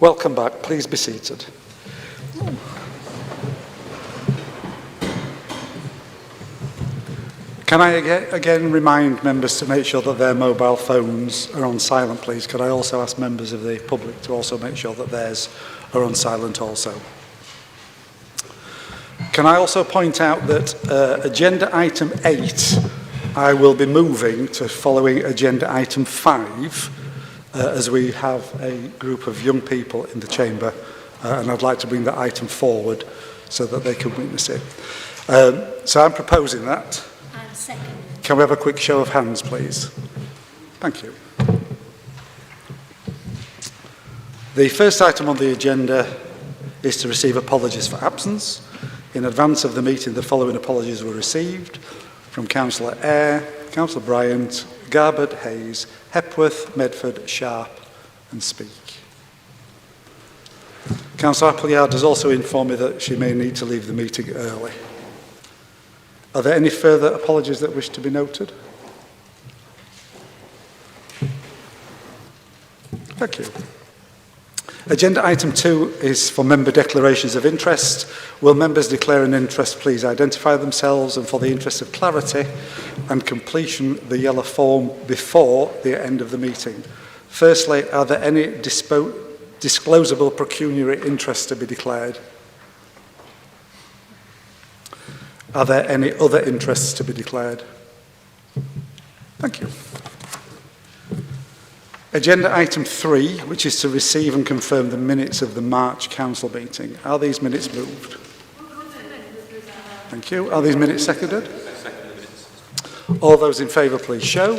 Welcome back. Please be seated. Can I again remind members to make sure that their mobile phones are on silent, please? Could I also ask members of the public to also make sure that theirs are on silent also? Can I also point out that agenda item 8, I will be moving to following agenda item 5, as we have a group of young people in the chamber, and I'd like to bring that item forward so that they can witness it. So I'm proposing that. And second. Can we have a quick show of hands, please? Thank you. The first item on the agenda is to receive apologies for absence. In advance of the meeting, the following apologies were received from Councillor Eyre, Councillor Bryant, Garbett, Hayes, Hepworth, Medford, Sharp and Speak. Councillor Appleyard has also informed me that she may need to leave the meeting early. Are there any further apologies that wish to be noted? Thank you. Agenda item 2 is for member declarations of interest. Will members declare an interest please identify themselves, and for the interest of clarity and completion, the yellow form before the end of the meeting. Firstly, are there any disclosable pecuniary interests to be declared? Are there any other interests to be declared? Thank you. Agenda item 3, which is to receive and confirm the minutes of the March Council meeting. Are these minutes moved? Thank you. Are these minutes seconded? All those in favour, please show.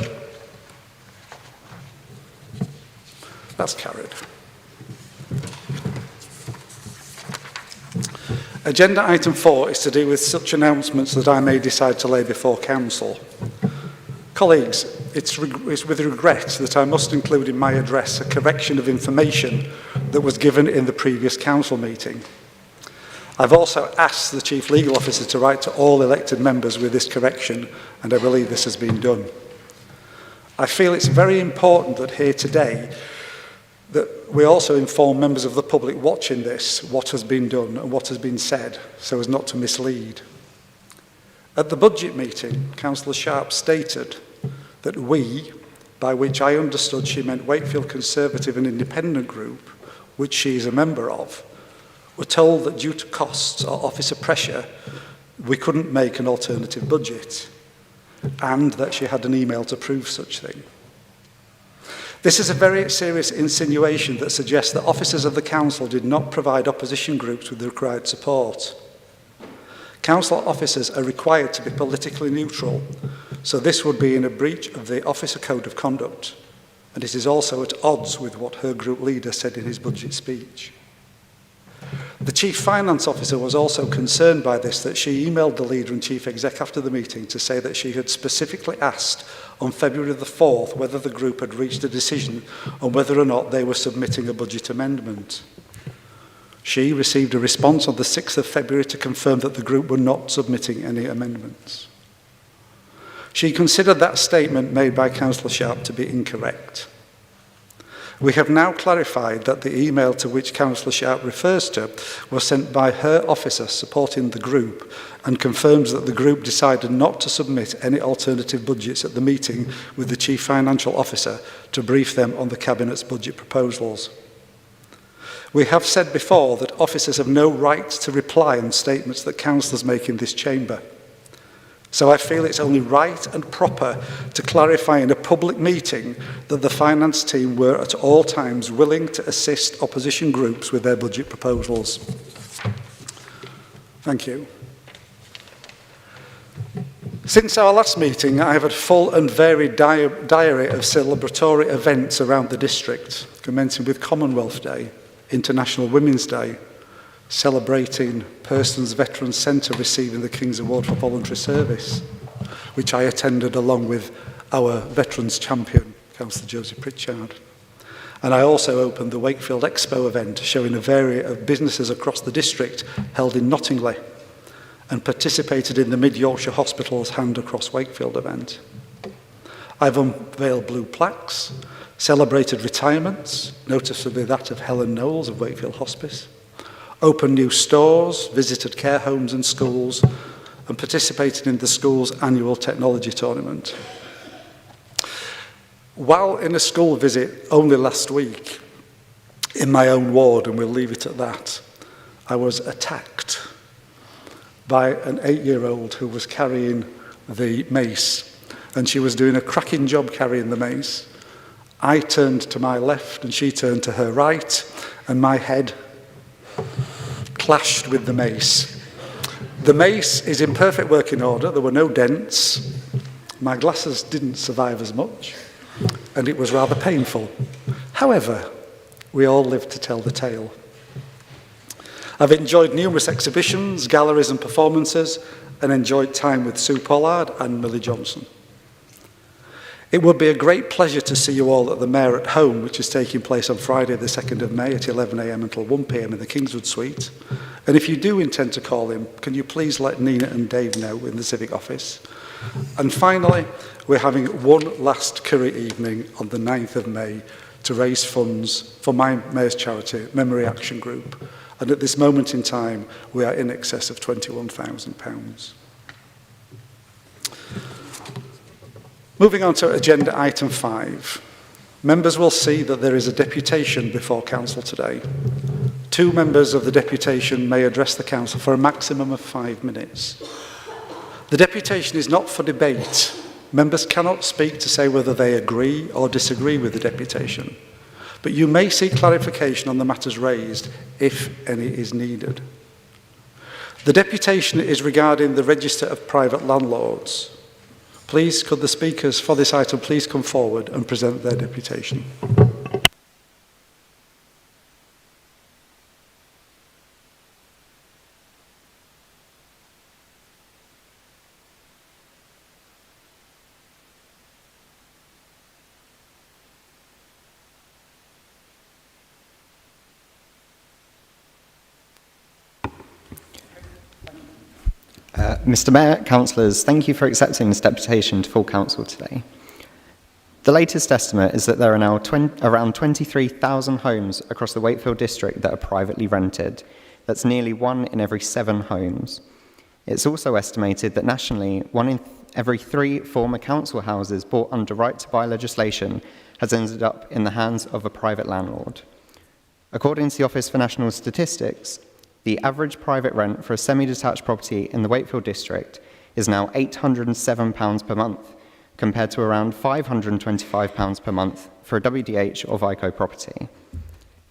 That's carried. Agenda item 4 is to do with such announcements that I may decide to lay before Council. Colleagues, it's with regret that I must include in my address a correction of information that was given in the previous Council meeting. I've also asked the Chief Legal Officer to write to all elected members with this correction, and I believe this has been done. I feel it's very important that here today that we also inform members of the public watching this what has been done and what has been said, so as not to mislead. At the budget meeting, Councillor Sharp stated that we, by which I understood she meant Wakefield Conservative and Independent Group, which she is a member of, were told that due to costs or officer pressure, we couldn't make an alternative budget, and that she had an email to prove such thing. This is a very serious insinuation that suggests that officers of the Council did not provide opposition groups with the required support. Council officers are required to be politically neutral, so this would be in a breach of the Officer Code of Conduct, and it is also at odds with what her group leader said in his budget speech. The Chief Finance Officer was also concerned by this, that she emailed the leader and Chief Exec after the meeting to say that she had specifically asked on February the 4th whether the group had reached a decision on whether or not they were submitting a budget amendment. She received a response on the 6th of February to confirm that the group were not submitting any amendments. She considered that statement made by Councillor Sharp to be incorrect. We have now clarified that the email to which Councillor Sharp refers to was sent by her officer supporting the group, and confirms that the group decided not to submit any alternative budgets at the meeting with the Chief Financial Officer to brief them on the Cabinet's budget proposals. We have said before that officers have no right to reply on statements that councillors make in this chamber. So I feel it's only right and proper to clarify in a public meeting that the finance team were at all times willing to assist opposition groups with their budget proposals. Thank you. Since our last meeting, I have had full and varied diary of celebratory events around the district, commencing with Commonwealth Day, International Women's Day, celebrating Persons Veterans Centre receiving the King's Award for Voluntary Service, which I attended along with our Veterans Champion, Councillor Joseph Pritchard. And I also opened the Wakefield Expo event, showing a variety of businesses across the district held in Nottingley, and participated in the Mid Yorkshire Hospital's Hand Across Wakefield event. I've unveiled blue plaques, celebrated retirements, noticeably that of Helen Knowles of Wakefield Hospice, opened new stores, visited care homes and schools, and participated in the school's annual technology tournament. While in a school visit only last week, in my own ward, and we'll leave it at that, I was attacked by an 8-year-old who was carrying the mace, and she was doing a cracking job carrying the mace. I turned to my left and she turned to her right, and my head clashed with the mace. The mace is in perfect working order. There were no dents. My glasses didn't survive as much, and it was rather painful. However, we all live to tell the tale. I've enjoyed numerous exhibitions, galleries and performances, and enjoyed time with Sue Pollard and Millie Johnson. It would be a great pleasure to see you all at the Mayor at Home, which is taking place on Friday the 2nd of May at 11 a.m. until 1 p.m. in the Kingswood Suite. And if you do intend to call in, can you please let Nina and Dave know in the Civic Office? And finally, we're having one last curry evening on the 9th of May to raise funds for my Mayor's charity, Memory Action Group. And at this moment in time, we are in excess of £21,000. Moving on to agenda item 5. Members will see that there is a deputation before Council today. 2 members of the deputation may address the Council for a maximum of 5 minutes. The deputation is not for debate. Members cannot speak to say whether they agree or disagree with the deputation, but you may seek clarification on the matters raised if any is needed. The deputation is regarding the register of private landlords. Please, could the speakers for this item please come forward and present their deputation. Mr Mayor, councillors, thank you for accepting this deputation to full council today. The latest estimate is that there are now around 23,000 homes across the Wakefield district that are privately rented. That's nearly 1 in every 7 homes. It's also estimated that nationally, 1 in every 3 former council houses bought under right to buy legislation has ended up in the hands of a private landlord. According to the Office for National Statistics, the average private rent for a semi-detached property in the Wakefield district is now £807 per month, compared to around £525 per month for a WDH or Vico property.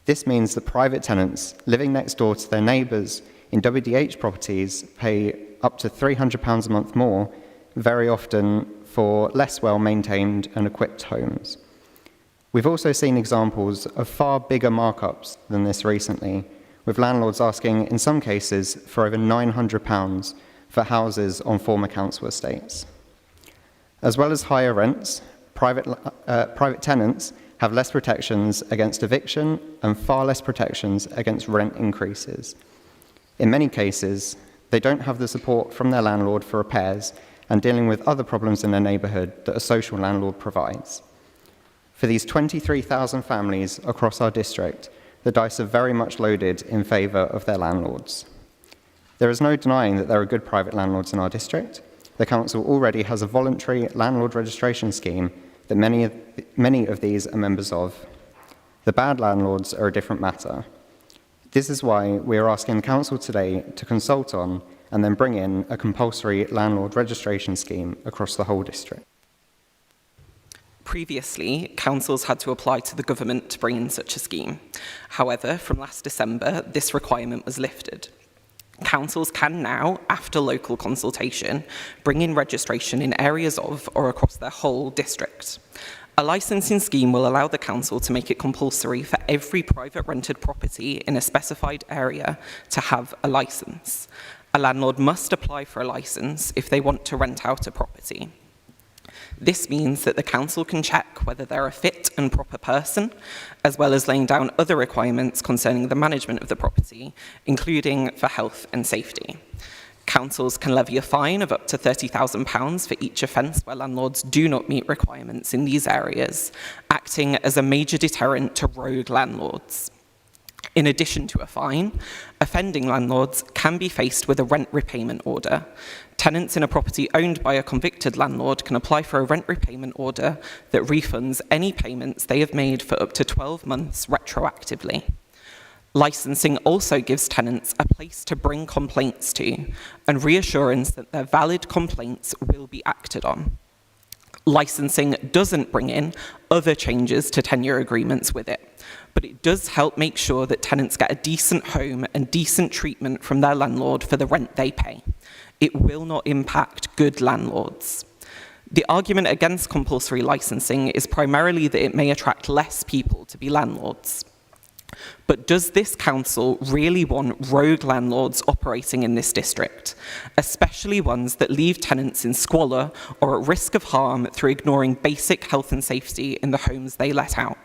This means that private tenants living next door to their neighbours in WDH properties pay up to £300 a month more, very often for less well-maintained and equipped homes. We've also seen examples of far bigger markups than this recently, with landlords asking, in some cases, for over £900 for houses on former council estates. As well as higher rents, private tenants have less protections against eviction and far less protections against rent increases. In many cases, they don't have the support from their landlord for repairs and dealing with other problems in their neighbourhood that a social landlord provides. For these 23,000 families across our district, the dice are very much loaded in favour of their landlords. There is no denying that there are good private landlords in our district. The council already has a voluntary landlord registration scheme that many of these are members of. The bad landlords are a different matter. This is why we are asking the council today to consult on and then bring in a compulsory landlord registration scheme across the whole district. Previously, councils had to apply to the government to bring in such a scheme. However, from last December, this requirement was lifted. Councils can now, after local consultation, bring in registration in areas of or across their whole district. A licensing scheme will allow the council to make it compulsory for every private rented property in a specified area to have a licence. A landlord must apply for a licence if they want to rent out a property. This means that the council can check whether they're a fit and proper person, as well as laying down other requirements concerning the management of the property, including for health and safety. Councils can levy a fine of up to £30,000 for each offence where landlords do not meet requirements in these areas, acting as a major deterrent to rogue landlords. In addition to a fine, offending landlords can be faced with a rent repayment order. Tenants in a property owned by a convicted landlord can apply for a rent repayment order that refunds any payments they have made for up to 12 months retroactively. Licensing also gives tenants a place to bring complaints to and reassurance that their valid complaints will be acted on. Licensing doesn't bring in other changes to tenure agreements with it, but it does help make sure that tenants get a decent home and decent treatment from their landlord for the rent they pay. It will not impact good landlords. The argument against compulsory licensing is primarily that it may attract less people to be landlords. But does this council really want rogue landlords operating in this district, especially ones that leave tenants in squalor or at risk of harm through ignoring basic health and safety in the homes they let out?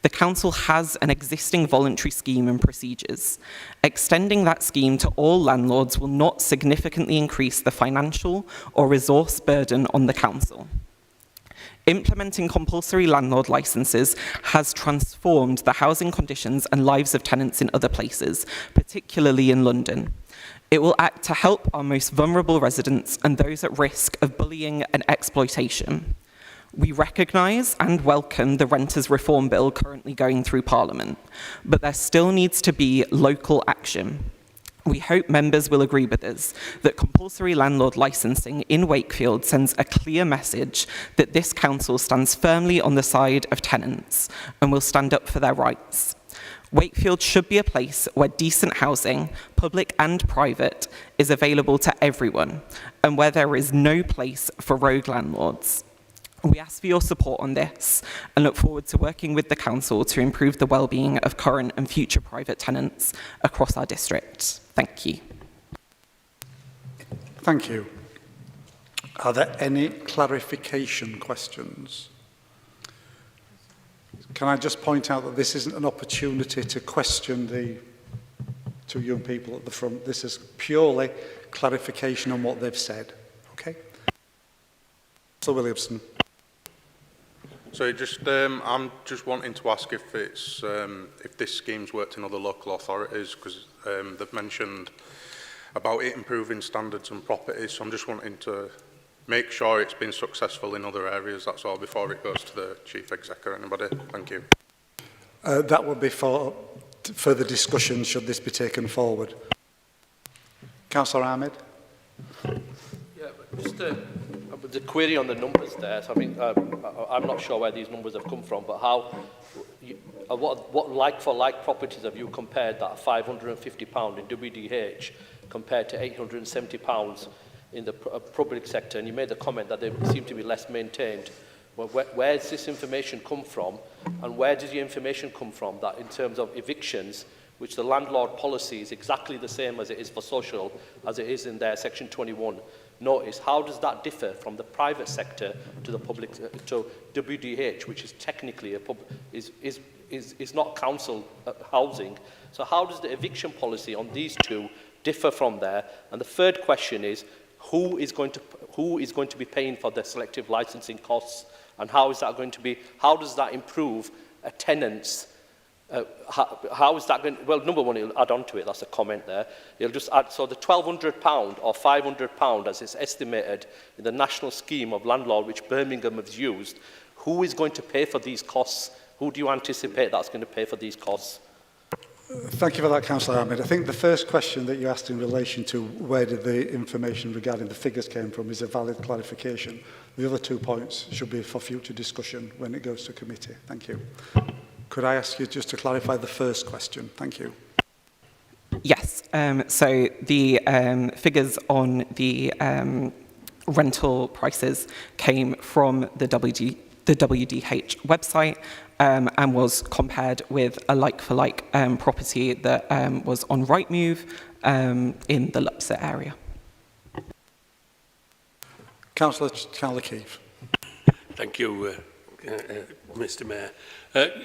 The council has an existing voluntary scheme and procedures. Extending that scheme to all landlords will not significantly increase the financial or resource burden on the council. Implementing compulsory landlord licences has transformed the housing conditions and lives of tenants in other places, particularly in London. It will act to help our most vulnerable residents and those at risk of bullying and exploitation. We recognise and welcome the Renters Reform Bill currently going through Parliament, but there still needs to be local action. We hope members will agree with us that compulsory landlord licensing in Wakefield sends a clear message that this council stands firmly on the side of tenants and will stand up for their rights. Wakefield should be a place where decent housing, public and private, is available to everyone and where there is no place for rogue landlords. We ask for your support on this and look forward to working with the council to improve the well-being of current and future private tenants across our district. Thank you. Thank you. Are there any clarification questions? Can I just point out that this isn't an opportunity to question the two young people at the front. This is purely clarification on what they've said. Okay? So Williamson. So I'm just wanting to ask if it's if this scheme's worked in other local authorities, because they've mentioned about it improving standards and properties. So I'm just wanting to make sure it's been successful in other areas. That's all, before it goes to the chief exec or anybody. Thank you. That would be for further discussion should this be taken forward. Councillor Ahmed. Yeah, but just the query on the numbers there. So I mean, I'm not sure where these numbers have come from, but how, what like-for-like properties have you compared that £550 in WDH compared to £870 in the public sector? And you made the comment that they seem to be less maintained. Well, where does this information come from? And where does the information come from that in terms of evictions, which the landlord policy is exactly the same as it is for social, as it is in their section 21 notice, how does that differ from the private sector to the public, to WDH, which is technically is not council housing? So how does the eviction policy on these two differ from there? And the third question is, who is going to be paying for the selective licensing costs, and how is that going to be? How does that improve a tenant's? How is that going? Well, number one, it'll add on to it. That's a comment there. It'll just add. So the £1,200 or £500, as it's estimated in the national scheme of landlord, which Birmingham has used, who is going to pay for these costs? Who do you anticipate that's going to pay for these costs? Thank you for that, Councillor Ahmed. I think the first question that you asked in relation to where did the information regarding the figures came from is a valid clarification. The other 2 points should be for future discussion when it goes to committee. Thank you. Could I ask you just to clarify the first question? Thank you. Yes. So the figures on the rental prices came from the WDH website and was compared with a like-for-like property that was on Rightmove in the Lupset area. Councillor Keefe. Thank you, Mr Mayor.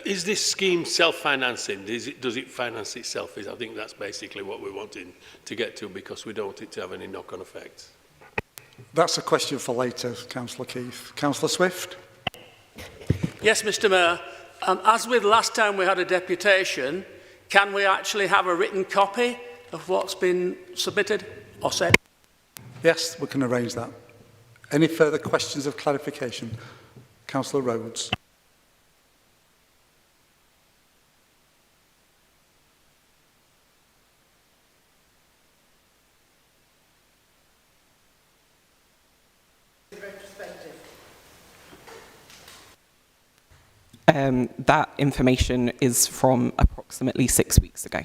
Is this scheme self-financing? Does it finance itself? I think that's basically what we're wanting to get to, because we don't want it to have any knock-on effects. That's a question for later, Councillor Keith. Councillor Swift? Yes, Mr Mayor. As with last time we had a deputation, can we actually have a written copy of what's been submitted or said? Yes, we can arrange that. Any further questions of clarification? Councillor Rhodes. That information is from approximately 6 weeks ago.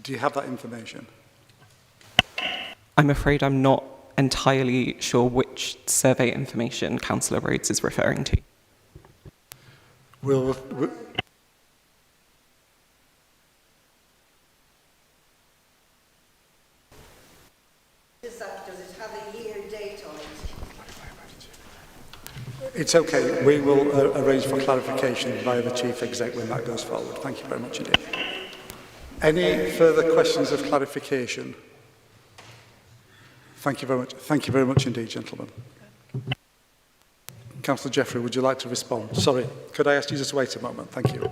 Do you have that information? I'm afraid I'm not entirely sure which survey information Councillor Rhodes is referring to. Does it have a year date on it? It's okay. We will arrange for clarification via the Chief Exec when that goes forward. Thank you very much indeed. Any further questions of clarification? Thank you very much. Thank you very much indeed, gentlemen. Councillor Jeffrey, would you like to respond? Sorry, could I ask you just to wait a moment? Thank you.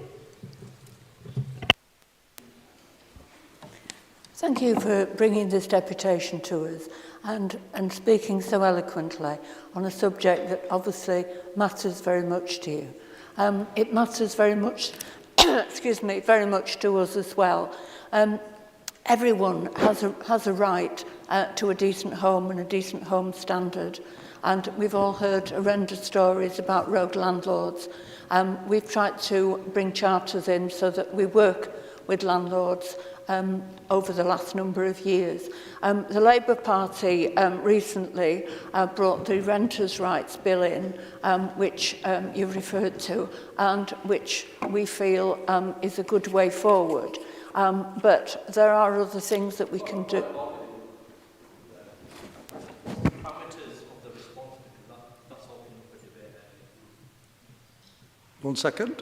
Thank you for bringing this deputation to us and speaking so eloquently on a subject that obviously matters very much to you. It matters very much, excuse me, very much to us as well. Everyone has a right to a decent home and a decent home standard. And we've all heard horrendous stories about rogue landlords. We've tried to bring charters in so that we work with landlords over the last number of years. The Labour Party recently brought the Renters' Rights Bill in, which you referred to, and which we feel is a good way forward. But there are other things that we can do. One second.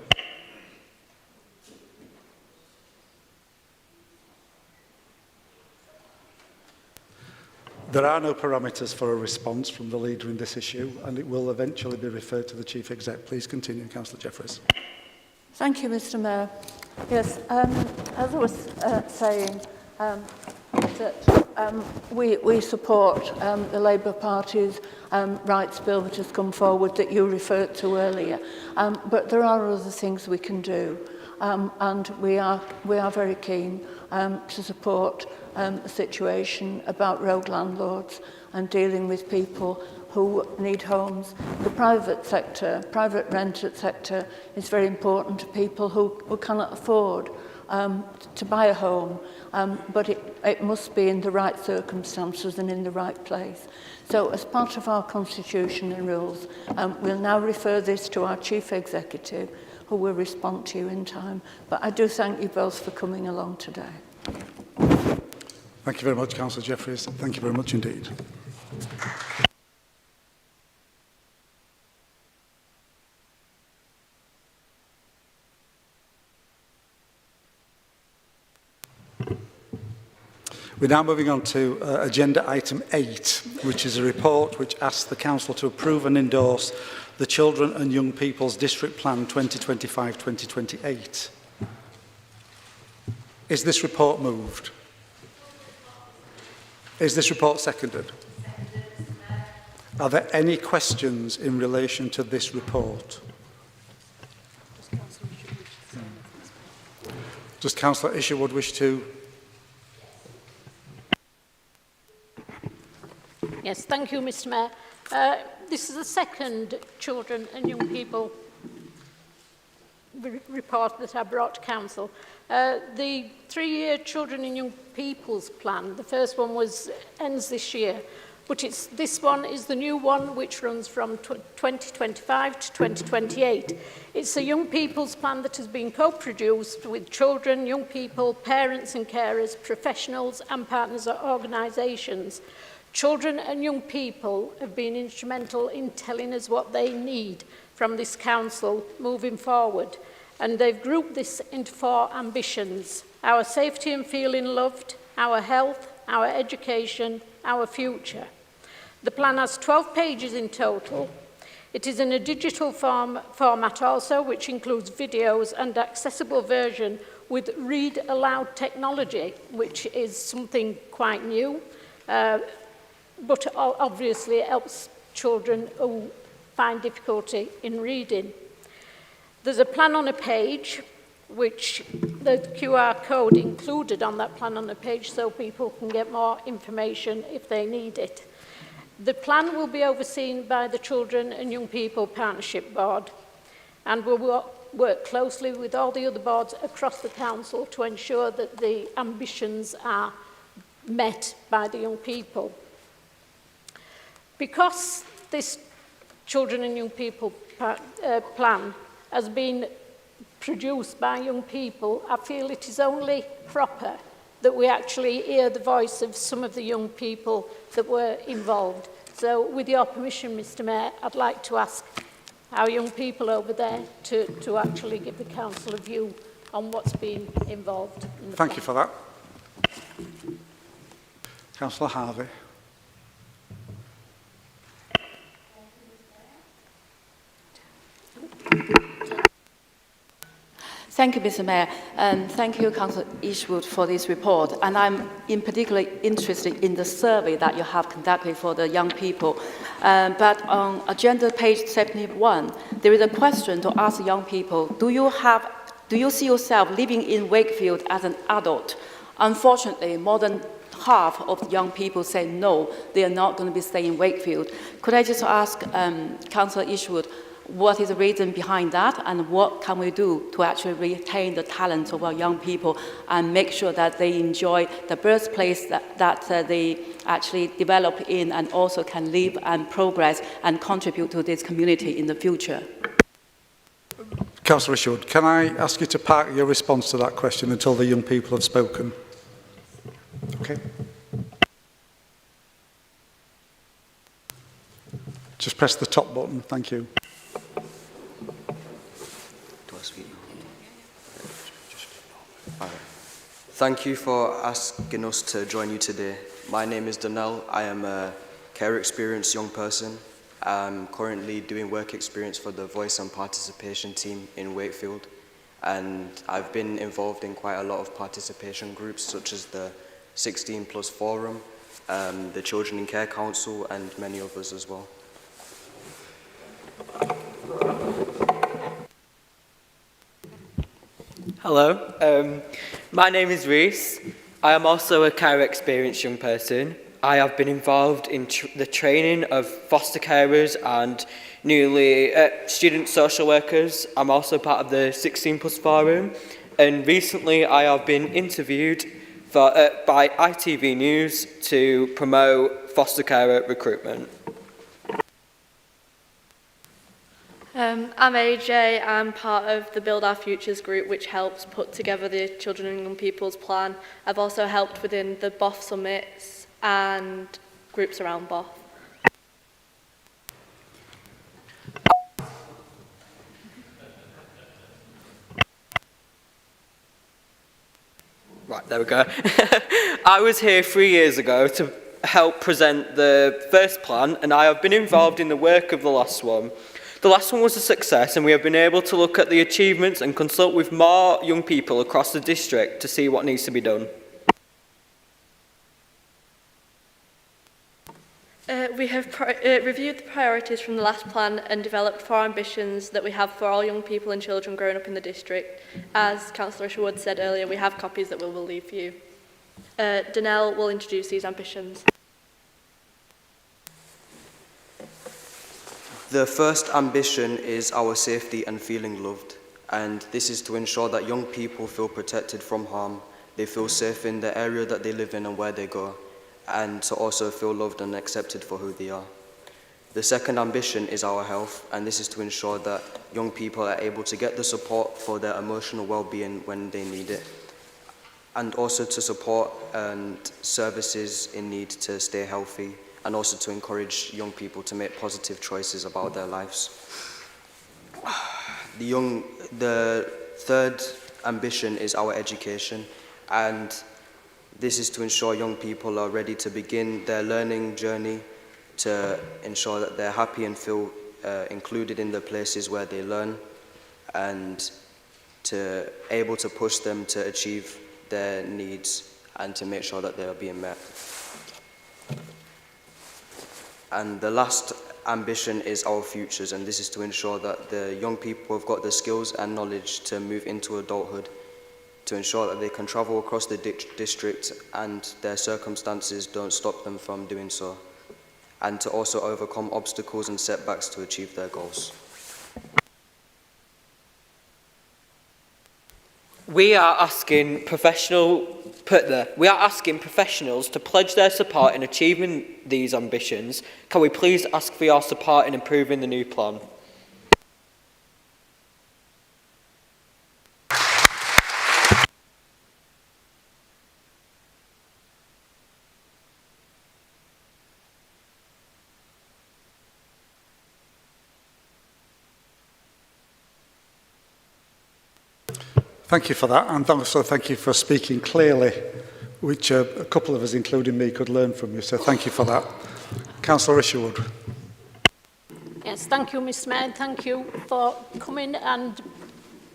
There are no parameters for a response from the leader in this issue, and it will eventually be referred to the Chief Exec. Please continue, Councillor Jeffries. Thank you, Mr Mayor. Yes, as I was saying, that we support the Labour Party's rights bill that has come forward that you referred to earlier. But there are other things we can do, and we are very keen to support a situation about rogue landlords and dealing with people who need homes. The private sector, private rented sector, is very important to people who cannot afford to buy a home, but it must be in the right circumstances and in the right place. So as part of our constitution and rules, we'll now refer this to our Chief Executive, who will respond to you in time. But I do thank you both for coming along today. Thank you very much, Councillor Jeffries. Thank you very much indeed. We're now moving on to agenda item 8, which is a report which asks the Council to approve and endorse the Children and Young People's District Plan 2025-2028. Is this report moved? Is this report seconded? Are there any questions in relation to this report? Does Councillor Isherwood wish to? Yes, thank you, Mr Mayor. This is the second Children and Young People report that I brought to Council. The 3-year Children and Young People's Plan, the first one ends this year, but this one is the new one, which runs from 2025 to 2028. It's a young people's plan that has been co-produced with children, young people, parents and carers, professionals and partners or organisations. Children and young people have been instrumental in telling us what they need from this council moving forward, and they've grouped this into 4 ambitions: our safety and feeling loved, our health, our education, our future. The plan has 12 pages in total. It is in a digital format also, which includes videos and accessible version with read aloud technology, which is something quite new, but obviously it helps children who find difficulty in reading. There's a plan on a page, which the QR code included on that plan on the page so people can get more information if they need it. The plan will be overseen by the Children and Young People Partnership Board and will work closely with all the other boards across the council to ensure that the ambitions are met by the young people. Because this Children and Young People plan has been produced by young people, I feel it is only proper that we actually hear the voice of some of the young people that were involved. So with your permission, Mr. Mayor, I'd like to ask our young people over there to actually give the council a view on what's been involved. In the Thank you for that. Councillor Harvey. Thank you, Mr. Mayor, and thank you, Councillor Eastwood, for this report. And I'm in particular interested in the survey that you have conducted for the young people. But on agenda page 71, there is a question to ask young people: Do you see yourself living in Wakefield as an adult? Unfortunately, more than half of the young people say no, they are not going to be staying in Wakefield. Could I just ask Councillor Eastwood, what is the reason behind that, and what can we do to actually retain the talent of our young people and make sure that they enjoy the birthplace that they actually develop in, and also can live and progress and contribute to this community in the future? Councillor Eastwood, can I ask you to park your response to that question until the young people have spoken? Okay. Just press the top button. Thank you. Thank you for asking us to join you today. My name is Donnell. I am a care experienced young person. I'm currently doing work experience for the Voice and Participation team in Wakefield, and I've been involved in quite a lot of participation groups such as the 16 Plus Forum, the Children in Care Council and many others as well. Hello, my name is Reese. I am also a care experienced young person. I have been involved in the training of foster carers and newly student social workers. I'm also part of the 16 Plus Forum, and recently I have been interviewed by ITV News to promote foster carer recruitment. I'm AJ. I'm part of the Build Our Futures group, which helps put together the Children and Young People's Plan. I've also helped within the BOF summits and groups around BOF. Right, there we go. I was here 3 years ago to help present the first plan, and I have been involved in the work of the last one. The last one was a success, and we have been able to look at the achievements and consult with more young people across the district to see what needs to be done. We have reviewed the priorities from the last plan and developed 4 ambitions that we have for all young people and children growing up in the district. As Councillor Isherwood said earlier, we have copies that we will leave for you. Donnell will introduce these ambitions. The first ambition is our safety and feeling loved, and this is to ensure that young people feel protected from harm, they feel safe in the area that they live in and where they go, and to also feel loved and accepted for who they are. The second ambition is our health, and this is to ensure that young people are able to get the support for their emotional well-being when they need it, and also to support and services in need to stay healthy, and also to encourage young people to make positive choices about their lives. The third ambition is our education, and this is to ensure young people are ready to begin their learning journey, to ensure that they're happy and feel included in the places where they learn, and to able to push them to achieve their needs and to make sure that they are being met. And the last ambition is our futures, and this is to ensure that the young people have got the skills and knowledge to move into adulthood, to ensure that they can travel across the district and their circumstances don't stop them from doing so, and to also overcome obstacles and setbacks to achieve their goals. We are asking professionals to pledge their support in achieving these ambitions. Can we please ask for your support in improving the new plan? Thank you for that, and also thank you for speaking clearly, which a couple of us, including me, could learn from you, so thank you for that. Councillor Isherwood. Yes, thank you, Mr Mayor, thank you for coming and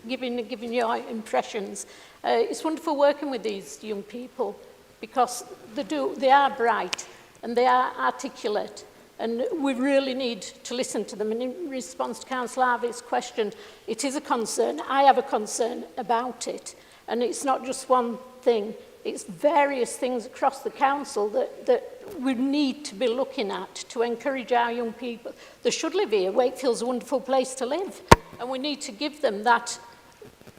giving your impressions. It's wonderful working with these young people because they are bright and they are articulate, and we really need to listen to them. And in response to Councillor Harvey's question, it is a concern. I have a concern about it. And it's not just one thing. It's various things across the council that we need to be looking at to encourage our young people. They should live here. Wakefield's a wonderful place to live. And we need to give them that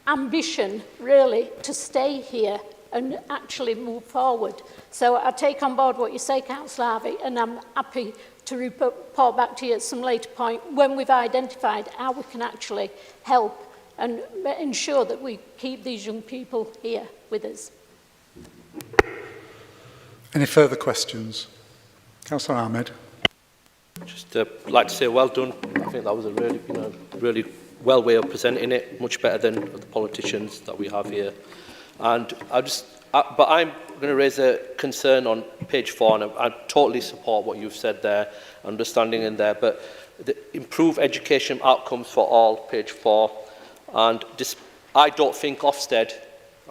ambition, really, to stay here and actually move forward. So I take on board what you say, Councillor Harvey, and I'm happy to report back to you at some later point when we've identified how we can actually help and ensure that we keep these young people here with us. Any further questions? Councillor Ahmed. Just like to say well done. I think that was a really, really well way of presenting it, much better than the politicians that we have here. And but I'm going to raise a concern on page 4, and I totally support what you've said there, understanding in there, but the improve education outcomes for all, page 4, and I don't think Ofsted,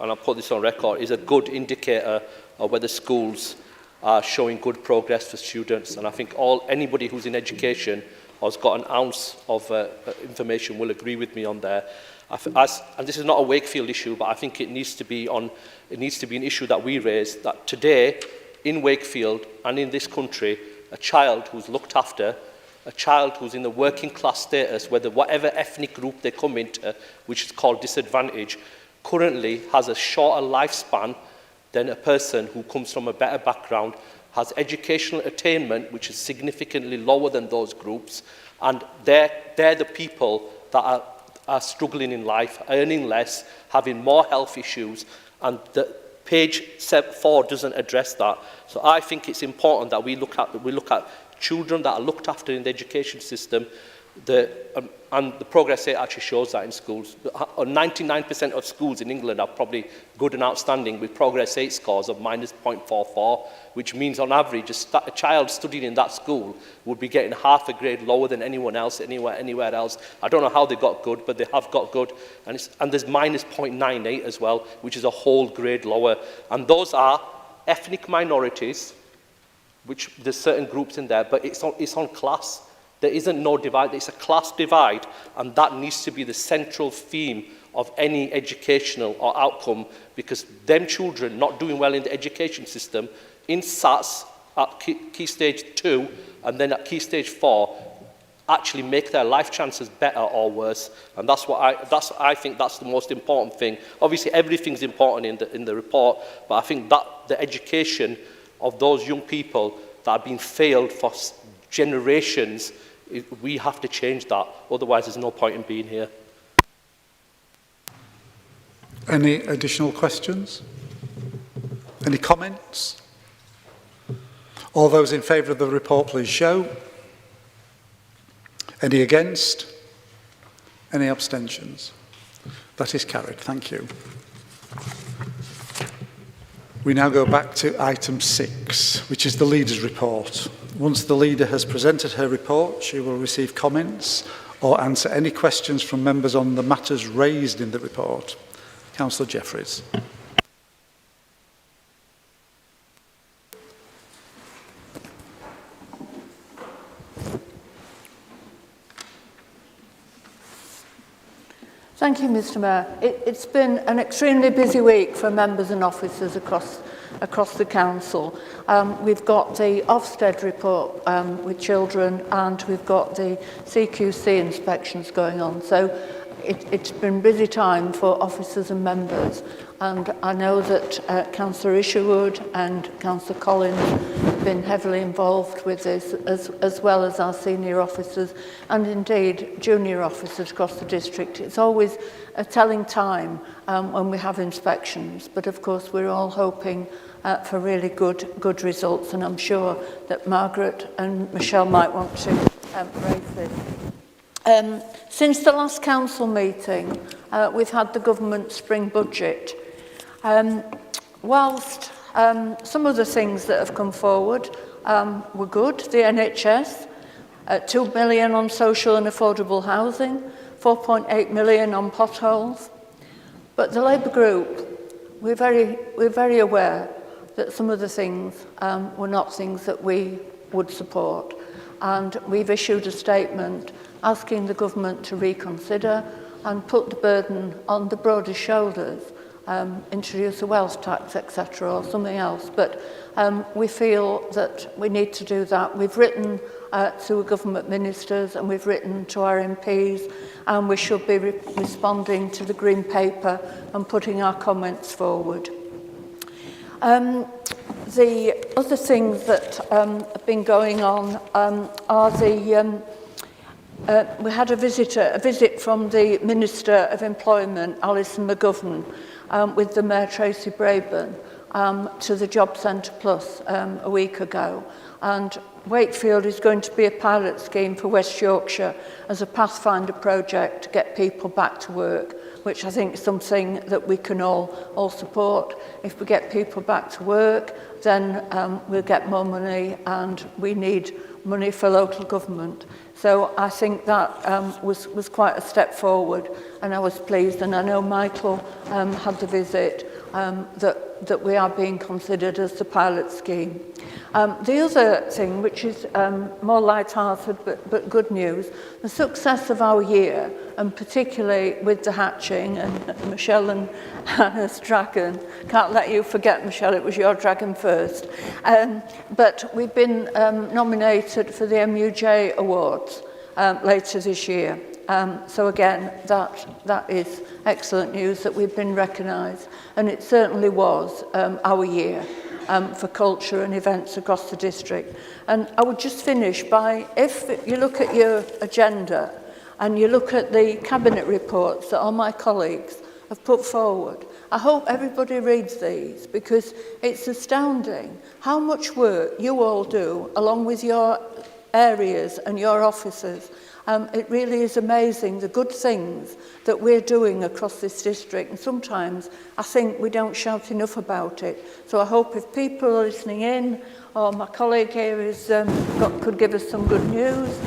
and I'll put this on record, is a good indicator of whether schools are showing good progress for students, and I think anybody who's in education or has got an ounce of information will agree with me on there. And this is not a Wakefield issue, but I think it needs to be an issue that we raise, that today in Wakefield and in this country, a child who's looked after, a child who's in the working class status, whatever ethnic group they come into, which is called disadvantage, currently has a shorter lifespan than a person who comes from a better background, has educational attainment which is significantly lower than those groups, and they're the people that are struggling in life, earning less, having more health issues, and the page 4 doesn't address that. So I think it's important that we look at children that are looked after in the education system. And the progress rate actually shows that in schools. 99% of schools in England are probably good and outstanding with progress rate scores of -0.44, which means on average a child studying in that school would be getting half a grade lower than anyone else anywhere else. I don't know how they got good, but they have got good. And there's -0.98 as well, which is a whole grade lower. And those are ethnic minorities, which there's certain groups in there, but it's on class. There isn't no divide, it's a class divide, and that needs to be the central theme of any educational or outcome, because them children not doing well in the education system, in SATs at key stage 2 and then at key stage 4, actually make their life chances better or worse. And I think that's the most important thing. Obviously everything's important in the report, but I think that the education of those young people that have been failed for generations. We have to change that, otherwise there's no point in being here. Any additional questions? Any comments? All those in favour of the report, please show. Any against? Any abstentions? That is carried. Thank you. We now go back to item 6, which is the leader's report. Once the leader has presented her report, she will receive comments or answer any questions from members on the matters raised in the report. Councillor Jeffreys. Thank you, Mr Mayor. It's been an extremely busy week for members and officers across the council. We've got the Ofsted report with children, and we've got the CQC inspections going on. So it's been a busy time for officers and members. And I know that Councillor Isherwood and Councillor Collins have been heavily involved with this, as well as our senior officers and indeed junior officers across the district. It's always a telling time when we have inspections, but of course we're all hoping for really good results, and I'm sure that Margaret and Michelle might want to raise this. Since the last council meeting, we've had the government spring budget. Whilst some of the things that have come forward were good, the NHS, 2 million on social and affordable housing, 4.8 million on potholes. But the Labour group, we're very aware that some of the things were not things that we would support. And we've issued a statement asking the government to reconsider and put the burden on the broader shoulders, introduce a wealth tax, etc., or something else. But we feel that we need to do that. We've written to government ministers and we've written to our MPs, and we should be responding to the Green Paper and putting our comments forward. The other things that have been going on are the... we had a visit from the Minister of Employment, Alison McGovern, with the Mayor Tracy Braben to the Job Centre Plus a week ago. And Wakefield is going to be a pilot scheme for West Yorkshire as a pathfinder project to get people back to work, which I think is something that we can all support. If we get people back to work, then we'll get more money, and we need money for local government. So I think that was quite a step forward, and I was pleased. And I know Michael had the visit that we are being considered as the pilot scheme. The other thing, which is more light-hearted but good news, the success of our year, and particularly with the hatching and Michelle and Hannah's dragon. Can't let you forget, Michelle, it was your dragon first. But we've been nominated for the MUJ Awards later this year. So again, that is excellent news that we've been recognised, and it certainly was our year for culture and events across the district. And I would just finish by, if you look at your agenda and you look at the cabinet reports that all my colleagues have put forward, I hope everybody reads these, because it's astounding how much work you all do along with your areas and your officers. It really is amazing the good things that we're doing across this district, and sometimes I think we don't shout enough about it. So I hope if people are listening in, or my colleague here could give us some good news,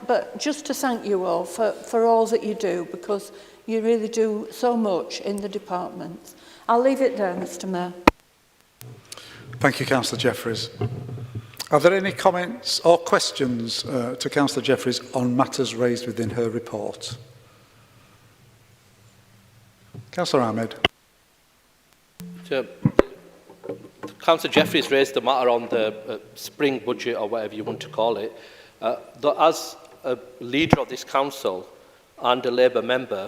but just to thank you all for all that you do, because you really do so much in the departments. I'll leave it there, Mr Mayor. Thank you, Councillor Jeffreys. Are there any comments or questions to Councillor Jeffreys on matters raised within her report? Councillor Ahmed. Councillor Jeffreys raised the matter on the spring budget, or whatever you want to call it. As a leader of this council and a Labour member,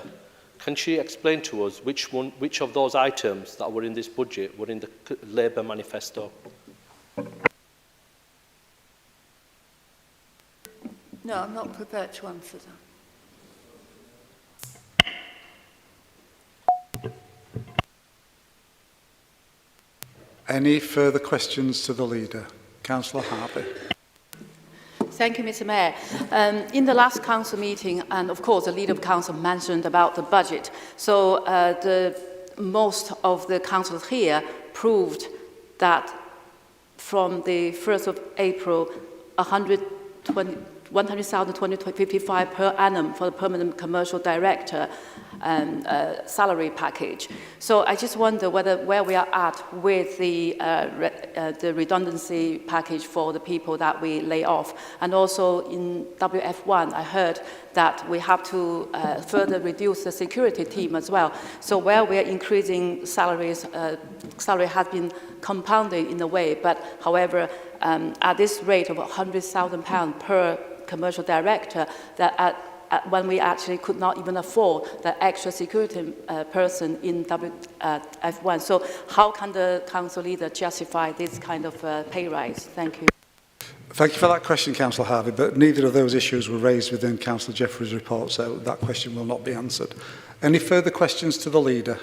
can she explain to us which of those items that were in this budget were in the Labour manifesto? No, I'm not prepared to answer that. Any further questions to the Leader? Councillor Harvey. Thank you, Mr. Mayor. In the last council meeting, and of course the Leader of Council mentioned about the budget, so most of the councillors here proved that from the 1st of April, 100,000 to 255 per annum for the permanent commercial director salary package. So I just wonder where we are at with the redundancy package for the people that we lay off. And also in WF1, I heard that we have to further reduce the security team as well. So where we are increasing salaries, salary has been compounding in a way, but however, at this rate of £100,000 per commercial director, that when we actually could not even afford the extra security person in WF1. So how can the council leader justify this kind of pay rise? Thank you. Thank you for that question, Councillor Harvey, but neither of those issues were raised within Councillor Jeffrey's report, so that question will not be answered. Any further questions to the Leader?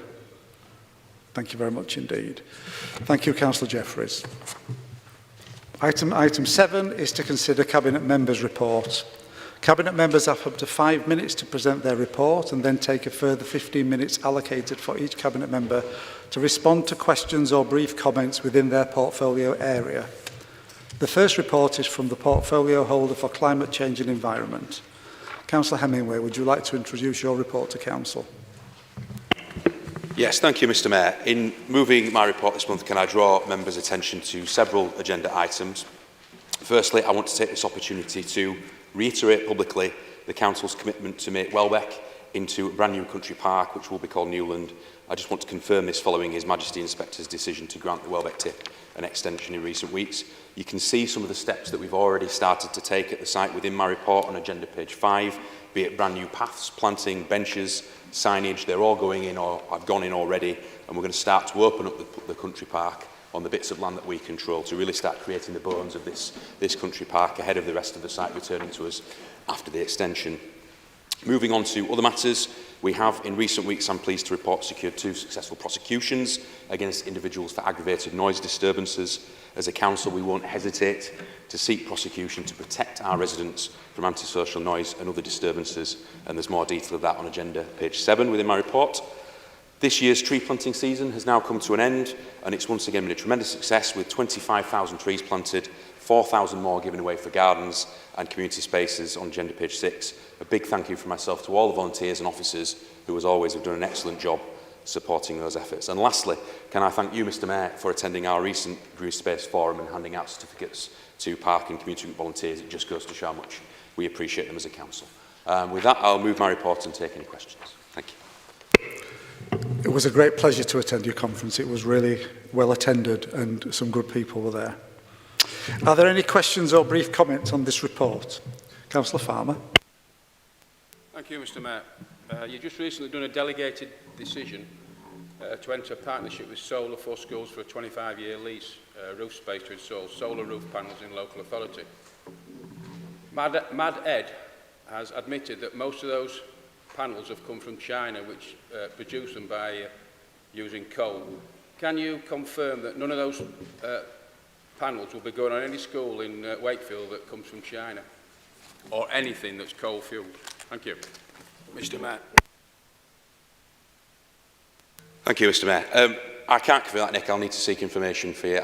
Thank you very much indeed. Thank you, Councillor Jeffreys. Item 7 is to consider Cabinet Members' reports. Cabinet Members have up to 5 minutes to present their report and then take a further 15 minutes allocated for each Cabinet Member to respond to questions or brief comments within their portfolio area. The first report is from the portfolio holder for Climate Change and Environment. Councillor Hemingway, would you like to introduce your report to Council? Yes, thank you, Mr. Mayor. In moving my report this month, can I draw members' attention to several agenda items? Firstly, I want to take this opportunity to reiterate publicly the Council's commitment to make Welbeck into a brand new country park, which will be called Newland. I just want to confirm this following His Majesty Inspector's decision to grant the Welbeck tip an extension in recent weeks. You can see some of the steps that we've already started to take at the site within my report on agenda page 5, be it brand new paths, planting, benches, signage. They're all going in or have gone in already, and we're going to start to open up the country park on the bits of land that we control to really start creating the bones of this country park ahead of the rest of the site returning to us after the extension. Moving on to other matters, we have in recent weeks, I'm pleased to report, secured 2 successful prosecutions against individuals for aggravated noise disturbances. As a council, we won't hesitate to seek prosecution to protect our residents from antisocial noise and other disturbances, and there's more detail of that on agenda page 7 within my report. This year's tree planting season has now come to an end, and it's once again been a tremendous success with 25,000 trees planted, 4,000 more given away for gardens and community spaces on agenda page 6. A big thank you from myself to all the volunteers and officers who, as always, have done an excellent job supporting those efforts. And lastly, can I thank you, Mr. Mayor, for attending our recent Green Space Forum and handing out certificates to park and community volunteers. It just goes to show how much we appreciate them as a council. With that, I'll move my report and take any questions. Thank you. It was a great pleasure to attend your conference. It was really well attended and some good people were there. Are there any questions or brief comments on this report? Councillor Farmer. Thank you, Mr. Mayor. You've just recently done a delegated decision to enter a partnership with Solar for Schools for a 25-year lease roof space to install solar roof panels in local authority. Mad Ed has admitted that most of those panels have come from China, which produce them by using coal. Can you confirm that none of those panels will be going on any school in Wakefield that comes from China, or anything that's coal fueled? Thank you. Mr. Mayor. Thank you, Mr. Mayor. I can't confirm that, Nick. I'll need to seek information for you.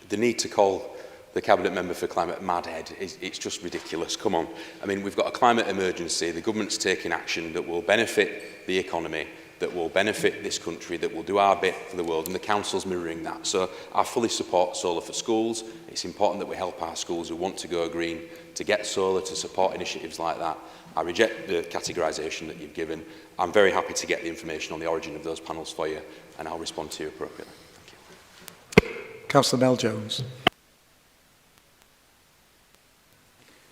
The need to call the Cabinet Member for Climate Mad Ed, it's just ridiculous. Come on. I mean, we've got a climate emergency. The government's taking action that will benefit the economy, that will benefit this country, that will do our bit for the world, and the Council's mirroring that. So I fully support solar for schools. It's important that we help our schools who want to go green to get solar, to support initiatives like that. I reject the categorisation that you've given. I'm very happy to get the information on the origin of those panels for you, and I'll respond to you appropriately. Thank you. Councillor Nell Jones.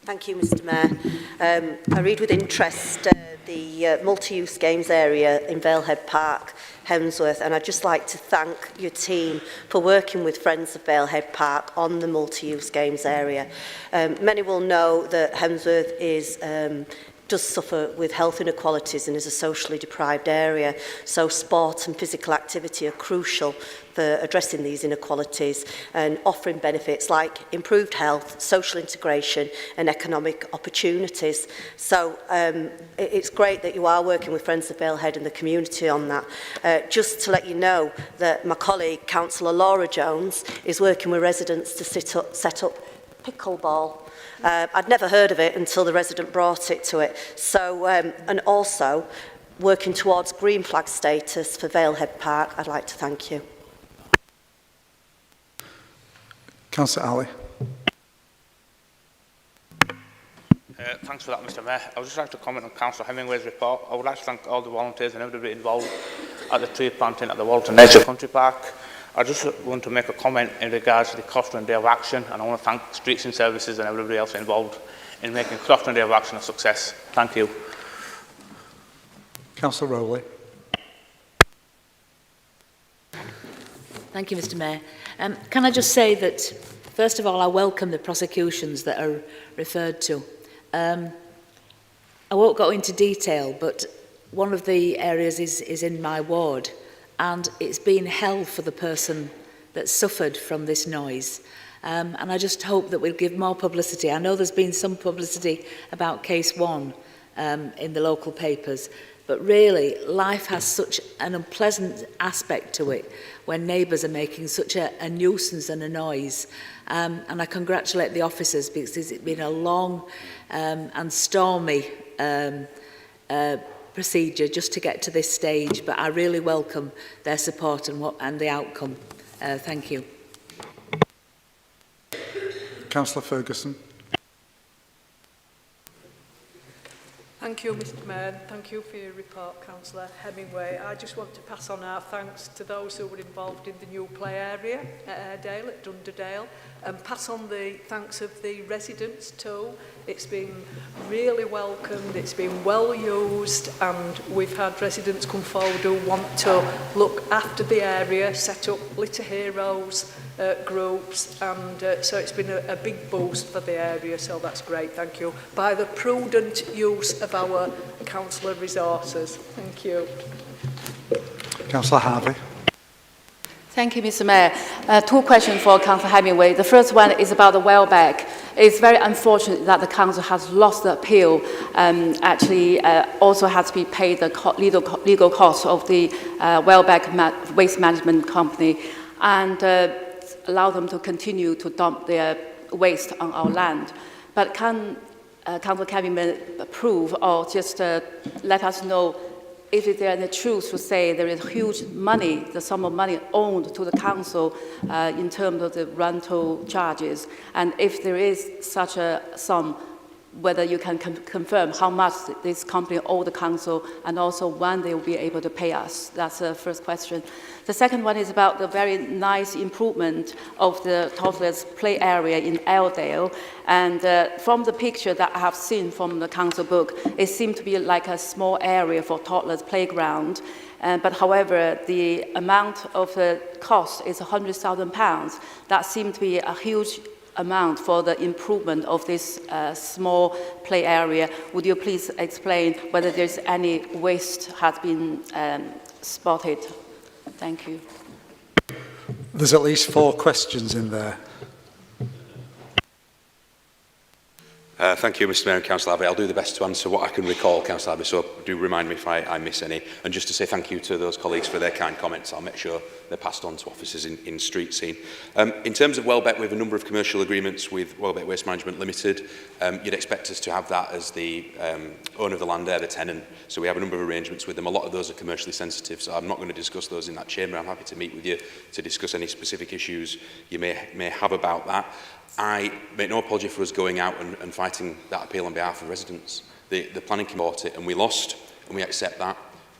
Thank you, Mr. Mayor. I read with interest the multi-use games area in Valehead Park, Hemsworth, and I'd just like to thank your team for working with Friends of Valehead Park on the multi-use games area. Many will know that Hemsworth does suffer with health inequalities and is a socially deprived area, so sport and physical activity are crucial for addressing these inequalities and offering benefits like improved health, social integration and economic opportunities. So it's great that you are working with Friends of Valehead and the community on that. Just to let you know that my colleague, Councillor Laura Jones, is working with residents to set up pickleball. I'd never heard of it until the resident brought it to it. So, and also working towards green flag status for Valehead Park. I'd like to thank you. Councillor Ali. Thanks for that, Mr Mayor. I would just like to comment on Councillor Hemingway's report. I would like to thank all the volunteers and everybody involved at the tree planting at the Walton Nature Country Park. I just want to make a comment in regards to the Crofton Day of Action, and I want to thank Streets and Services and everybody else involved in making Crofton Day of Action a success. Thank you. Councillor Rowley. Thank you, Mr Mayor. Can I just say that, first of all, I welcome the prosecutions that are referred to. I won't go into detail, but one of the areas is in my ward, and it's been hell for the person that suffered from this noise. And I just hope that we'll give more publicity. I know there's been some publicity about case one in the local papers, but really life has such an unpleasant aspect to it when neighbours are making such a nuisance and a noise. And I congratulate the officers because it's been a long and stormy procedure just to get to this stage, but I really welcome their support and the outcome. Thank you. Councillor Ferguson. Thank you, Mr Mayor. Thank you for your report, Councillor Hemingway. I just want to pass on our thanks to those who were involved in the new play area at Airedale, at Dunderdale, and pass on the thanks of the residents too. It's been really welcomed, it's been well used, and we've had residents come forward who want to look after the area, set up litter heroes groups, and so it's been a big boost for the area, so that's great, thank you. By the prudent use of our councillor resources. Thank you. Councillor Harvey. Thank you, Mr Mayor. Two questions for Councillor Hemingway. The first one is about the Wellbeck. It's very unfortunate that the council has lost the appeal, actually also has to be paid the legal costs of the Wellbeck Waste Management Company, and allow them to continue to dump their waste on our land. But can Councillor Hemingway approve or just let us know if there is any truth to say there is huge money, the sum of money owed to the council in terms of the rental charges, and if there is such a sum, whether you can confirm how much this company owed the council and also when they will be able to pay us. That's the first question. The second one is about the very nice improvement of the toddlers play area in Airedale, and from the picture that I have seen from the council book, it seemed to be like a small area for toddlers playground. But however, the amount of the cost is £100,000. That seemed to be a huge amount for the improvement of this small play area. Would you please explain whether there's any waste has been spotted? Thank you. There's at least 4 questions in there. Thank you, Mr Mayor and Councillor Abbey. I'll do the best to answer what I can recall, Councillor Abbey, so do remind me if I miss any. And just to say thank you to those colleagues for their kind comments. I'll make sure they're passed on to officers in street scene. In terms of Welbeck, we have a number of commercial agreements with Welbeck Waste Management Limited. You'd expect us to have that as the owner of the land there, the tenant. So we have a number of arrangements with them. A lot of those are commercially sensitive, so I'm not going to discuss those in that chamber. I'm happy to meet with you to discuss any specific issues you may have about that. I make no apology for us going out and fighting that appeal on behalf of residents. The planning committee bought it and we lost, and we accept that,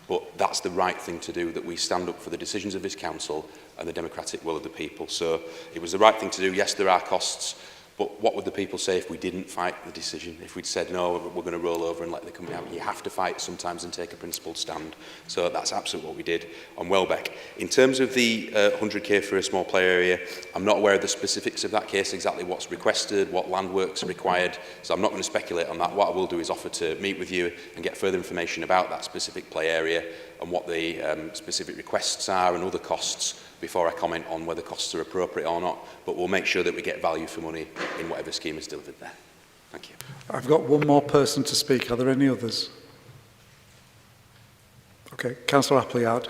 but that's the right thing to do, that we stand up for the decisions of this council and the democratic will of the people. So it was the right thing to do. Yes, there are costs, But what would the people say if we didn't fight the decision? If we'd said, no, we're going to roll over and let the company out? You have to fight sometimes and take a principled stand. So that's absolutely what we did on Welbeck. In terms of the 100k for a small play area, I'm not aware of the specifics of that case, exactly what's requested, what land works are required. So I'm not going to speculate on that. What I will do is offer to meet with you and get further information about that specific play area and what the specific requests are and other costs before I comment on whether costs are appropriate or not, but we'll make sure that we get value for money in whatever scheme is delivered there. Thank you. I've got one more person to speak. Are there any others? Okay, Councillor Appleyard.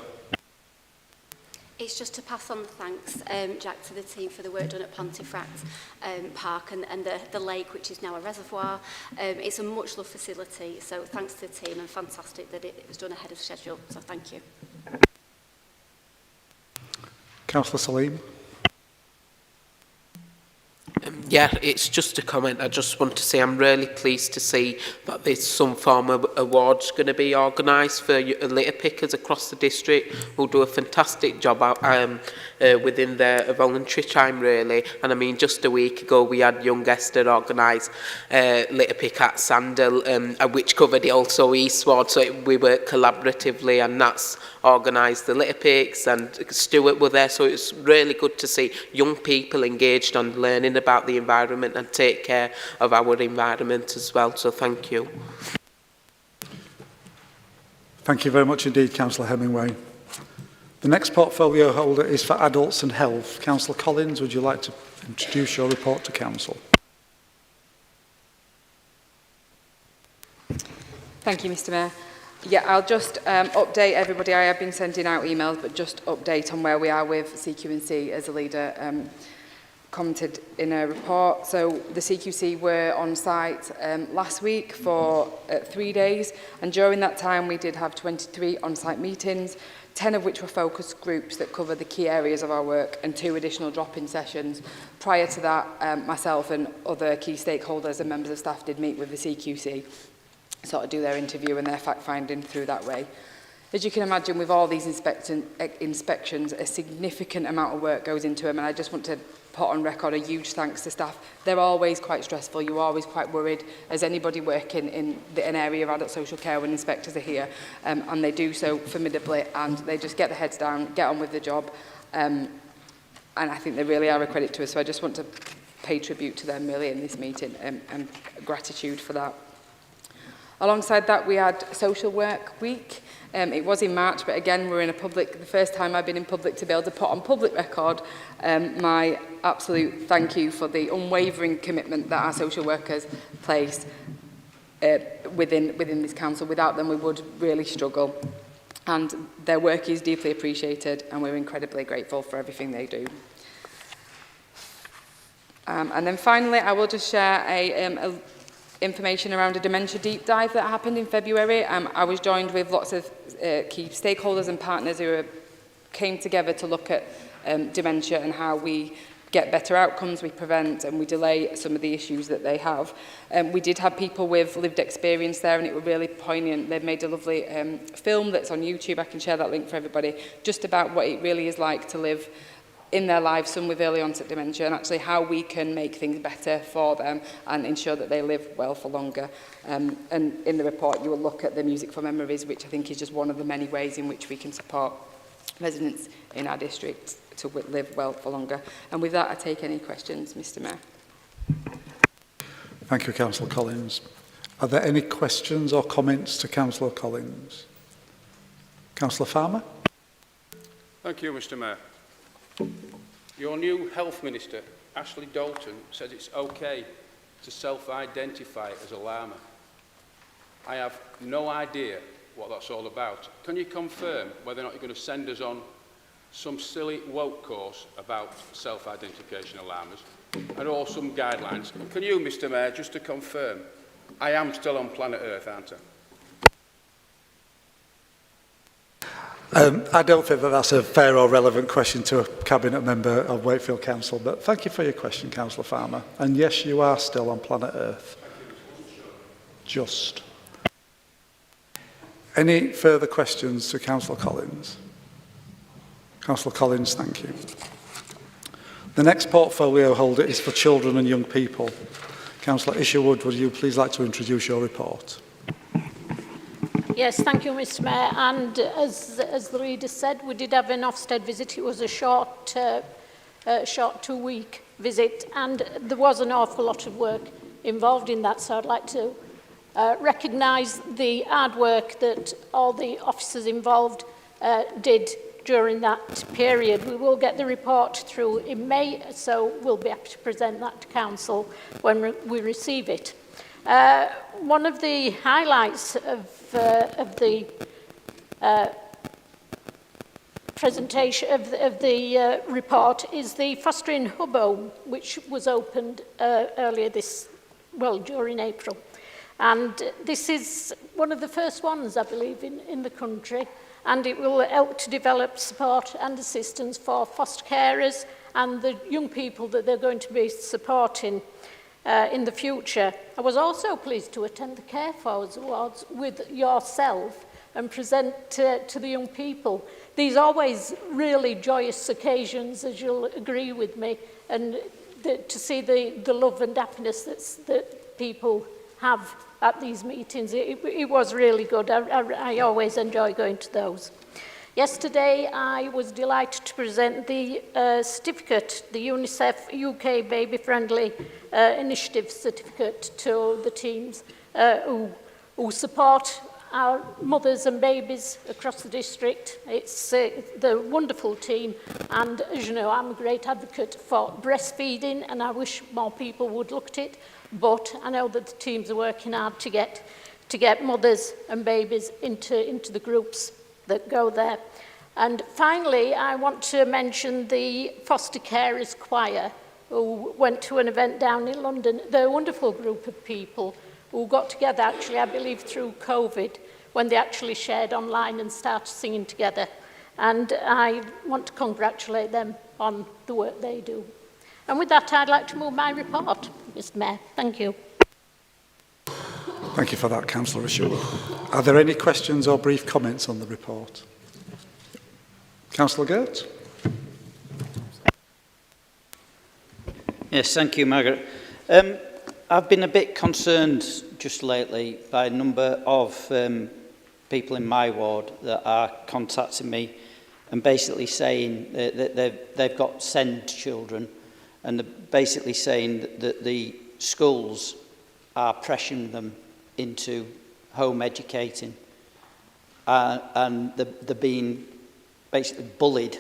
It's just to pass on the thanks, Jack, to the team for the work done at Pontefract Park and the lake, which is now a reservoir. It's a much loved facility, so thanks to the team, and fantastic that it was done ahead of schedule, so thank you. Councillor Salim. Yeah, it's just a comment. I just want to say I'm really pleased to see that there's some form of awards going to be organised for litter pickers across the district who do a fantastic job within their voluntary time, really. And I mean, just a week ago we had young Esther organise litter pick at Sandal, which covered also Eastward, so we worked collaboratively, and that's organised the litter picks, and Stuart were there, so it's really good to see young people engaged on learning about the environment and take care of our environment as well, so thank you. Thank you very much indeed, Councillor Hemingway. The next portfolio holder is for Adults and Health. Councillor Collins, would you like to introduce your report to Council? Thank you, Mr Mayor. Yeah, I'll just update everybody. I have been sending out emails, but just update on where we are with CQC as a leader commented in a report. So the CQC were on site last week for 3 days, and during that time we did have 23 on-site meetings, 10 of which were focus groups that cover the key areas of our work, and 2 additional drop-in sessions. Prior to that, myself and other key stakeholders and members of staff did meet with the CQC, sort of do their interview and their fact-finding through that way. As you can imagine, with all these inspections, a significant amount of work goes into them, and I just want to put on record a huge thanks to staff. They're always quite stressful. You're always quite worried, as anybody working in an area of adult social care when inspectors are here, and they do so formidably, and they just get their heads down, get on with the job, and I think they really are a credit to us. So I just want to pay tribute to them really in this meeting, and gratitude for that. Alongside that, we had Social Work Week. It was in March, but again, we're in a public, the first time I've been in public to be able to put on public record my absolute thank you for the unwavering commitment that our social workers place within this council. Without them, we would really struggle. And their work is deeply appreciated, and we're incredibly grateful for everything they do. And then finally, I will just share a information around a dementia deep dive that happened in February. I was joined with lots of key stakeholders and partners who came together to look at dementia and how we get better outcomes, we prevent and we delay some of the issues that they have. We did have people with lived experience there, and it was really poignant. They've made a lovely film that's on YouTube. I can share that link for everybody, just about what it really is like to live in their lives, some with early onset dementia, and actually how we can make things better for them and ensure that they live well for longer. And in the report, you will look at the Music for Memories, which I think is just one of the many ways in which we can support residents in our district to live well for longer. And with that, I take any questions, Mr Mayor. Thank you, Councillor Collins. Are there any questions or comments to Councillor Collins? Councillor Farmer? Thank you, Mr Mayor. Your new Health Minister, Ashley Dalton, says it's okay to self-identify as a llama. I have no idea what that's all about. Can you confirm whether or not you're going to send us on some silly woke course about self-identification of llamas and all some guidelines? And can you, Mr Mayor, just to confirm, I am still on planet Earth, aren't I? I don't think that that's a fair or relevant question to a Cabinet member of Wakefield Council, but thank you for your question, Councillor Farmer. And yes, you are still on planet Earth. Just. Any further questions to Councillor Collins? Councillor Collins, thank you. The next portfolio holder is for children and young people. Councillor Isherwood, would you please like to introduce your report? Yes, thank you, Mr Mayor. And as the leader said, we did have an Ofsted visit. It was a short 2-week visit, and there was an awful lot of work involved in that. So I'd like to recognise the hard work that all the officers involved did during that period. We will get the report through in May, so we'll be happy to present that to Council when we receive it. One of the highlights of the presentation of the report is the Fostering Hub Home, which was opened earlier during April. And this is one of the first ones, I believe, in the country, and it will help to develop support and assistance for foster carers and the young people that they're going to be supporting in the future. I was also pleased to attend the Care Forwards Awards with yourself and present to the young people. These are always really joyous occasions, as you'll agree with me, and to see the love and happiness that people have at these meetings. It was really good. I always enjoy going to those. Yesterday, I was delighted to present the certificate, the UNICEF UK Baby Friendly Initiative certificate to the teams who support our mothers and babies across the district. It's the wonderful team, and as you know, I'm a great advocate for breastfeeding, and I wish more people would look at it, but I know that the teams are working hard to get mothers and babies into the groups that go there. And finally, I want to mention the Foster Carers Choir, who went to an event down in London. They're a wonderful group of people who got together, actually, I believe, through COVID, when they actually shared online and started singing together. And I want to congratulate them on the work they do. And with that, I'd like to move my report, Mr Mayor. Thank you. Thank you for that, Councillor Isherwood. Are there any questions or brief comments on the report? Councillor Gert? Yes, thank you, Margaret. I've been a bit concerned just lately by a number of people in my ward that are contacting me and basically saying that they've got SEND children, and they're basically saying that the schools are pressuring them into home educating, and they're being basically bullied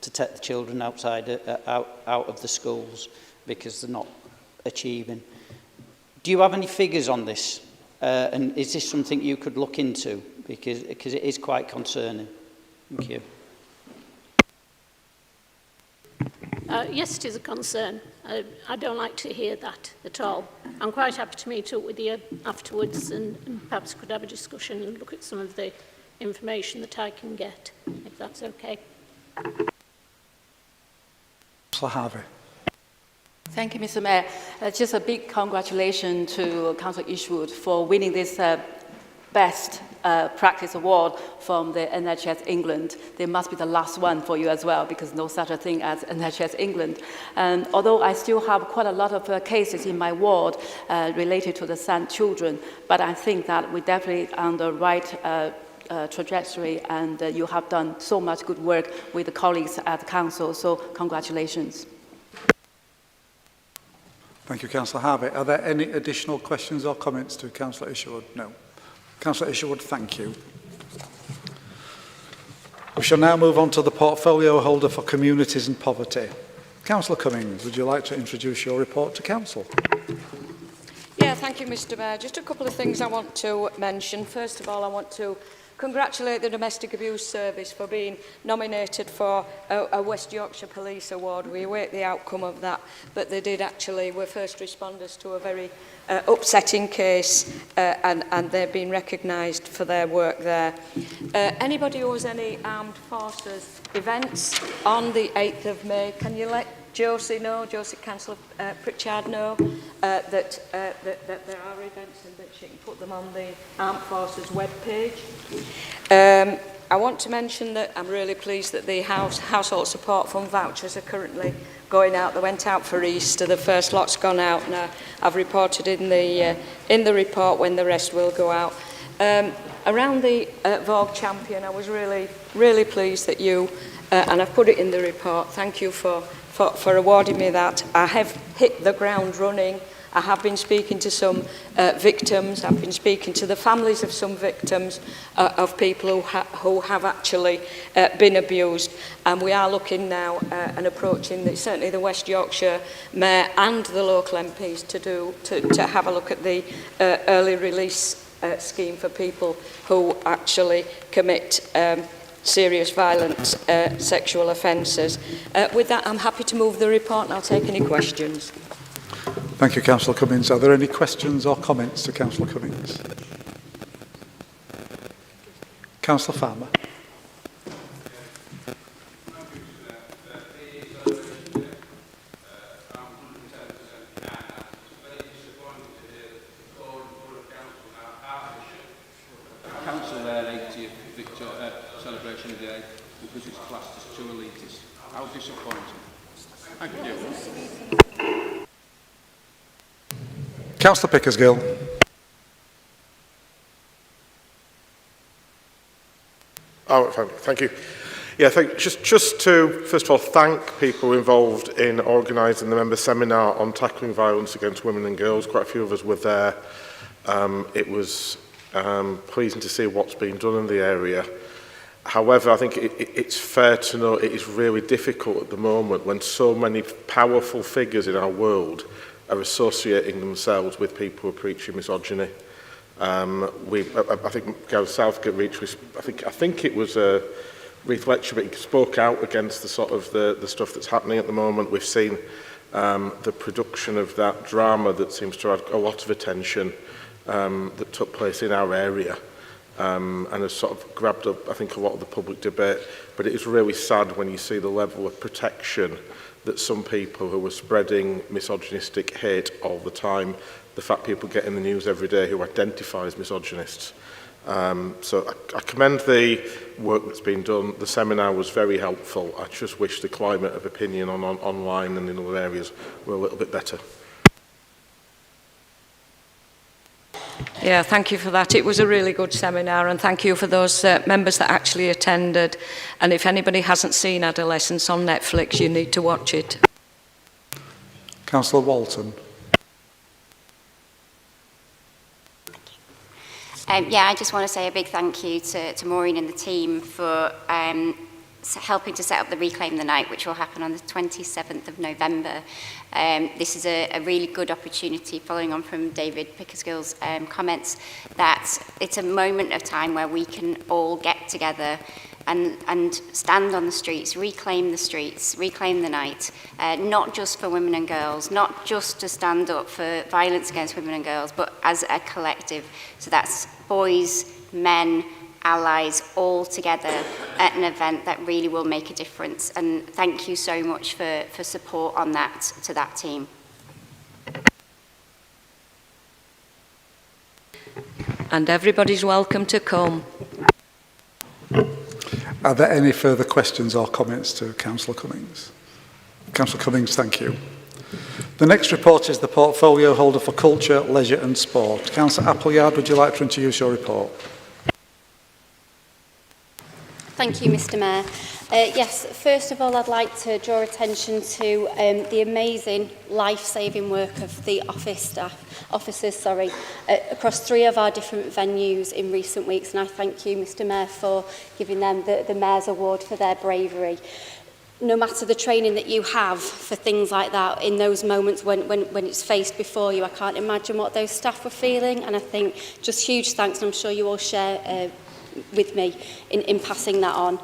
to take the children out of the schools because they're not achieving. Do you have any figures on this? And is this something you could look into? Because it is quite concerning. Thank you. Yes, it is a concern. I don't like to hear that at all. I'm quite happy to meet up with you afterwards and perhaps could have a discussion and look at some of the information that I can get, if that's okay. Councillor Harvey. Thank you, Mr. Mayor. Just a big congratulations to Councillor Isherwood for winning this Best Practice Award from the NHS England. They must be the last one for you as well, because no such a thing as NHS England. And although I still have quite a lot of cases in my ward related to the SEND children, but I think that we're definitely on the right trajectory, and you have done so much good work with the colleagues at the council, so congratulations. Thank you, Councillor Harvey. Are there any additional questions or comments to Councillor Isherwood? No. Councillor Isherwood, thank you. We shall now move on to the portfolio holder for communities and poverty. Councillor Cummings, would you like to introduce your report to Council? Yeah, thank you, Mr. Mayor. Just a couple of things I want to mention. First of all, I want to congratulate the Domestic Abuse Service for being nominated for a West Yorkshire Police Award. We await the outcome of that, but they did actually, were first responders to a very upsetting case, and they've been recognised for their work there. Anybody who has any armed forces events on the 8th of May, can you let Josie know, Councillor Pritchard know, that there are events and that she can put them on the Armed Forces webpage. I want to mention that I'm really pleased that the household support fund vouchers are currently going out. They went out for Easter. The first lot's gone out now. I've reported in the report when the rest will go out. Around the Vogue Champion, I was really pleased that you, and I've put it in the report, thank you for awarding me that. I have hit the ground running. I have been speaking to some victims. I've been speaking to the families of some victims of people who have actually been abused. And we are looking now and approaching certainly the West Yorkshire Mayor and the local MPs to have a look at the early release scheme for people who actually commit serious violent sexual offences. With that, I'm happy to move the report and I'll take any questions. Thank you, Councillor Cummings. Are there any questions or comments to Councillor Cummings? Councillor Farmer. Council their 80th celebration of the day because it's classed as too elitist. How disappointing. Thank you. Councillor Pickersgill. Thank you. Yeah, just to, first of all, thank people involved in organising the member seminar on tackling violence against women and girls. Quite a few of us were there. It was pleasing to see what's being done in the area. However, I think it's fair to know it is really difficult at the moment when so many powerful figures in our world are associating themselves with people who are preaching misogyny. I think Gareth Southgate reached, I think it was Reith Lecture, but he spoke out against the sort of the stuff that's happening at the moment. We've seen the production of that drama that seems to have a lot of attention that took place in our area and has sort of grabbed up, I think, a lot of the public debate. But it is really sad when you see the level of protection that some people who are spreading misogynistic hate all the time, the fact people get in the news every day who identify as misogynists. So I commend the work that's been done. The seminar was very helpful. I just wish the climate of opinion online and in other areas were a little bit better. Yeah, thank you for that. It was a really good seminar, and thank you for those members that actually attended. And if anybody hasn't seen Adolescence on Netflix, you need to watch it. Councillor Walton. Yeah, I just want to say a big thank you to Maureen and the team for helping to set up the Reclaim the Night, which will happen on the 27th of November. This is a really good opportunity, following on from David Pickersgill's comments, that it's a moment of time where we can all get together and stand on the streets, reclaim the night, not just for women and girls, not just to stand up for violence against women and girls, but as a collective. So that's boys, men, allies, all together at an event that really will make a difference. And thank you so much for support on that to that team. And everybody's welcome to come. Are there any further questions or comments to Councillor Cummings? Councillor Cummings, thank you. The next report is the portfolio holder for Culture, Leisure and Sport. Councillor Appleyard, would you like to introduce your report? Thank you, Mr. Mayor. Yes, first of all, I'd like to draw attention to the amazing life-saving work of the officers across 3 of our different venues in recent weeks, and I thank you, Mr. Mayor, for giving them the Mayor's Award for their bravery. No matter the training that you have for things like that, in those moments when it's faced before you, I can't imagine what those staff were feeling, and I think just huge thanks, and I'm sure you all share with me in passing that on.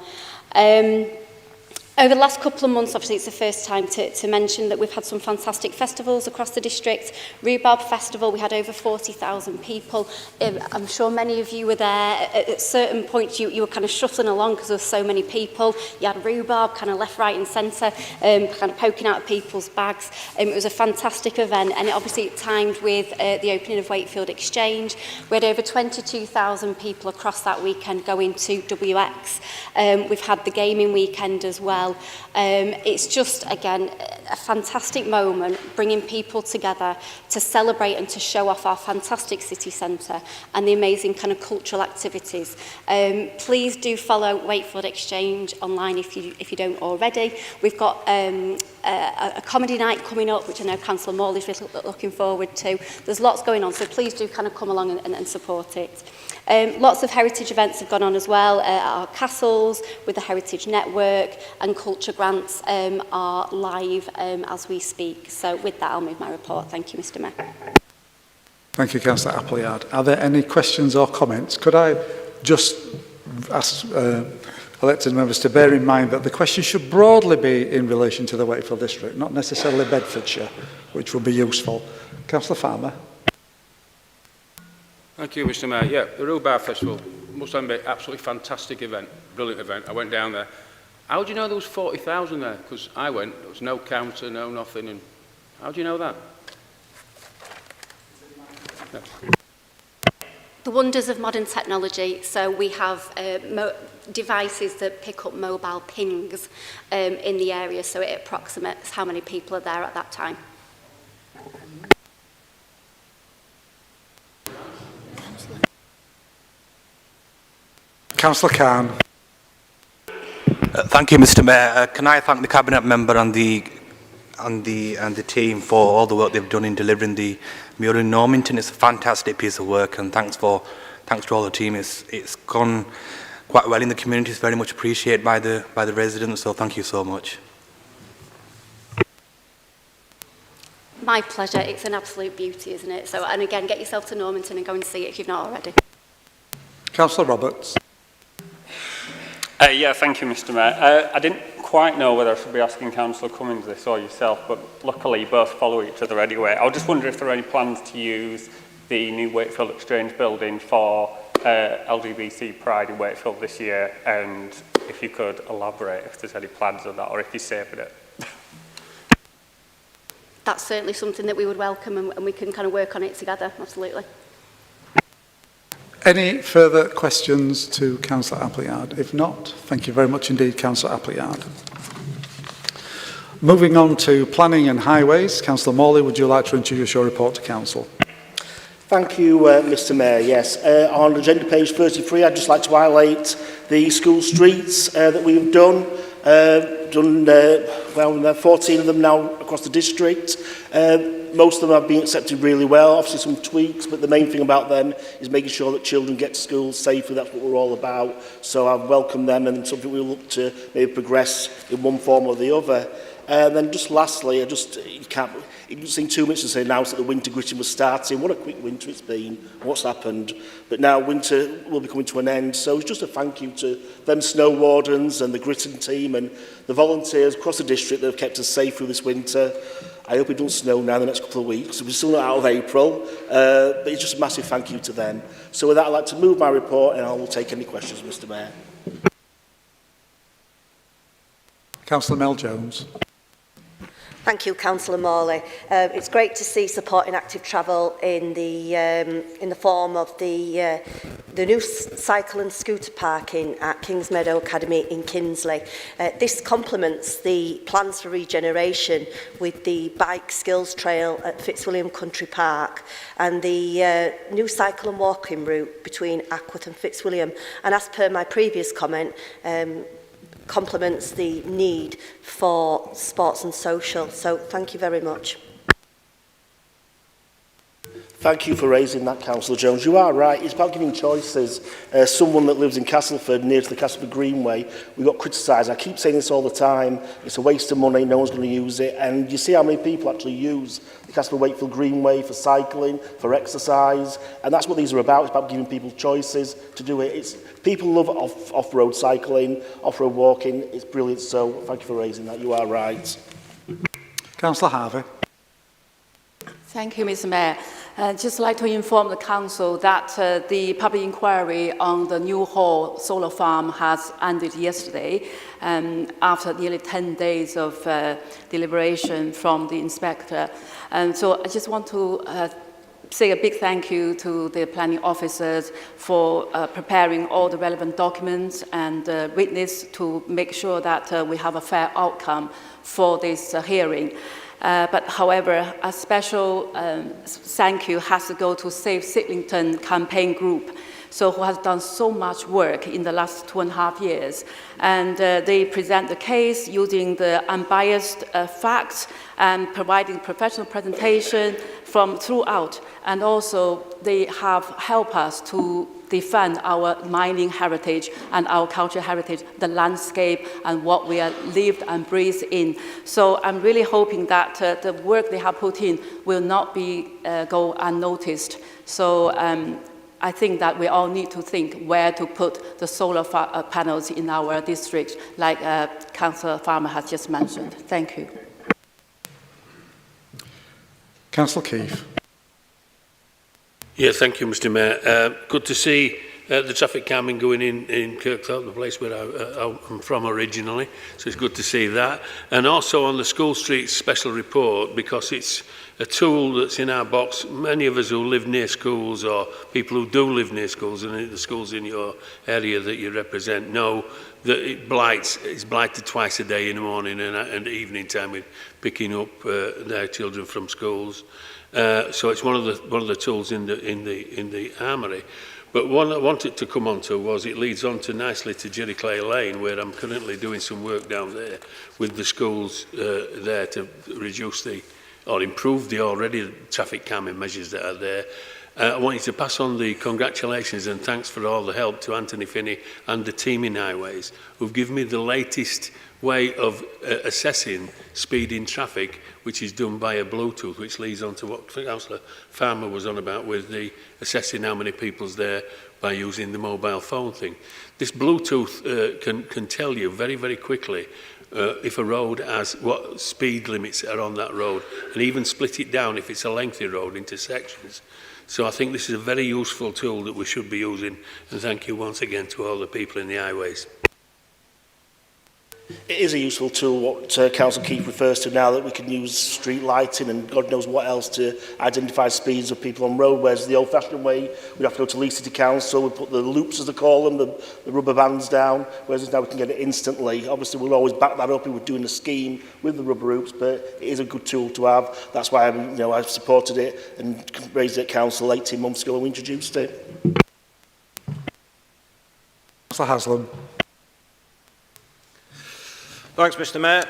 Over the last couple of months, obviously it's the first time to mention that we've had some fantastic festivals across the district. Rhubarb Festival, we had over 40,000 people. I'm sure many of you were there. At certain points you were kind of shuttling along because there were so many people. You had rhubarb kind of left, right and centre, kind of poking out of people's bags. It was a fantastic event, and it timed with the opening of Wakefield Exchange. We had over 22,000 people across that weekend going to WX. We've had the gaming weekend as well. It's just, again, a fantastic moment, bringing people together to celebrate and to show off our fantastic city centre and the amazing kind of cultural activities. Please do follow Wakefield Exchange online if you don't already. We've got a comedy night coming up, which I know Councillor Morley's really looking forward to. There's lots going on, so please do kind of come along and support it. Lots of heritage events have gone on as well at our castles with the Heritage Network, and culture grants are live as we speak. So with that, I'll move my report. Thank you, Mr. Mayor. Thank you, Councillor Appleyard. Are there any questions or comments? Could I just ask elected members to bear in mind that the question should broadly be in relation to the Wakefield district, not necessarily Bedfordshire, which will be useful. Councillor Farmer. Thank you, Mr. Mayor. Yeah, the Rhubarb Festival must have been an absolutely fantastic event, brilliant event. I went down there. How do you know there was 40,000 there? Because I went, there was no counter, no nothing. And how do you know that? No. The wonders of modern technology. So we have devices that pick up mobile pings in the area, so it approximates how many people are there at that time. Councillor Khan. Thank you, Mr. Mayor. Can I thank the Cabinet member and the team for all the work they've done in delivering the mural in Normanton. It's a fantastic piece of work, and thanks to all the team. It's gone quite well in the community. It's very much appreciated by the residents. So thank you so much. My pleasure. It's an absolute beauty, isn't it? So, and again, get yourself to Normanton and go and see it if you've not already. Councillor Roberts. Yeah, thank you, Mr. Mayor. I didn't quite know whether I should be asking Councillor Cummins this or yourself, but luckily you both follow each other anyway. I was just wondering if there are any plans to use the new Wakefield Exchange building for LGBT Pride in Wakefield this year, and if you could elaborate if there's any plans on that or if you're saving it. That's certainly something that we would welcome, and we can kind of work on it together, absolutely. Any further questions to Councillor Appleyard? If not, thank you very much indeed, Councillor Appleyard. Moving on to planning and highways, Councillor Morley, would you like to introduce your report to Council? Thank you, Mr. Mayor. Yes, on agenda page 33, I'd just like to highlight the school streets that we've done. Well, 14 of them now across the district. Most of them have been accepted really well, obviously some tweaks, but the main thing about them is making sure that children get to school safely. That's what we're all about. So I welcome them, and something we'll look to maybe progress in one form or the other. And then just lastly, it didn't seem 2 minutes to announce that the winter gritting was starting. What a quick winter it's been, what's happened. But now winter will be coming to an end. So it's just a thank you to them snow wardens and the gritting team and the volunteers across the district that have kept us safe through this winter. I hope it doesn't snow now in the next couple of weeks. We're still not out of April, but it's just a massive thank you to them. So with that, I'd like to move my report, and I will take any questions, Mr. Mayor. Councillor Mel Jones. Thank you, Councillor Morley. It's great to see supporting active travel in the form of the new cycle and scooter parking at Kingsmeadow Academy in Kinsley. This complements the plans for regeneration with the bike skills trail at Fitzwilliam Country Park and the new cycle and walking route between Ackworth and Fitzwilliam. And as per my previous comment, complements the need for sports and social. So thank you very much. Thank you for raising that, Councillor Jones. You are right. It's about giving choices. Someone that lives in Castleford, near to the Castleford Greenway, we got criticised. I keep saying this all the time. It's a waste of money. No one's going to use it. And you see how many people actually use the Castleford Wakefield Greenway for cycling, for exercise. And that's what these are about. It's about giving people choices to do it. People love off-road cycling, off-road walking. It's brilliant. So thank you for raising that. You are right. Councillor Harvey. Thank you, Mr. Mayor. I'd just like to inform the Council that the public inquiry on the New Hall solar farm has ended yesterday after nearly 10 days of deliberation from the inspector. So I just want to say a big thank you to the planning officers for preparing all the relevant documents and witness to make sure that we have a fair outcome for this hearing. But however, a special thank you has to go to Save Sitlington campaign group, so who has done so much work in the last 2.5 years. And they present the case using the unbiased facts and providing professional presentation from throughout. And also they have helped us to defend our mining heritage and our cultural heritage, the landscape and what we are lived and breathed in. So I'm really hoping that the work they have put in will not be go unnoticed. So I think that we all need to think where to put the solar panels in our district, like Councillor Farmer has just mentioned. Thank you. Councillor Keefe. Yeah, thank you, Mr. Mayor. Good to see the traffic calming going in Kirkthorpe, the place where I'm from originally. So it's good to see that. And also on the School Street special report, because it's a tool that's in our box. Many of us who live near schools, or people who do live near schools, and the schools in your area that you represent, know that it's blighted twice a day, in the morning and evening time, with picking up their children from schools. So it's one of the tools in the armoury. But one I wanted to come on to was it leads on to nicely to Jerry Clay Lane, where I'm currently doing some work down there with the schools there to reduce or improve the already traffic calming measures that are there. I want you to pass on the congratulations and thanks for all the help to Anthony Finney and the team in Highways, who've given me the latest way of assessing speed in traffic, which is done by a Bluetooth, which leads on to what Councillor Farmer was on about with the assessing how many people's there by using the mobile phone thing. This Bluetooth can tell you very, very quickly if a road has what speed limits are on that road, and even split it down if it's a lengthy road into sections. So I think this is a very useful tool that we should be using, and thank you once again to all the people in the highways. It is a useful tool, what Councillor Keefe refers to now, that we can use street lighting and God knows what else to identify speeds of people on road, whereas the old-fashioned way, we'd have to go to Leeds City Council, we put the loops, as they call them, the rubber bands down, whereas now we can get it instantly. Obviously, we'll always back that up if we're doing a scheme with the rubber loops, but it is a good tool to have. That's why I've supported it and raised it at Council 18 months ago when we introduced it. Councillor Haslam. Thanks, Mr. Mayor.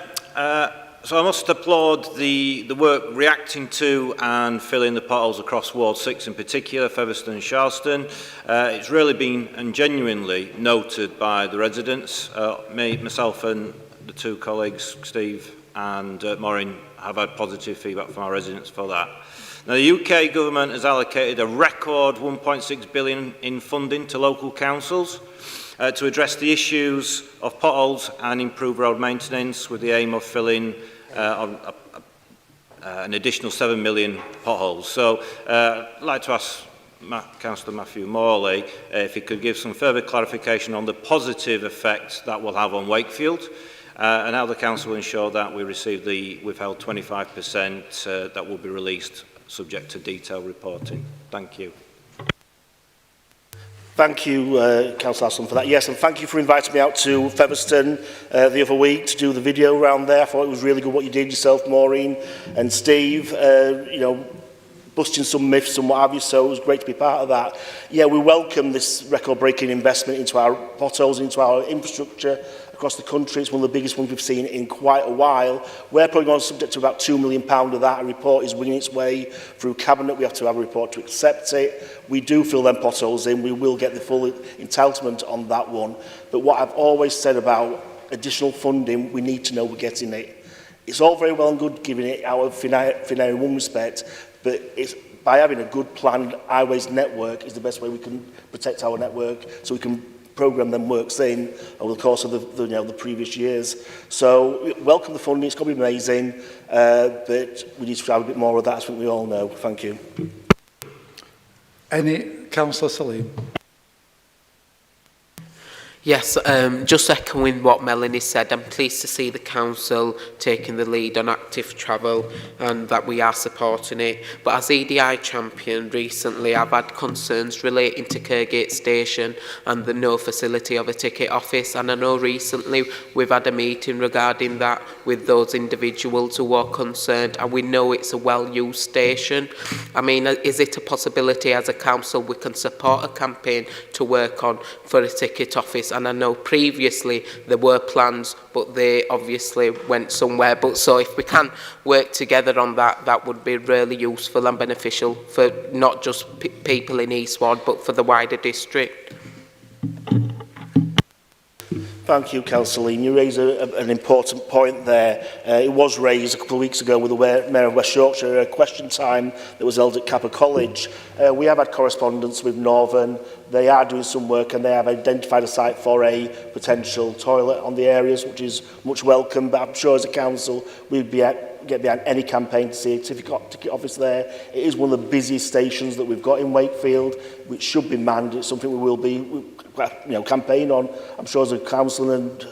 So I must applaud the work reacting to and filling the potholes across Ward 6 in particular, Featherstone and Charleston. It's really been and genuinely noted by the residents. Myself and the two colleagues, Steve and Maureen, have had positive feedback from our residents for that. Now, the UK government has allocated a record £1.6 billion in funding to local councils to address the issues of potholes and improve road maintenance, with the aim of filling an additional 7 million potholes. So I'd like to ask Councillor Matthew Morley if he could give some further clarification on the positive effect that will have on Wakefield, and how the Council will ensure that we receive the withheld 25% that will be released subject to detailed reporting. Thank you. Thank you, Councillor Aslam, for that. Yes, and thank you for inviting me out to Featherstone the other week to do the video around there. I thought it was really good what you did yourself, Maureen and Steve. Busting some myths and what have you, so it was great to be part of that. Yeah, we welcome this record-breaking investment into our potholes, into our infrastructure across the country. It's one of the biggest ones we've seen in quite a while. We're probably going to subject to about £2 million of that. A report is winging its way through Cabinet. We have to have a report to accept it. We do fill them potholes in. We will get the full entitlement on that one. But what I've always said about additional funding, we need to know we're getting it. It's all very well and good giving it out of finale in one respect, but it's by having a good planned highways network is the best way we can protect our network, so we can programme them works in over the course of the previous years. So welcome the funding, it's going to be amazing, but we need to have a bit more of that, I think we all know. Thank you. Councillor Salim. Yes, just echoing what Melanie said, I'm pleased to see the council taking the lead on active travel and that we are supporting it. But as EDI champion recently, I've had concerns relating to Kergate Station and the no facility of a ticket office. And I know recently we've had a meeting regarding that with those individuals who are concerned, and we know it's a well-used station. I mean, is it a possibility as a council we can support a campaign to work on for a ticket office? And I know previously there were plans, but they obviously went somewhere. But so if we can work together on that, that would be really useful and beneficial for not just people in East Ward, but for the wider district. Thank you, Councillor Lean. You raise an important point there. It was raised a couple of weeks ago with the Mayor of West Yorkshire, a question time that was held at Kappa College. We have had correspondence with Northern. They are doing some work and they have identified a site for a potential toilet on the areas, which is much welcome. But I'm sure as a council, we'd get behind any campaign to see a ticket office there. It is one of the busiest stations that we've got in Wakefield, which should be manned. It's something we will be campaign on. I'm sure as a council and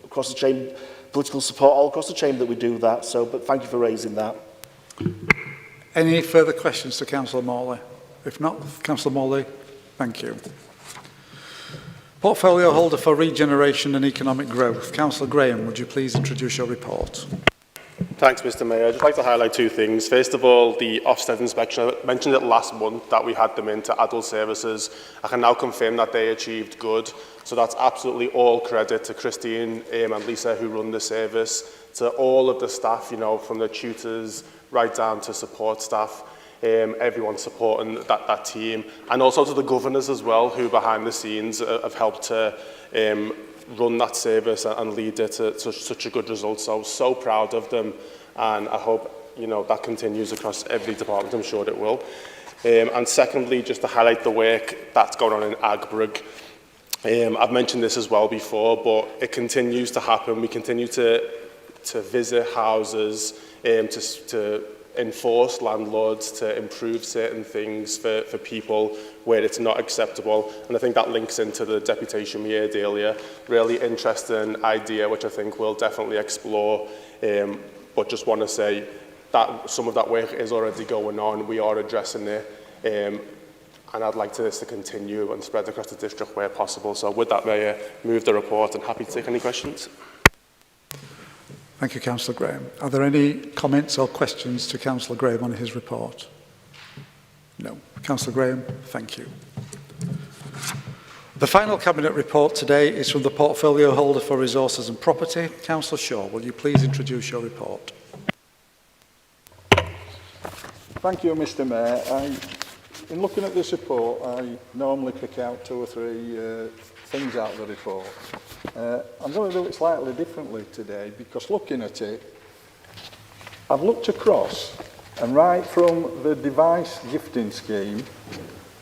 across the chamber, political support all across the chamber that we do that. So, but thank you for raising that. Any further questions to Councillor Morley? If not, Councillor Morley, thank you. Portfolio holder for regeneration and economic growth. Councillor Graham, would you please introduce your report? Thanks, Mr. Mayor. I'd just like to highlight two things. First of all, the Ofsted inspection. I mentioned it last month that we had them into adult services. I can now confirm that they achieved good. So that's absolutely all credit to Christine and Lisa who run the service, to all of the staff, you know, from the tutors right down to support staff. Everyone supporting that team. And also to the governors as well, who behind the scenes have helped to run that service and lead it to such a good result. So proud of them, and I hope, you know, that continues across every department. I'm sure it will. And secondly, just to highlight the work that's going on in Agbrug. I've mentioned this as well before, but it continues to happen. We continue to visit houses, to enforce landlords, to improve certain things for people where it's not acceptable. And I think that links into the deputation we heard earlier. Really interesting idea, which I think we'll definitely explore. But just want to say that some of that work is already going on. We are addressing it. And I'd like this to continue and spread across the district where possible. So with that, Mayor, move the report and happy to take any questions. Thank you, Councillor Graham. Are there any comments or questions to Councillor Graham on his report? No. Councillor Graham, thank you. The final Cabinet report today is from the Portfolio Holder for Resources and Property. Councillor Shaw, will you please introduce your report? Thank you, Mr. Mayor. In looking at this report, I normally pick out 2 or 3 things out of the report. I'm going to do it slightly differently today because looking at it, I've looked across and right from the device gifting scheme,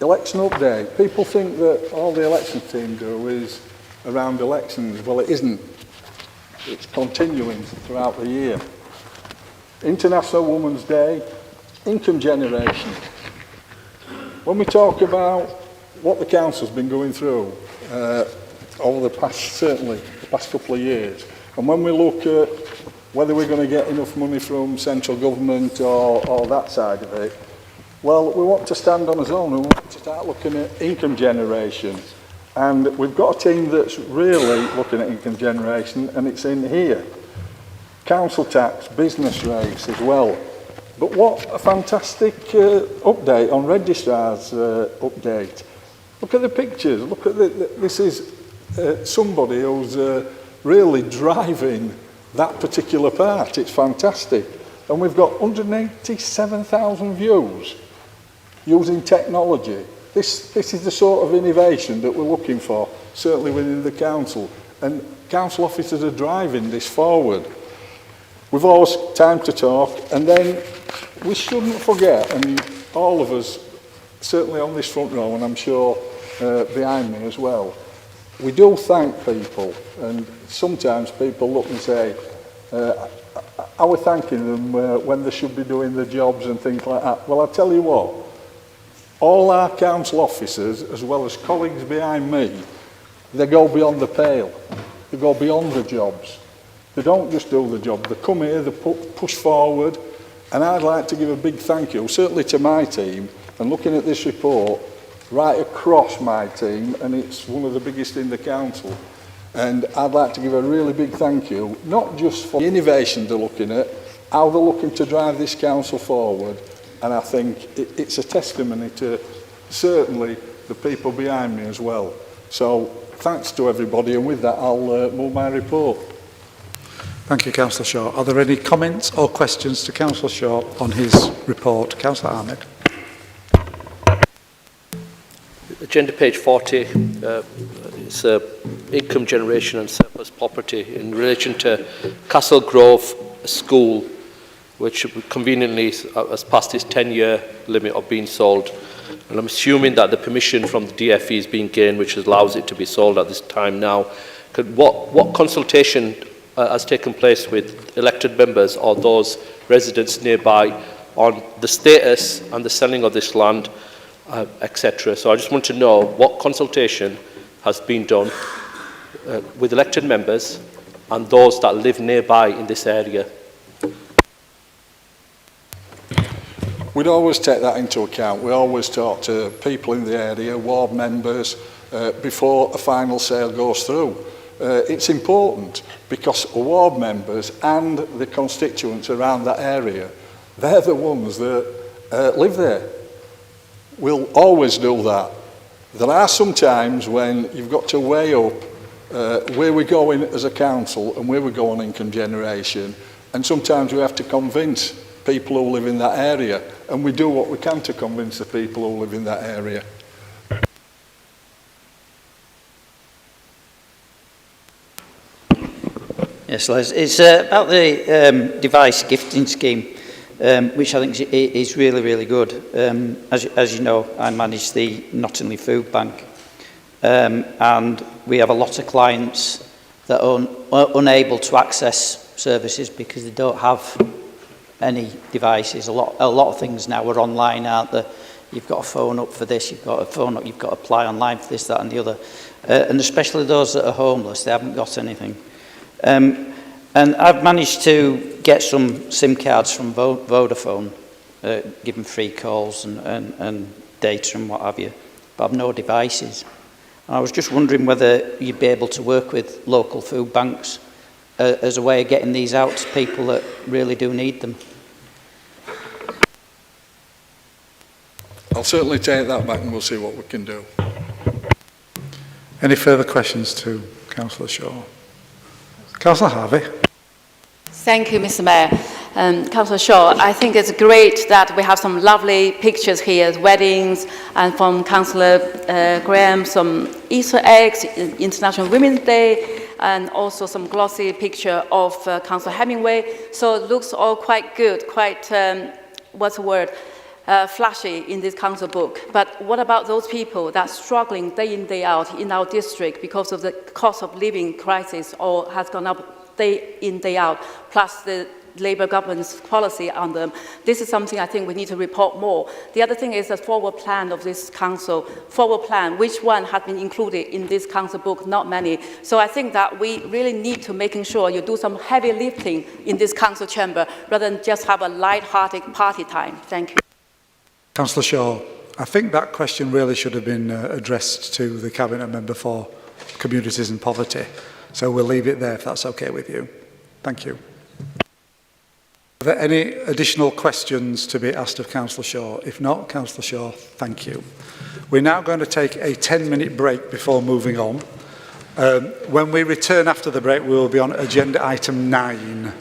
election update, people think that all the election team do is around elections. Well, it isn't. It's continuing throughout the year. International Women's Day, income generation. When we talk about what the council's been going through over the past, certainly the past couple of years, and when we look at whether we're going to get enough money from central government or that side of it, well, we want to stand on our own. We want to start looking at income generation. And we've got a team that's really looking at income generation, and it's in here. Council tax, business rates as well. But what a fantastic update on registrar's update. Look at the pictures. Look at this is somebody who's really driving that particular part. It's fantastic. And we've got 187,000 views using technology. This is the sort of innovation that we're looking for, certainly within the council. And council officers are driving this forward. We've always time to talk, and then we shouldn't forget, and all of us, certainly on this front row, and I'm sure behind me as well, we do thank people, and sometimes people look and say, are we thanking them when they should be doing their jobs and things like that? Well, I'll tell you what, all our council officers, as well as colleagues behind me, they go beyond the pale. They go beyond the jobs. They don't just do the job. They come here, they push forward, and I'd like to give a big thank you, certainly to my team, and looking at this report, right across my team, and it's one of the biggest in the council. And I'd like to give a really big thank you, not just for the innovation they're looking at, how they're looking to drive this council forward, and I think it's a testimony to certainly the people behind me as well. So thanks to everybody, and with that I'll move my report. Thank you, Councillor Shaw. Are there any comments or questions to Councillor Shaw on his report? Councillor Ahmed. Agenda page 40, it's income generation and surplus property in relation to Castle Grove School, which conveniently has passed its 10-year limit of being sold. And I'm assuming that the permission from the DFE is being gained, which allows it to be sold at this time now. What consultation has taken place with elected members or those residents nearby on the status and the selling of this land, etc. So I just want to know what consultation has been done with elected members and those that live nearby in this area. We'd always take that into account. We always talk to people in the area, ward members, before a final sale goes through. It's important because ward members and the constituents around that area, they're the ones that live there. We'll always do that. There are some times when you've got to weigh up where we're going as a council and where we're going in income generation, and sometimes we have to convince people who live in that area, and we do what we can to convince the people who live in that area. Yes, Les, it's about the device gifting scheme, which I think is really, really good. As you know, I manage the Nottingham Food Bank, and we have a lot of clients that are unable to access services because they don't have any devices. A lot of things now are online, aren't there? You've got a phone up for this, you've got a phone up, you've got to apply online for this, that and the other. And especially those that are homeless, they haven't got anything. And I've managed to get some SIM cards from Vodafone, give them free calls and data and what have you, but I've no devices. And I was just wondering whether you'd be able to work with local food banks as a way of getting these out to people that really do need them. I'll certainly take that back and we'll see what we can do. Any further questions to Councillor Shaw? Councillor Harvey. Thank you, Mr. Mayor. Councillor Shaw, I think it's great that we have some lovely pictures here, weddings, and from Councillor Graham, some Easter eggs, International Women's Day, and also some glossy picture of Councillor Hemingway. So it looks all quite good, quite, what's the word, flashy in this council book. But what about those people that are struggling day in, day out in our district because of the cost of living crisis or has gone up day in, day out, plus the Labour government's policy on them? This is something I think we need to report more. The other thing is the forward plan of this council. Forward plan, which one has been included in this council book? Not many. So I think that we really need to making sure you do some heavy lifting in this council chamber rather than just have a light-hearted party time. Thank you. Councillor Shaw, I think that question really should have been addressed to the Cabinet Member for Communities and Poverty. So we'll leave it there if that's okay with you. Thank you. Are there any additional questions to be asked of Councillor Shaw? If not, Councillor Shaw, thank you. We're now going to take a 10-minute break before moving on. When we return after the break, we will be on agenda item 9.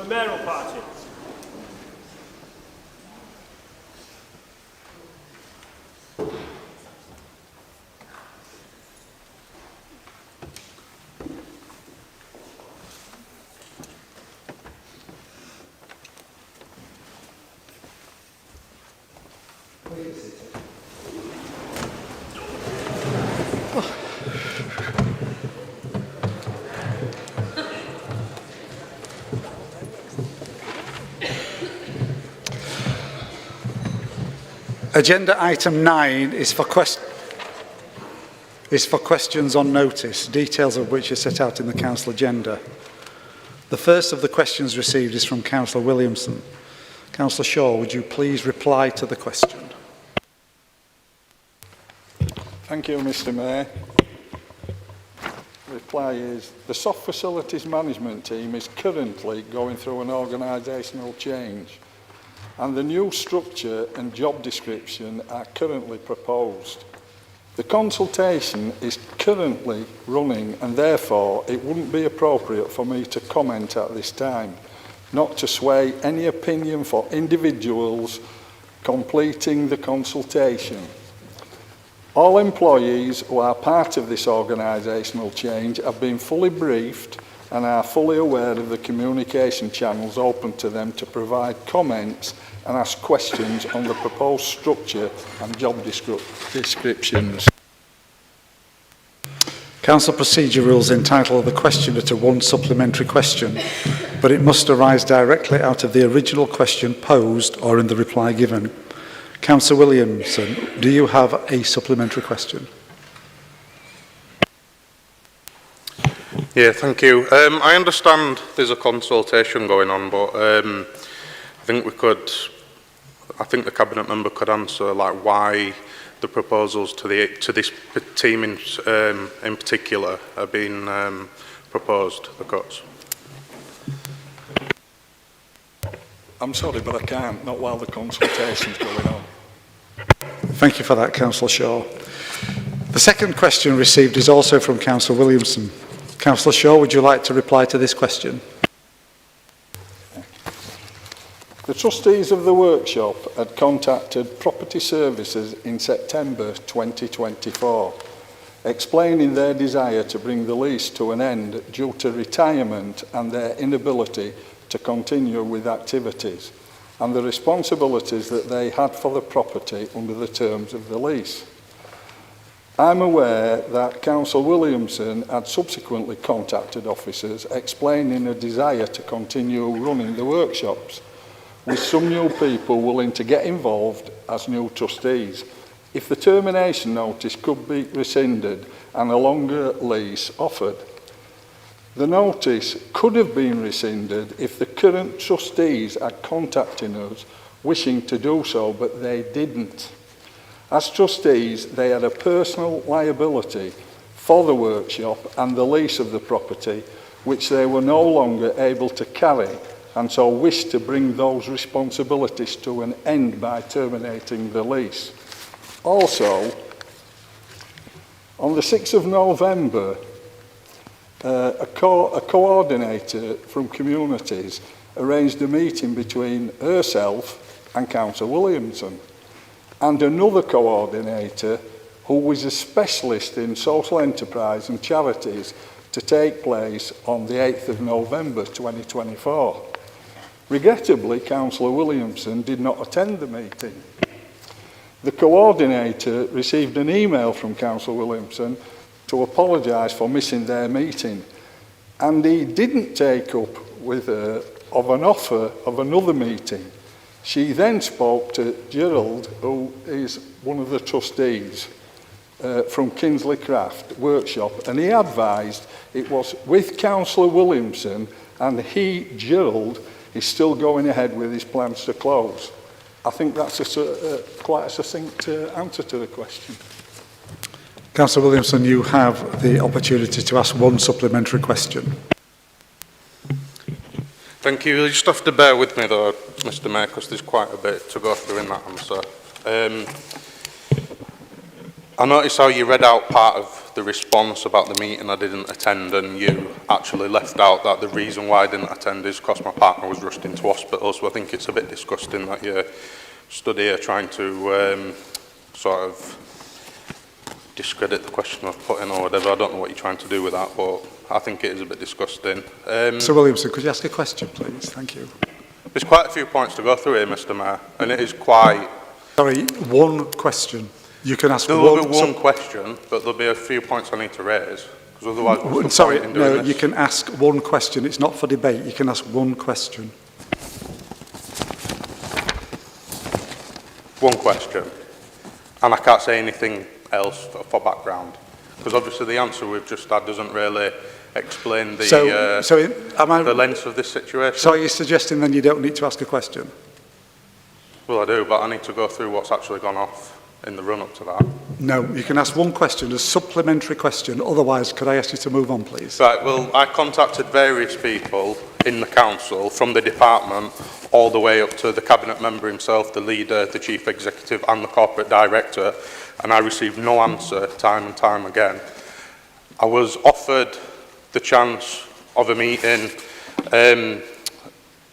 mayoral party. Agenda item 9 is for questions on notice, details of which are set out in the council agenda. The first of the questions received is from Councillor Williamson. Councillor Shaw, would you please reply to the question? Thank you, Mr. Mayor. The reply is, the soft facilities management team is currently going through an organisational change, and the new structure and job description are currently proposed. The consultation is currently running, and therefore it wouldn't be appropriate for me to comment at this time, not to sway any opinion for individuals completing the consultation. All employees who are part of this organisational change have been fully briefed and are fully aware of the communication channels open to them to provide comments and ask questions on the proposed structure and job descriptions. Council procedure rules entitle the questioner to one supplementary question, but it must arise directly out of the original question posed or in the reply given. Councillor Williamson, do you have a supplementary question? Yeah, thank you. I understand there's a consultation going on, but I think the cabinet member could answer like why the proposals to this team in particular are being proposed. The cuts. I'm sorry, but I can't, not while the consultation's going on. Thank you for that, Councillor Shaw. The second question received is also from Councillor Williamson. Councillor Shaw, would you like to reply to this question? The trustees of the workshop had contacted Property Services in September 2024, explaining their desire to bring the lease to an end due to retirement and their inability to continue with activities, and the responsibilities that they had for the property under the terms of the lease. I'm aware that Councillor Williamson had subsequently contacted officers explaining a desire to continue running the workshops, with some new people willing to get involved as new trustees, if the termination notice could be rescinded and a longer lease offered. The notice could have been rescinded if the current trustees had contacted us wishing to do so, but they didn't. As trustees, they had a personal liability for the workshop and the lease of the property, which they were no longer able to carry, and so wished to bring those responsibilities to an end by terminating the lease. Also, on the 6th of November, a coordinator from Communities arranged a meeting between herself and Councillor Williamson, and another coordinator who was a specialist in social enterprise and charities to take place on the 8th of November 2024. Regrettably, Councillor Williamson did not attend the meeting. The coordinator received an email from Councillor Williamson to apologise for missing their meeting, and he didn't take up with her of an offer of another meeting. She then spoke to Gerald, who is one of the trustees from Kinsley Craft Workshop, and he advised it was with Councillor Williamson, and he, Gerald, is still going ahead with his plans to close. I think that's quite a succinct answer to the question. Councillor Williamson, you have the opportunity to ask one supplementary question. Thank you. You just have to bear with me though, Mr. Mayor, because there's quite a bit to go through in that answer. I noticed how you read out part of the response about the meeting I didn't attend, and you actually left out that the reason why I didn't attend is because my partner was rushed into hospital. So I think it's a bit disgusting that you stood here trying to sort of discredit the question I've put in or whatever. I don't know what you're trying to do with that, but I think it is a bit disgusting. Sir Williamson, could you ask a question, please? Thank you. There's quite a few points to go through here, Mr. Mayor, and it is quite... Sorry, one question. You can ask there will be one question, but there'll be a few points I need to raise, because otherwise... what's the Sorry, point in doing no, this? you can ask one question. It's not for debate. You can ask one question. One question. And I can't say anything else for background, because obviously the answer we've just had doesn't really explain the, the length of this situation. So are you suggesting then you don't need to ask a question? Well, I do, but I need to go through what's actually gone off in the run-up to that. No, you can ask one question, a supplementary question. Otherwise, could I ask you to move on, please? Right, well, I contacted various people in the council, from the department all the way up to the cabinet member himself, the leader, the chief executive and the corporate director, and I received no answer time and time again. I was offered the chance of a meeting.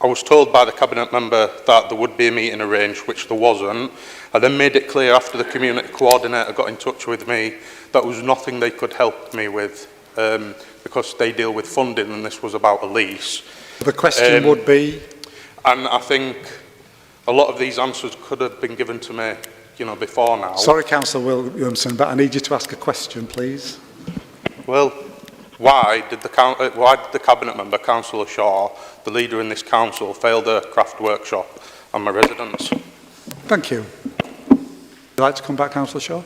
I was told by the cabinet member that there would be a meeting arranged, which there wasn't. I then made it clear after the community coordinator got in touch with me that there was nothing they could help me with because they deal with funding and this was about a lease. The question would be? And I think a lot of these answers could have been given to me, you know, before now. Sorry, Councillor Williamson, but I need you to ask a question, please. Well, why did the cabinet member, Councillor Shaw, the leader in this council, fail the craft workshop on my residents? Thank you. Would you like to come back, Councillor Shaw?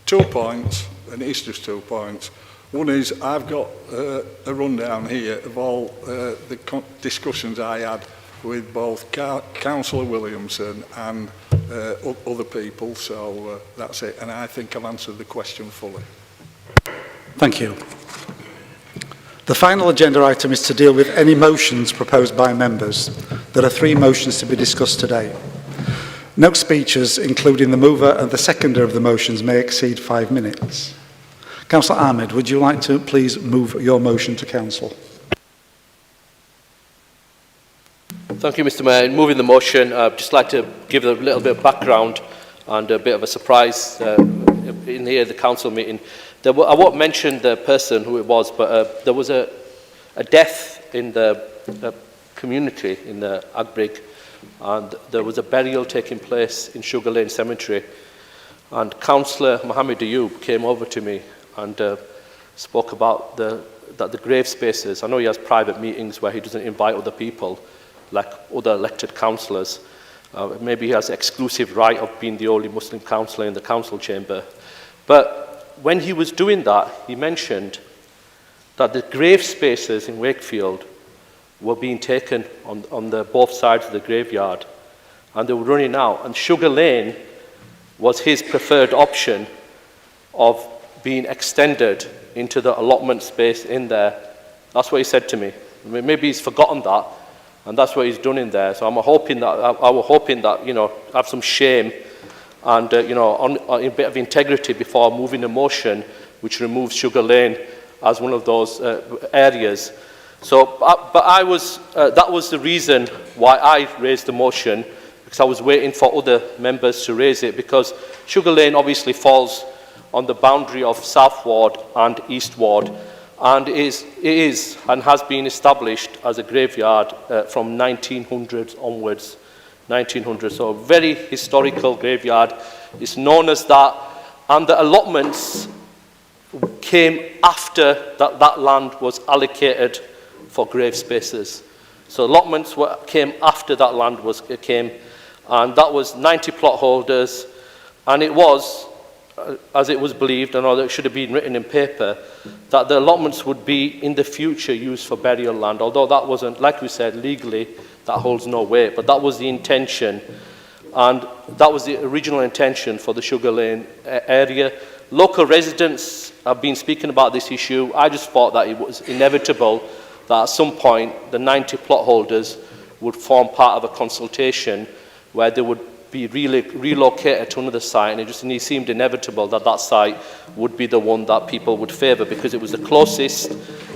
Two points, and it's just 2 points. One is I've got a rundown here of all the discussions I had with both Councillor Williamson and other people, so that's it. And I think I've answered the question fully. Thank you. The final agenda item is to deal with any motions proposed by members. There are 3 motions to be discussed today. No speeches, including the mover and the seconder of the motions, may exceed 5 minutes. Councillor Ahmed, would you like to please move your motion to council? Thank you, Mr. Mayor. In moving the motion, I'd just like to give a little bit of background and a bit of a surprise in here, the council meeting. I won't mention the person who it was, but there was a death in the community in the Agbrig, and there was a burial taking place in Sugar Lane Cemetery. And Councillor Mohammed Ayub came over to me and spoke about the grave spaces. I know he has private meetings where he doesn't invite other people, like other elected councillors. Maybe he has exclusive right of being the only Muslim councillor in the council chamber. But when he was doing that, he mentioned that the grave spaces in Wakefield were being taken on the both sides of the graveyard, and they were running out. And Sugar Lane was his preferred option of being extended into the allotment space in there. That's what he said to me. I mean, maybe he's forgotten that, and that's what he's done in there. So I'm hoping that I was hoping that, you know, have some shame and you know, a bit of integrity before moving a motion which removes Sugar Lane as one of those areas. So, but I was that was the reason why I raised the motion, because I was waiting for other members to raise it, because Sugar Lane obviously falls on the boundary of South Ward and East Ward, and it is and has been established as a graveyard from 1900 onwards. 1900, so a very historical graveyard. It's known as that, and the allotments came after that land was allocated for grave spaces. So allotments came after that land came, and that was 90 plot holders, and it was, as it was believed, and although it should have been written in paper, that the allotments would be in the future used for burial land, although that wasn't, like we said, legally, that holds no weight, but that was the intention, and that was the original intention for the Sugar Lane area. Local residents have been speaking about this issue. I just thought that it was inevitable that at some point the 90 plot holders would form part of a consultation where they would be relocated to another site, and it seemed inevitable that that site would be the one that people would favour because it was the closest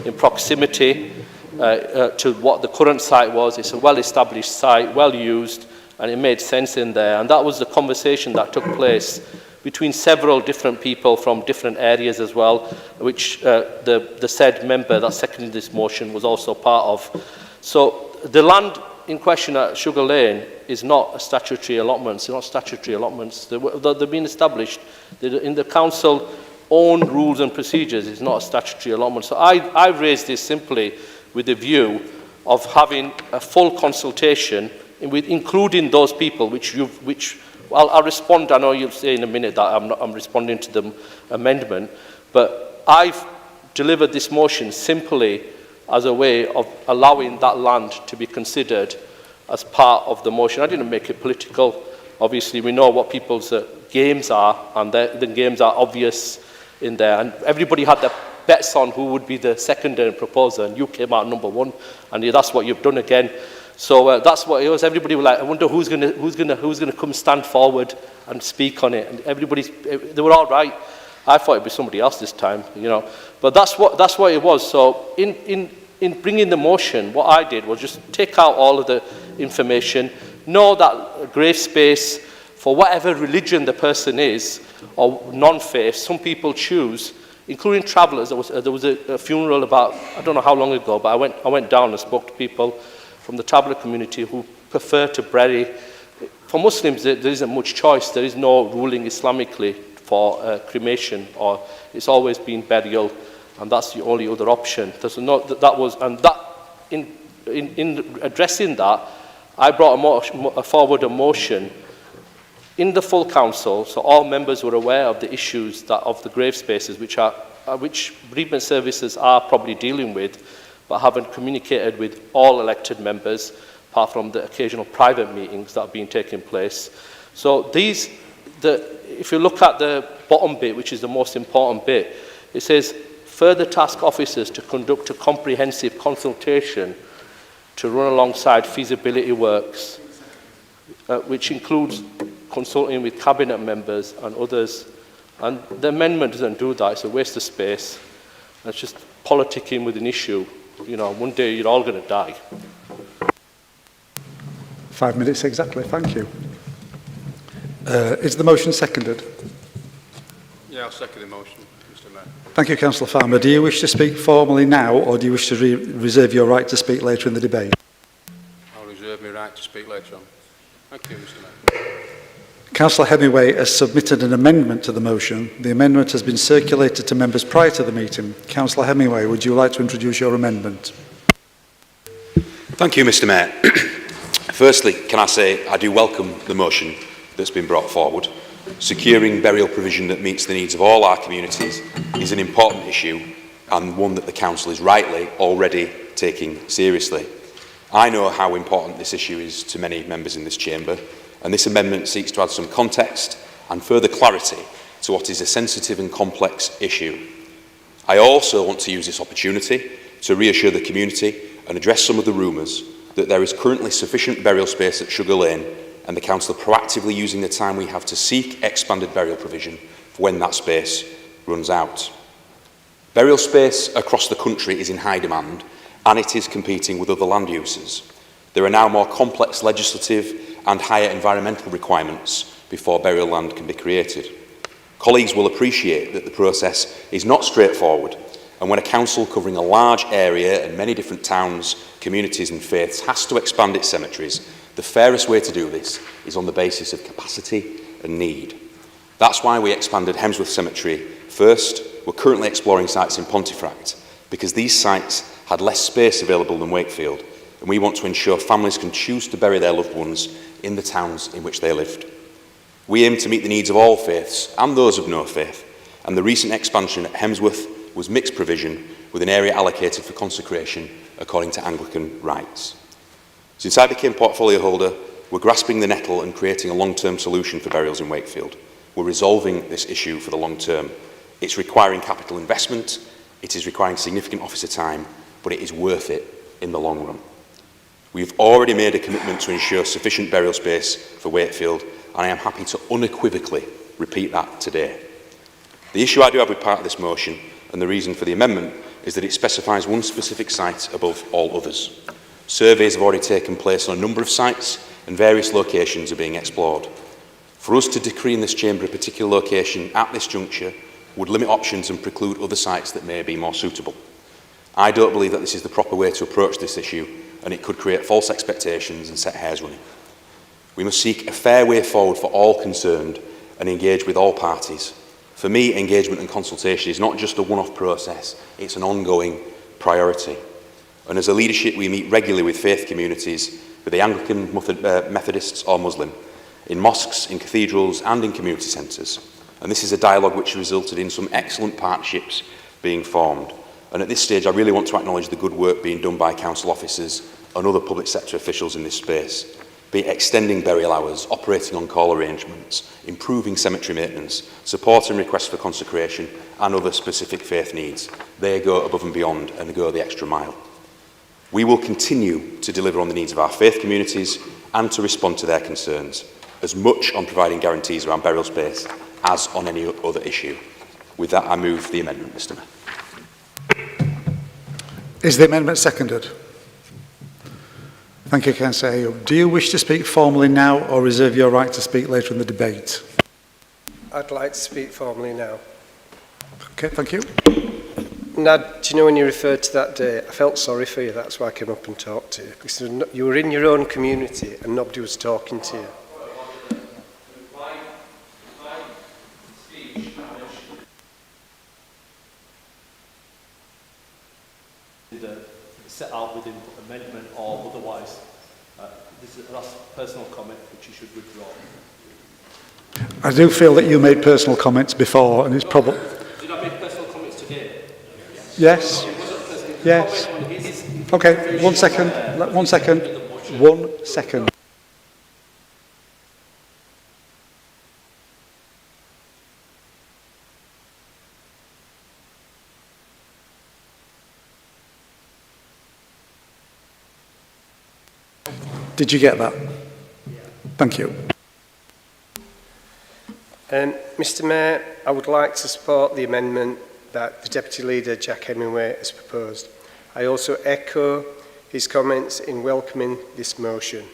in proximity to what the current site was. It's a well-established site, well-used, and it made sense in there. And that was the conversation that took place between several different people from different areas as well, which the said member that seconded this motion was also part of. So the land in question at Sugar Lane is not a statutory allotment. It's not statutory allotments. They've been established in the council own rules and procedures. It's not a statutory allotment. So I raised this simply with the view of having a full consultation with including those people which I'll respond. I know you'll say in a minute that I'm responding to the amendment, but I've delivered this motion simply as a way of allowing that land to be considered as part of the motion. I didn't make it political. Obviously, we know what people's games are, and the games are obvious in there. And everybody had their bets on who would be the secondary proposer, and you came out number one, and that's what you've done again. So that's what it was. Everybody was like, I wonder who's gonna come stand forward and speak on it. And they were all right. I thought it'd be somebody else this time, you know. But that's what it was. So in bringing the motion, what I did was just take out all of the information, know that grave space for whatever religion the person is or non-faith. Some people choose, including travellers. There was a funeral about, I don't know how long ago, but I went down and spoke to people from the traveller community who prefer to bury. For Muslims, there isn't much choice. There is no ruling Islamically for cremation, or it's always been burial, and that's the only other option. In addressing that, I brought forward a motion in the full council, so all members were aware of the issues of the grave spaces, which bereavement services are probably dealing with, but haven't communicated with all elected members, apart from the occasional private meetings that have been taking place. So if you look at the bottom bit, which is the most important bit, it says, further task officers to conduct a comprehensive consultation to run alongside feasibility works, which includes consulting with cabinet members and others. And the amendment doesn't do that. It's a waste of space. It's just politicking with an issue. You know, one day you're all going to die. 5 minutes exactly, thank you. Is the motion seconded? Yeah, I'll second the motion, Mr. Mayor. Thank you, Councillor Farmer. Do you wish to speak formally now, or do you wish to reserve your right to speak later in the debate? I'll reserve my right to speak later on. Thank you, Mr. Mayor. Councillor Hemingway has submitted an amendment to the motion. The amendment has been circulated to members prior to the meeting. Councillor Hemingway, would you like to introduce your amendment? Thank you, Mr. Mayor. Firstly, can I say I do welcome the motion that's been brought forward. Securing burial provision that meets the needs of all our communities is an important issue, and one that the Council is rightly already taking seriously. I know how important this issue is to many members in this chamber, and this amendment seeks to add some context and further clarity to what is a sensitive and complex issue. I also want to use this opportunity to reassure the community and address some of the rumours that there is currently sufficient burial space at Sugar Lane, and the Council are proactively using the time we have to seek expanded burial provision for when that space runs out. Burial space across the country is in high demand, and it is competing with other land uses. There are now more complex legislative and higher environmental requirements before burial land can be created. Colleagues will appreciate that the process is not straightforward, and when a council covering a large area and many different towns, communities and faiths has to expand its cemeteries, the fairest way to do this is on the basis of capacity and need. That's why we expanded Hemsworth Cemetery first. We're currently exploring sites in Pontefract, because these sites had less space available than Wakefield, and we want to ensure families can choose to bury their loved ones in the towns in which they lived. We aim to meet the needs of all faiths and those of no faith, and the recent expansion at Hemsworth was mixed provision with an area allocated for consecration according to Anglican rites. Since I became portfolio holder, we're grasping the nettle and creating a long-term solution for burials in Wakefield. We're resolving this issue for the long term. It's requiring capital investment, it is requiring significant officer time, but it is worth it in the long run. We've already made a commitment to ensure sufficient burial space for Wakefield, and I am happy to unequivocally repeat that today. The issue I do have with part of this motion, and the reason for the amendment, is that it specifies one specific site above all others. Surveys have already taken place on a number of sites, and various locations are being explored. For us to decree in this chamber a particular location at this juncture would limit options and preclude other sites that may be more suitable. I don't believe that this is the proper way to approach this issue, and it could create false expectations and set hairs running. We must seek a fair way forward for all concerned and engage with all parties. For me, engagement and consultation is not just a one-off process, it's an ongoing priority. And as a leadership, we meet regularly with faith communities, with the Anglican, Methodists or Muslim, in mosques, in cathedrals and in community centres. And this is a dialogue which resulted in some excellent partnerships being formed. And at this stage, I really want to acknowledge the good work being done by council officers and other public sector officials in this space, be it extending burial hours, operating on-call arrangements, improving cemetery maintenance, supporting requests for consecration and other specific faith needs. They go above and beyond and go the extra mile. We will continue to deliver on the needs of our faith communities and to respond to their concerns, as much on providing guarantees around burial space as on any other issue. With that, I move the amendment, Mr. Mayor. Is the amendment seconded? Thank you, Councillor Ayub. Do you wish to speak formally now or reserve your right to speak later in the debate? I'd like to speak formally now. Okay, thank you. Nad, do you know when you referred to that day, I felt sorry for you, that's why I came up and talked to you. Because you were in your own community and nobody was talking to you. Set out within amendment or otherwise. This is a personal comment which you should withdraw. I do feel that you made personal comments before, and it's probably... Did I make personal comments today? Yes. Yes. Okay, 1 second. 1 second. 1 second. Did you get that? Thank you. Mr Mayor, I would like to support the amendment that the Deputy Leader, Jack Hemingway, has proposed. I also echo his comments in welcoming this motion.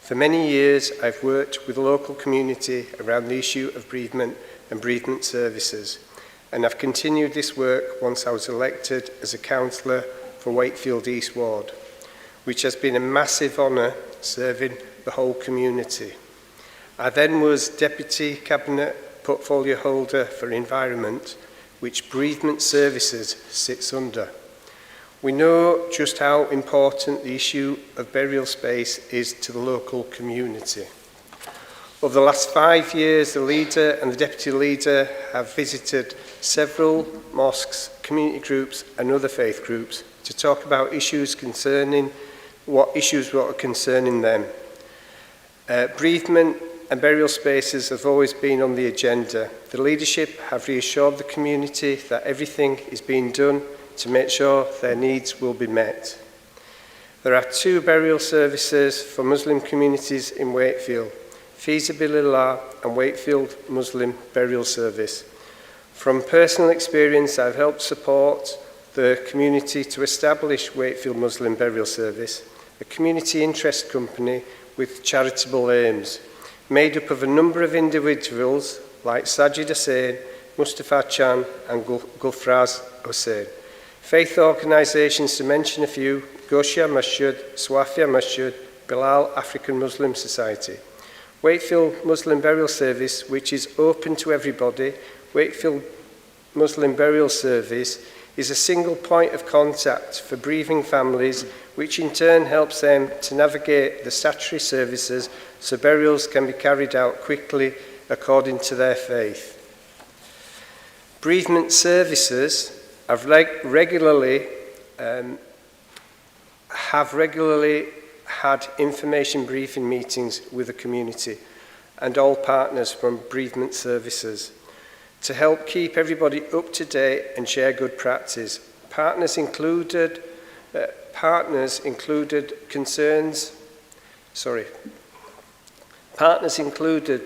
For many years, I've worked with the local community around the issue of bereavement and bereavement services, and I've continued this work once I was elected as a councillor for Wakefield East Ward, which has been a massive honour serving the whole community. I then was Deputy Cabinet Portfolio Holder for Environment, which Bereavement Services sits under. We know just how important the issue of burial space is to the local community. Over the last 5 years, the Leader and the Deputy Leader have visited several mosques, community groups and other faith groups to talk about issues concerning what are concerning them. Bereavement and burial spaces have always been on the agenda. The leadership have reassured the community that everything is being done to make sure their needs will be met. There are 2 burial services for Muslim communities in Wakefield, Fi Sabilillah and Wakefield Muslim Burial Service. From personal experience, I've helped support the community to establish Wakefield Muslim Burial Service, a community interest company with charitable aims, made up of a number of individuals like Sajid Hussain, Mustafa Chan and Gulfraz Hussain. Faith organisations, to mention a few, Goshia Masjid, Swafia Masjid, Bilal African Muslim Society. Wakefield Muslim Burial Service, which is open to everybody, Wakefield Muslim Burial Service is a single point of contact for bereaving families, which in turn helps them to navigate the statutory services so burials can be carried out quickly according to their faith. Bereavement services have regularly had information briefing meetings with the community and all partners from bereavement services to help keep everybody up to date and share good practice. Partners included Partners included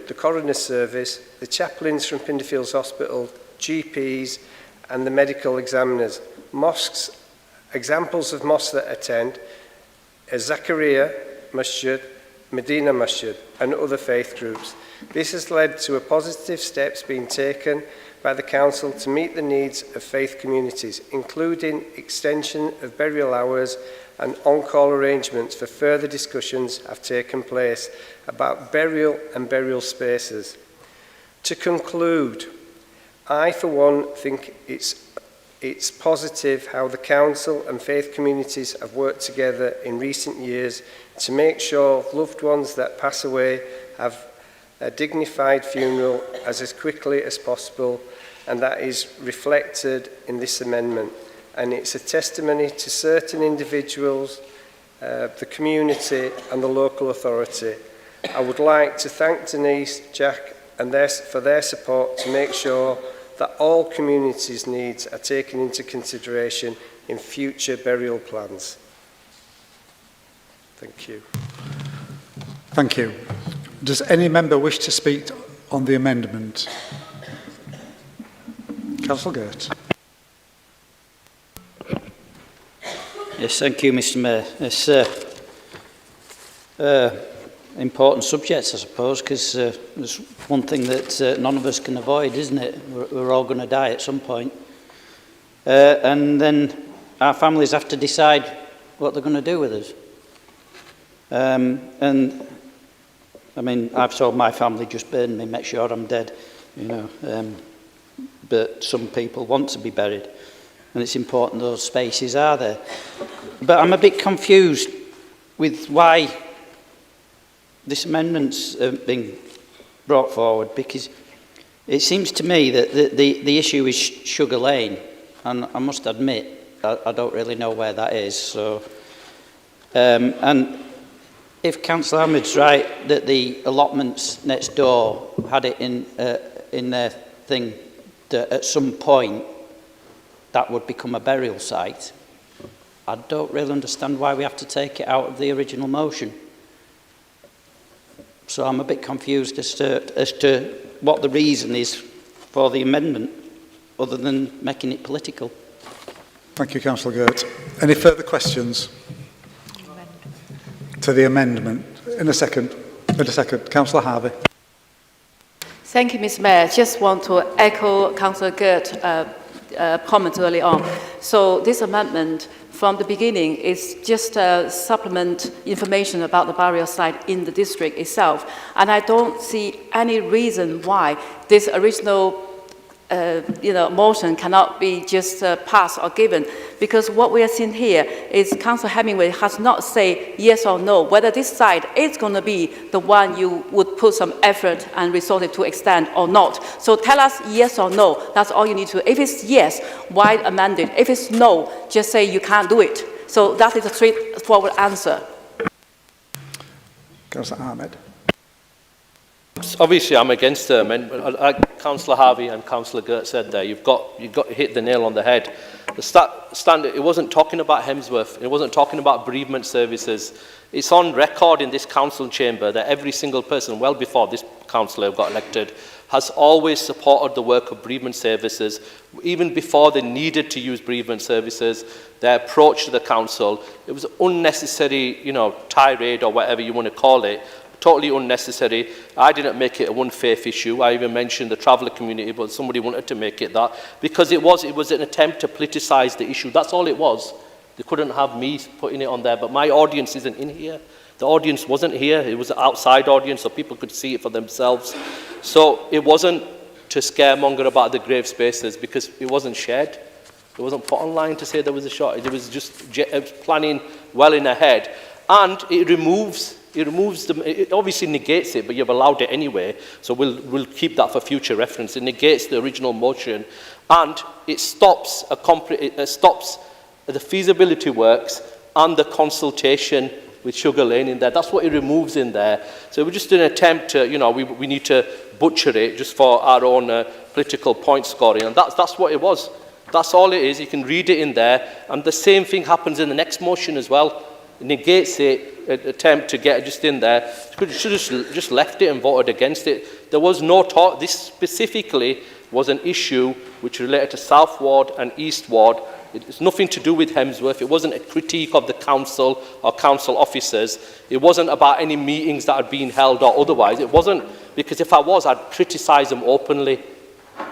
the coroner's service, the chaplains from Pinderfields Hospital, GPs and the medical examiners. Mosques, examples of mosques that attend are Zakaria Masjid, Medina Masjid and other faith groups. This has led to a positive steps being taken by the Council to meet the needs of faith communities, including extension of burial hours and on-call arrangements for further discussions have taken place about burial and burial spaces. To conclude, I for one think it's positive how the Council and faith communities have worked together in recent years to make sure loved ones that pass away have a dignified funeral as quickly as possible, and that is reflected in this amendment. And it's a testimony to certain individuals, the community and the local authority. I would like to thank Denise, Jack and for their support to make sure that all communities' needs are taken into consideration in future burial plans. Thank you. Thank you. Does any member wish to speak on the amendment? Councillor Gert. Yes, thank you, Mr. Mayor. It's important subject, I suppose, because there's one thing that none of us can avoid, isn't it? We're all going to die at some point. And then our families have to decide what they're going to do with us. And I mean, I've told my family, just burn me, make sure I'm dead, you know. But some people want to be buried, and it's important those spaces are there. But I'm a bit confused with why this amendment's being brought forward, because it seems to me that the issue is Sugar Lane, and I must admit I don't really know where that is. So, and if Councillor Ahmed's right that the allotments next door had it in their thing that at some point that would become a burial site, I don't really understand why we have to take it out of the original motion. So I'm a bit confused as to what the reason is for the amendment, other than making it political. Thank you, Councillor Gert. Any further questions to the amendment? In a second. Councillor Harvey. Thank you, Mr. Mayor. Just want to echo Councillor Gert's comment early on. So this amendment from the beginning is just supplement information about the burial site in the district itself. And I don't see any reason why this original motion cannot be just passed or given, because what we are seeing here is Councillor Hemingway has not said yes or no whether this site is going to be the one you would put some effort and resources to extend or not. So tell us yes or no. That's all you need to. If it's yes, why amend it? If it's no, just say you can't do it. So that is a straightforward answer. Councillor Ahmed. Obviously, I'm against the amendment. Like Councillor Harvey and Councillor Gert said there, you've got to hit the nail on the head. The standard, it wasn't talking about Hemsworth. It wasn't talking about bereavement services. It's on record in this council chamber that every single person, well before this councillor got elected, has always supported the work of bereavement services. Even before they needed to use bereavement services, their approach to the council, it was unnecessary, tirade or whatever you want to call it. Totally unnecessary. I didn't make it a one faith issue. I even mentioned the traveller community, but somebody wanted to make it that, because it was an attempt to politicise the issue. That's all it was. They couldn't have me putting it on there, but my audience isn't in here. The audience wasn't here. It was an outside audience, so people could see it for themselves. So it wasn't to scaremonger about the grave spaces, because it wasn't shared. It wasn't put online to say there was a shortage. It was just planning well in ahead. And it removes them. It obviously negates it, but you've allowed it anyway. So we'll keep that for future reference. It negates the original motion, and it stops the feasibility works and the consultation with Sugar Lane in there. That's what it removes in there. So we're just an attempt to, we need to butcher it just for our own political point scoring, and that's what it was. That's all it is. You can read it in there. And the same thing happens in the next motion as well. It negates it, an attempt to get it just in there. You should have just left it and voted against it. There was no talk. This specifically was an issue which related to South Ward and East Ward. It's nothing to do with Hemsworth. It wasn't a critique of the council or council officers. It wasn't about any meetings that had been held or otherwise. It wasn't, because if I was, I'd criticise them openly. I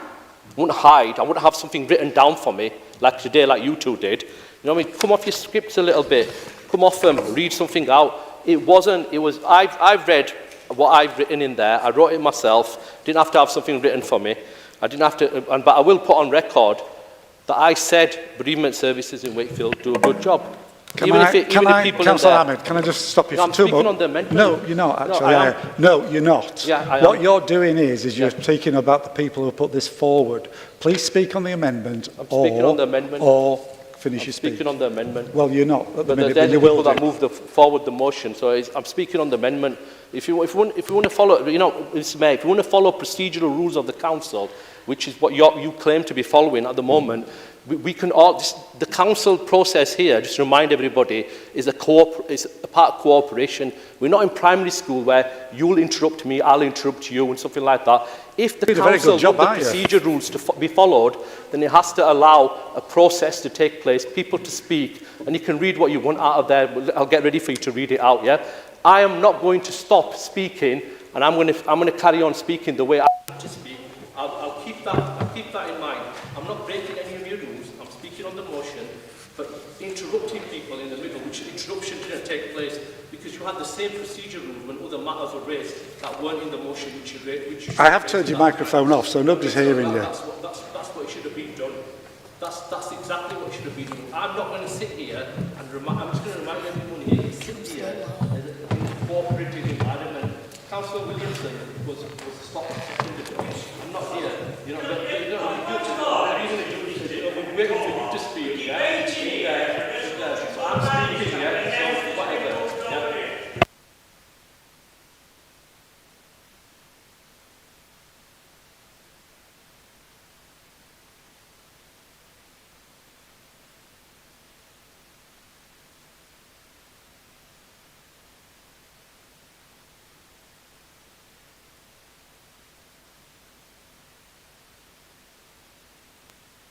wouldn't hide. I wouldn't have something written down for me, like today, like you two did. You know what I mean? Come off your scripts a little bit. Come off them, read something out. It wasn't, it was, I've read what I've written in there. I wrote it myself. Didn't have to have something written for me. I didn't have to, but I will put on record that I said bereavement services in Wakefield do a good job. Councillor Ahmed, can I just stop you for 2 minutes? On the amendment. No, you're not actually. No, you're not. Yeah, what you're doing is you're speaking about the people who put this forward. Please speak on the amendment. I'm speaking on the amendment. Or finish your speech. Speaking on the amendment. Well, you're not at the minute, they're but you the people will that do. move forward the motion. So I'm speaking on the amendment. If you want to follow, you know, Mr. Mayor, if you want to follow procedural rules of the council, which is what you claim to be following at the moment, we can all, the council process here, just to remind everybody, is a part of cooperation. We're not in primary school where you'll interrupt me, I'll interrupt you, and something like that. If the council want the procedure rules to be followed, then it has to allow a process to take place, people to speak, and you can read what you want out of there. I'll get ready for you to read it out, yeah? I am not going to stop speaking, and I'm going to carry on speaking the way I want to speak. I'll keep that in mind. I'm not breaking any of your rules. I'm speaking on the motion, but interrupting people in the middle, which interruption didn't take place because you had the same procedure rules when other matters were raised that weren't in the motion which you raised. I have turned your microphone off, so nobody's hearing you. That's what should have been done. That's exactly what should have been done. I'm not going to sit here and I'm just going to remind everyone here, sit here in a cooperative environment. Councillor Williamson was stopped in the police. I'm not here. You know, we're waiting for you to speak. Yeah? So I'm speaking, yeah? So whatever. Yeah?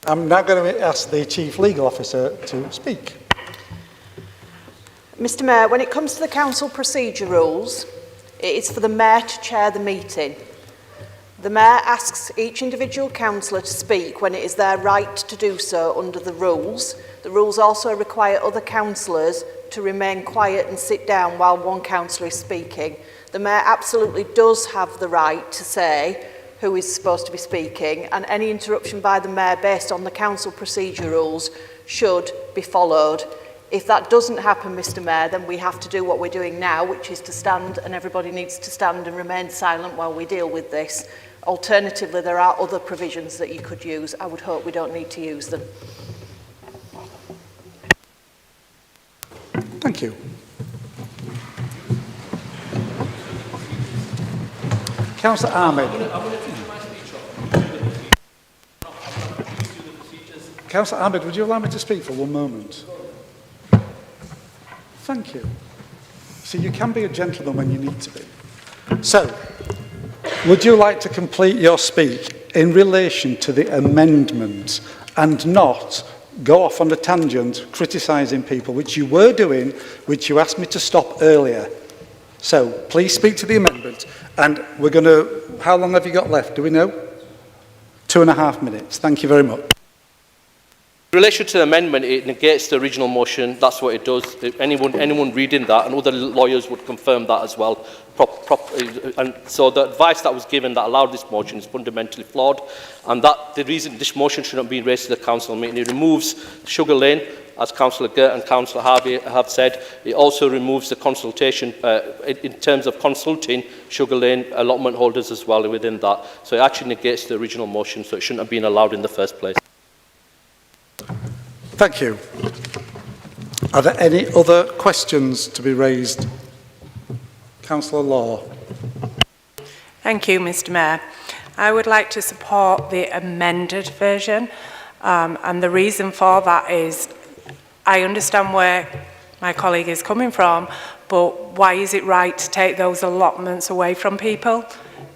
I'm now going to ask the Chief Legal Officer to speak. Mr Mayor, when it comes to the council procedure rules, it is for the Mayor to chair the meeting. The Mayor asks each individual councillor to speak when it is their right to do so under the rules. The rules also require other councillors to remain quiet and sit down while one councillor is speaking. The Mayor absolutely does have the right to say who is supposed to be speaking, and any interruption by the Mayor based on the council procedure rules should be followed. If that doesn't happen, Mr Mayor, then we have to do what we're doing now, which is to stand, and everybody needs to stand and remain silent while we deal with this. Alternatively, there are other provisions that you could use. I would hope we don't need to use them. Thank you. Councillor Ahmed. Councillor Ahmed, would you allow me to speak for 1 moment? Thank you. See, you can be a gentleman when you need to be. So, would you like to complete your speech in relation to the amendment and not go off on a tangent criticising people, which you were doing, which you asked me to stop earlier? So, please speak to the amendment, and we're going to... How long have you got left? Do we know? 2.5 minutes. Thank you very much. In relation to the amendment, it negates the original motion. That's what it does. Anyone reading that, and other lawyers would confirm that as well. And so the advice that was given that allowed this motion is fundamentally flawed, and that the reason this motion shouldn't be raised to the council meeting. It removes Sugar Lane, as Councillor Gert and Councillor Harvey have said. It also removes the consultation in terms of consulting Sugar Lane allotment holders as well within that. So it actually negates the original motion, so it shouldn't have been allowed in the first place. Thank you. Are there any other questions to be raised? Councillor Law. Thank you, Mr Mayor. I would like to support the amended version. And the reason for that is, I understand where my colleague is coming from, but why is it right to take those allotments away from people?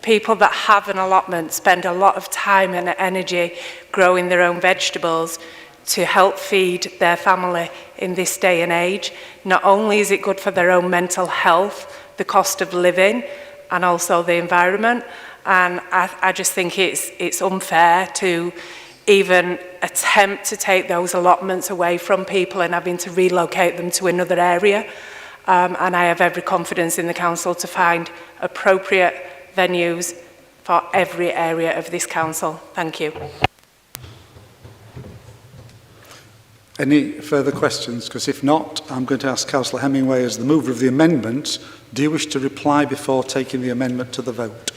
People that have an allotment spend a lot of time and energy growing their own vegetables to help feed their family in this day and age. Not only is it good for their own mental health, the cost of living, and also the environment, and I just think it's unfair to even attempt to take those allotments away from people and having to relocate them to another area. And I have every confidence in the council to find appropriate venues for every area of this council. Thank you. Any further questions? Because if not, I'm going to ask Councillor Hemingway, as the mover of the amendment, do you wish to reply before taking the amendment to the vote?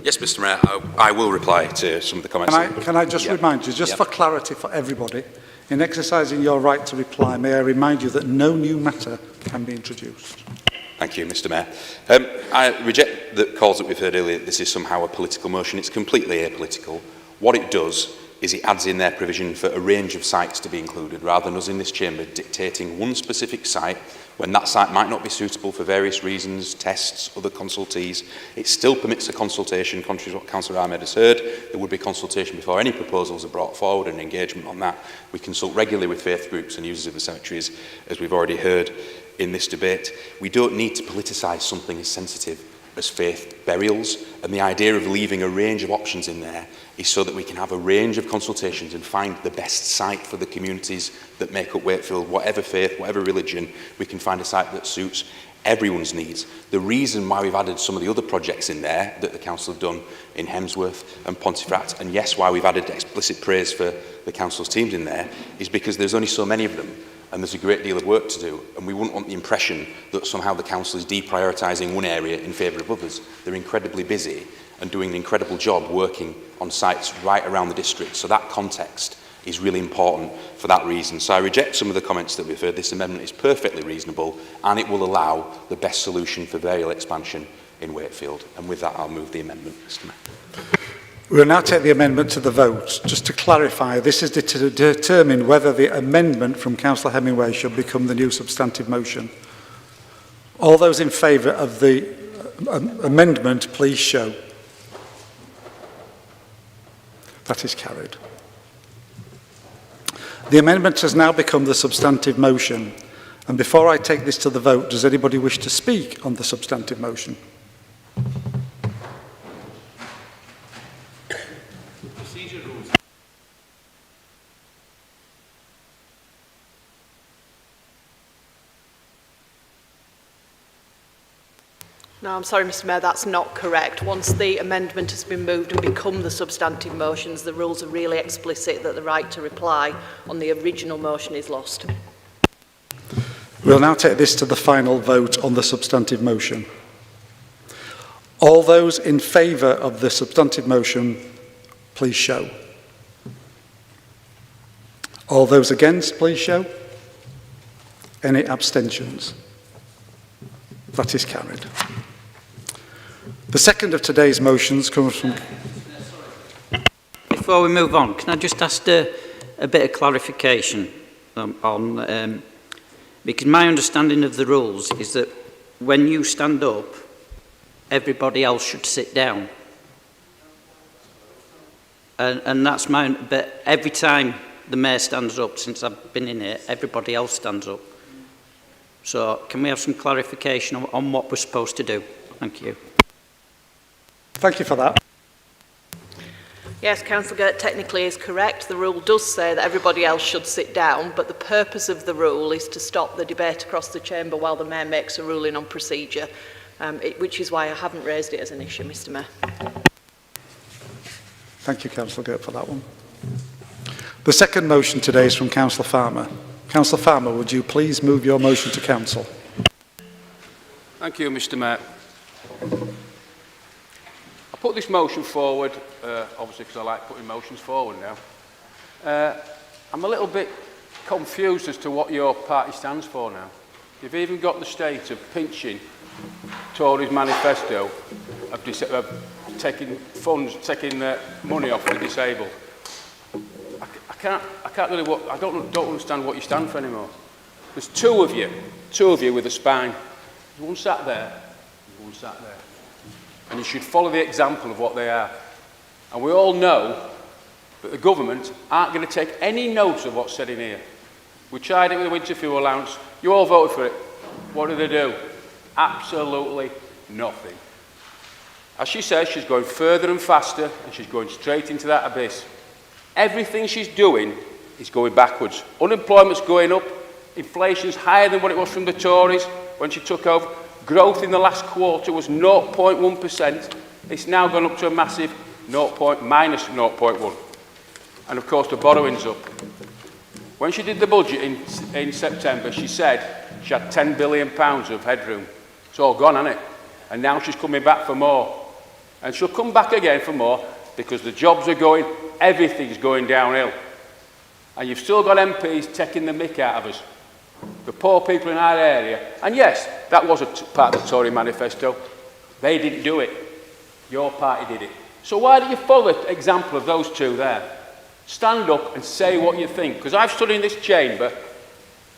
Yes, Mr Mayor, I will reply to some of the comments. Can I just remind you, just for clarity for everybody, in exercising your right to reply, may I remind you that no new matter can be introduced. Thank you, Mr Mayor. I reject the calls that we've heard earlier that this is somehow a political motion. It's completely apolitical. What it does is it adds in their provision for a range of sites to be included, rather than us in this chamber dictating one specific site when that site might not be suitable for various reasons, tests, other consultees. It still permits a consultation, contrary to what Councillor Ahmed has heard. There would be consultation before any proposals are brought forward and engagement on that. We consult regularly with faith groups and users of the cemeteries, as we've already heard in this debate. We don't need to politicise something as sensitive as faith burials, and the idea of leaving a range of options in there is so that we can have a range of consultations and find the best site for the communities that make up Wakefield, whatever faith, whatever religion. We can find a site that suits everyone's needs. The reason why we've added some of the other projects in there that the council have done in Hemsworth and Pontefract, and yes, why we've added explicit praise for the council's teams in there, is because there's only so many of them, and there's a great deal of work to do, and we wouldn't want the impression that somehow the council is deprioritising one area in favour of others. They're incredibly busy and doing an incredible job working on sites right around the district, so that context is really important for that reason. So I reject some of the comments that we've heard. This amendment is perfectly reasonable, and it will allow the best solution for burial expansion in Wakefield. And with that, I'll move the amendment, Mr Mayor. We'll now take the amendment to the vote. Just to clarify, this is to determine whether the amendment from Councillor Hemingway should become the new substantive motion. All those in favour of the amendment, please show. That is carried. The amendment has now become the substantive motion. And before I take this to the vote, does anybody wish to speak on the substantive motion? No, I'm sorry, Mr Mayor, that's not correct. Once the amendment has been moved and become the substantive motions, the rules are really explicit that the right to reply on the original motion is lost. We'll now take this to the final vote on the substantive motion. All those in favour of the substantive motion, please show. All those against, please show. Any abstentions? That is carried. The second of today's motions comes from... Before we move on, can I just ask a bit of clarification on... because my understanding of the rules is that when you stand up, everybody else should sit down. And that's my... But every time the Mayor stands up, since I've been in here, everybody else stands up. So can we have some clarification on what we're supposed to do? Thank you. Thank you for that. Yes, Councillor Gert technically is correct. The rule does say that everybody else should sit down, but the purpose of the rule is to stop the debate across the chamber while the Mayor makes a ruling on procedure, which is why I haven't raised it as an issue, Mr Mayor. Thank you, Councillor Gert, for that one. The second motion today is from Councillor Farmer. Councillor Farmer, would you please move your motion to Council? Thank you, Mr Mayor. I put this motion forward, obviously because I like putting motions forward now. I'm a little bit confused as to what your party stands for now. You've even got the state of pinching Tories' manifesto of taking funds, taking money off the disabled. I I don't understand what you stand for anymore. There's two of you with a spine. There's one sat there, there's one sat there. And you should follow the example of what they are. And we all know that the government aren't going to take any notice of what's said in here. We tried it with the winter fuel allowance. You all voted for it. What do they do? Absolutely nothing. As she says, she's going further and faster, and she's going straight into that abyss. Everything she's doing is going backwards. Unemployment's going up. Inflation's higher than what it was from the Tories when she took over. Growth in the last quarter was 0.1%. It's now gone up to a massive minus 0.1. And of course the borrowing's up. When she did the budget in September, she said she had £10 billion of headroom. It's all gone, hasn't it? And now she's coming back for more. And she'll come back again for more because the jobs are going, everything's going downhill. And you've still got MPs taking the mick out of us. The poor people in our area. And yes, that was a part of the Tory manifesto. They didn't do it. Your party did it. So why don't you follow the example of those two there? Stand up and say what you think. Because I've stood in this chamber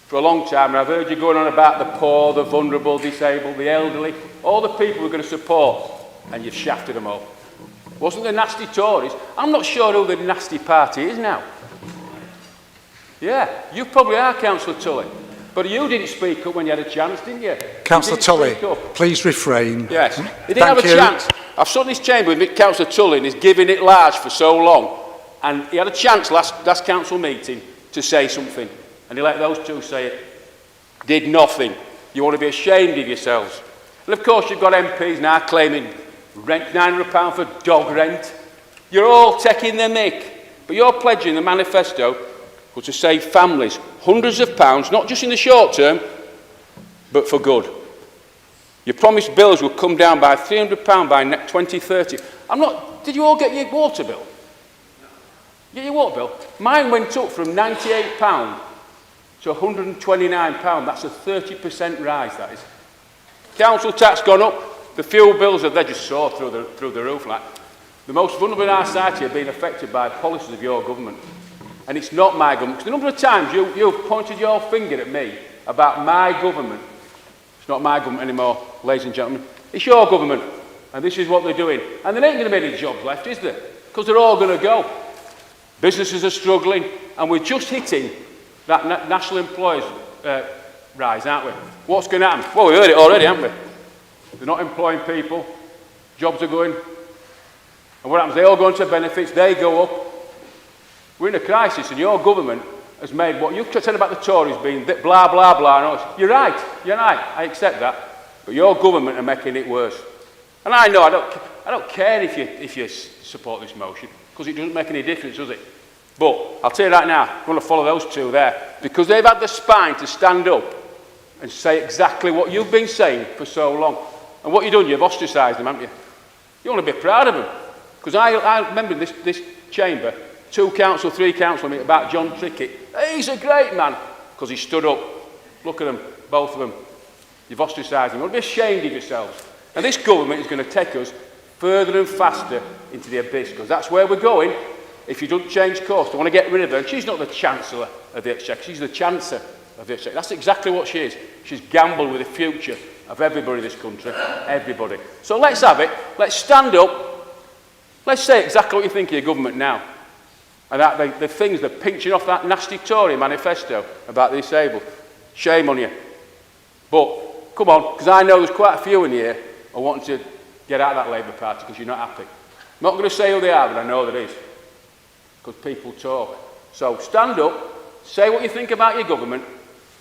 for a long time and I've heard you going on about the poor, the vulnerable, disabled, the elderly, all the people we're going to support, and you've shafted them all. Wasn't the nasty Tories? I'm not sure who the nasty party is now. Yeah, you probably are, Councillor Tully. But you didn't speak up when you had a chance, didn't you? Councillor Tully, please refrain. Yes, he didn't have a chance. I've stood in this chamber with Councillor Tully and he's given it large for so long. And he had a chance last council meeting to say something. And he let those two say it. Did nothing. You want to be ashamed of yourselves. And of course you've got MPs now claiming rent £900 for dog rent. You're all taking the mick. But you're pledging the manifesto was to save families hundreds of pounds, not just in the short term, but for good. You promised bills would come down by £300 by 2030. Did you all get your water bill? Get your water bill? Mine went up from £98 to £129. That's a 30% rise, that is. Council tax gone up. The fuel bills they just soar through the roof. Like. The most vulnerable in our society are being affected by policies of your government. And it's not my government. Because the number of times you've pointed your finger at me about my government. It's not my government anymore, ladies and gentlemen. It's your government. And this is what they're doing. And there ain't going to be any jobs left, is there? Because they're all going to go. Businesses are struggling. And we're just hitting that national employers rise, aren't we? What's going to happen? Well, we heard it already, haven't we? They're not employing people. Jobs are going. And what happens? They all go into benefits. They go up. We're in a crisis, and your government has made what you said about the Tories being blah, blah, blah. You're right, I accept that. But your government are making it worse. And I know, I don't care if you support this motion, because it doesn't make any difference, does it? But I'll tell you right now, I'm going to follow those two there, because they've had the spine to stand up and say exactly what you've been saying for so long. And what you've done, you've ostracised them, haven't you? You want to be proud of them. Because I remember this chamber, 3 council meet about John Trickett. He's a great man, because he stood up. Look at them, both of them. You've ostracised them. You want to be ashamed of yourselves. And this government is going to take us further and faster into the abyss, because that's where we're going. If you don't change course, they want to get rid of her. And she's not the Chancellor of the Exchequer, she's the Chancellor of the Exchequer. That's exactly what she is. She's gambled with the future of everybody in this country. Everybody. So let's have it. Let's stand up. Let's say exactly what you think of your government now. And that the things they're pinching off that nasty Tory manifesto about the disabled. Shame on you. But, come on, because I know there's quite a few in here who want to get out of that Labour Party because you're not happy. I'm not going to say who they are, but I know there is. Because people talk. So stand up, say what you think about your government,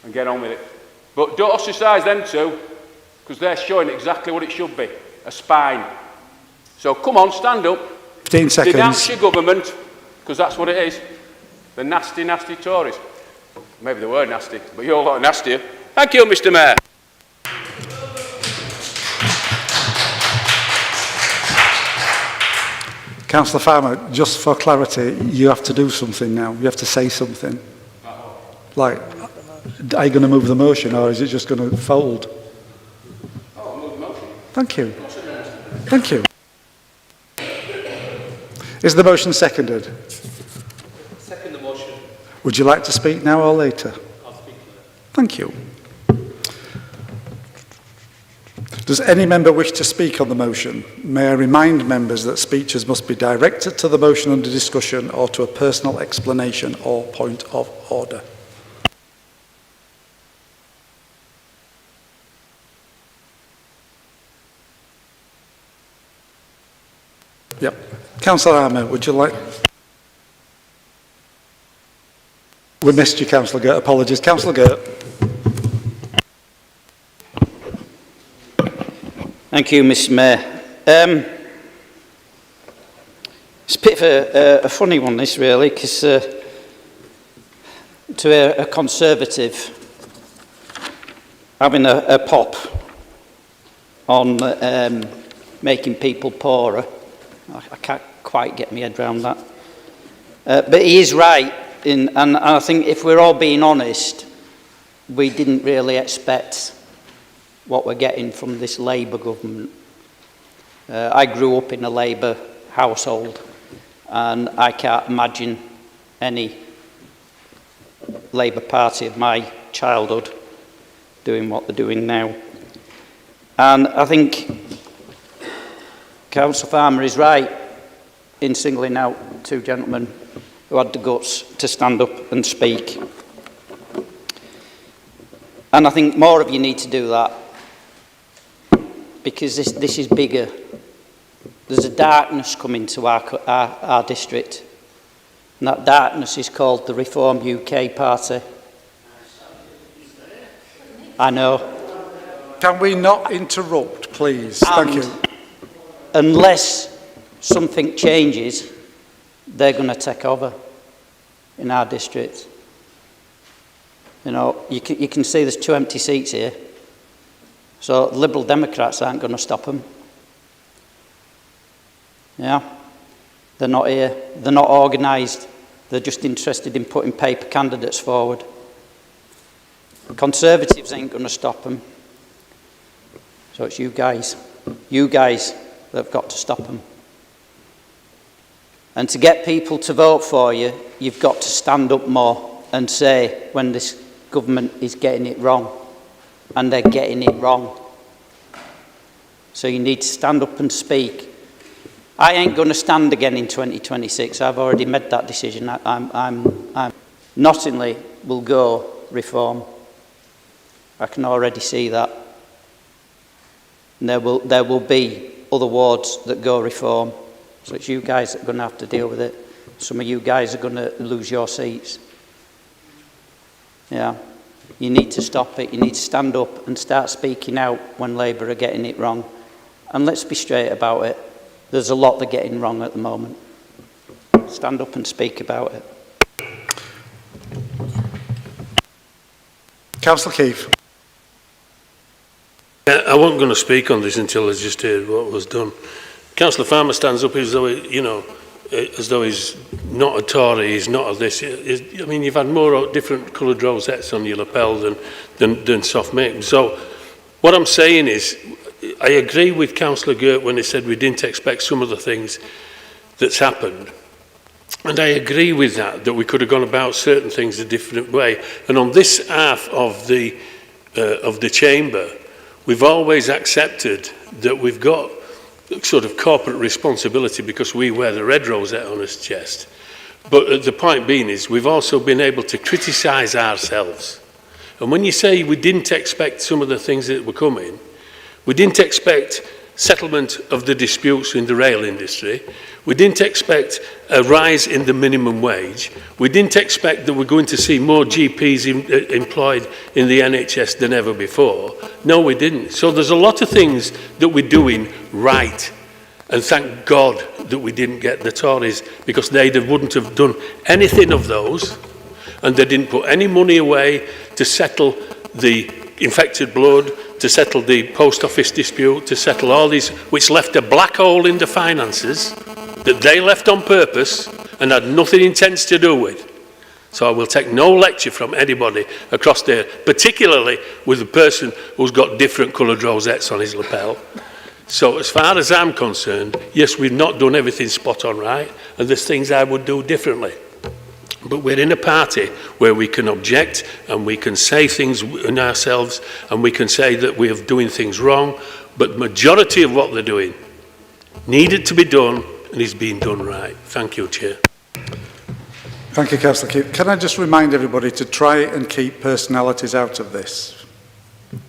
and get on with it. But don't ostracise them too, because they're showing exactly what it should be, a spine. So come on, stand up. 15 seconds. Denounce your government, because that's what it is. The nasty, nasty Tories. Maybe they were nasty, but you're a lot nastier. Thank you, Mr. Mayor. Councillor Farmer, just for clarity, you have to do something now. You have to say something. Like, are you going to move the motion, or is it just going to fold? Oh, I'll move the motion. Thank you. Thank you. Is the motion seconded? Second the motion. Would you like to speak now or later? I'll speak later. Thank you. Does any member wish to speak on the motion? May I remind members that speeches must be directed to the motion under discussion or to a personal explanation or point of order. Yep. Councillor Armour, would you like... We missed you, Councillor Gert. Apologies. Councillor Gert. Thank you, Mr Mayor. It's a bit of a funny one, this, really, because to a Conservative having a pop on making people poorer, I can't quite get my head around that. But he is right, and I think if we're all being honest, we didn't really expect what we're getting from this Labour government. I grew up in a Labour household, and I can't imagine any Labour Party of my childhood doing what they're doing now. And I think Councillor Farmer is right in singling out two gentlemen who had the guts to stand up and speak. And I think more of you need to do that, because this is bigger. There's a darkness coming to our district, and that darkness is called the Reform UK Party. I know. Can we not interrupt, please? Thank you. Unless something changes, they're going to take over in our district. You know, you can see there's 2 empty seats here. So Liberal Democrats aren't going to stop them. Yeah? They're not here. They're not organised. They're just interested in putting paper candidates forward. Conservatives ain't going to stop them. So it's you guys that have got to stop them. And to get people to vote for you, you've got to stand up more and say when this government is getting it wrong. And they're getting it wrong. So you need to stand up and speak. I ain't going to stand again in 2026. I've already made that decision. I'm Nottingham will go Reform. I can already see that. And there will be other wards that go Reform. So it's you guys that are going to have to deal with it. Some of you guys are going to lose your seats. Yeah. You need to stop it. You need to stand up and start speaking out when Labour are getting it wrong. And let's be straight about it. There's a lot they're getting wrong at the moment. Stand up and speak about it. Councillor Keefe. I wasn't going to speak on this until I just heard what was done. Councillor Farmer stands up as though, as though he's not a Tory, he's not a this. I mean, you've had more different coloured rosettes on your lapel than soft make. So what I'm saying is, I agree with Councillor Gert when he said we didn't expect some of the things that's happened. And I agree with that we could have gone about certain things a different way. And on this half of the chamber, we've always accepted that we've got sort of corporate responsibility because we wear the red rosette on his chest. But the point being is we've also been able to criticise ourselves. And when you say we didn't expect some of the things that were coming, we didn't expect settlement of the disputes in the rail industry. We didn't expect a rise in the minimum wage. We didn't expect that we're going to see more GPs employed in the NHS than ever before. No, we didn't. So there's a lot of things that we're doing right. And thank God that we didn't get the Tories, because they wouldn't have done anything of those. And they didn't put any money away to settle the infected blood, to settle the post office dispute, to settle all these, which left a black hole in the finances that they left on purpose and had nothing intense to do with. So I will take no lecture from anybody across there, particularly with a person who's got different coloured rosettes on his lapel. So as far as I'm concerned, yes, we've not done everything spot on right, and there's things I would do differently. But we're in a party where we can object and we can say things in ourselves and we can say that we are doing things wrong, but the majority of what they're doing needed to be done and is being done right. Thank you, Chair. Thank you, Councillor Keith. Can I just remind everybody to try and keep personalities out of this?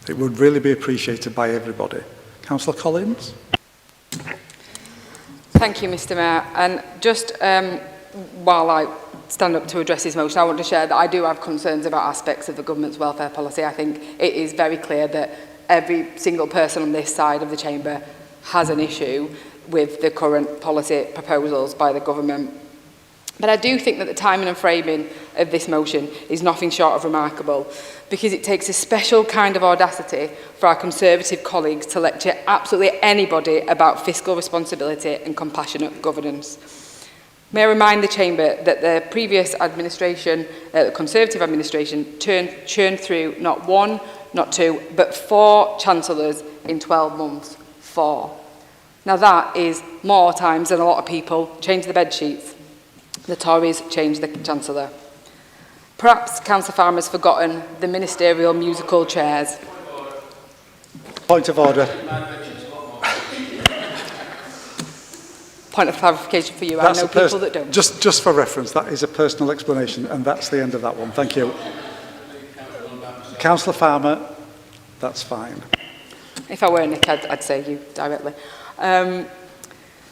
It would really be appreciated by everybody. Councillor Collins? Thank you, Mr Mayor. And just while I stand up to address this motion, I want to share that I do have concerns about aspects of the government's welfare policy. I think it is very clear that every single person on this side of the chamber has an issue with the current policy proposals by the government. But I do think that the timing and framing of this motion is nothing short of remarkable, because it takes a special kind of audacity for our Conservative colleagues to lecture absolutely anybody about fiscal responsibility and compassionate governance. May I remind the Chamber that the previous administration, the Conservative administration, churned through not one, not two, but 4 chancellors in 12 months. 4. Now that is more times than a lot of people change the bed sheets. The Tories changed the Chancellor. Perhaps Councillor Farmer has forgotten the ministerial musical chairs. Point of order. Point of clarification for you. I know people that don't. Just for reference, that is a personal explanation, and that's the end of that one. Thank you. Councillor Farmer, that's fine. If I were Nick, I'd say you directly.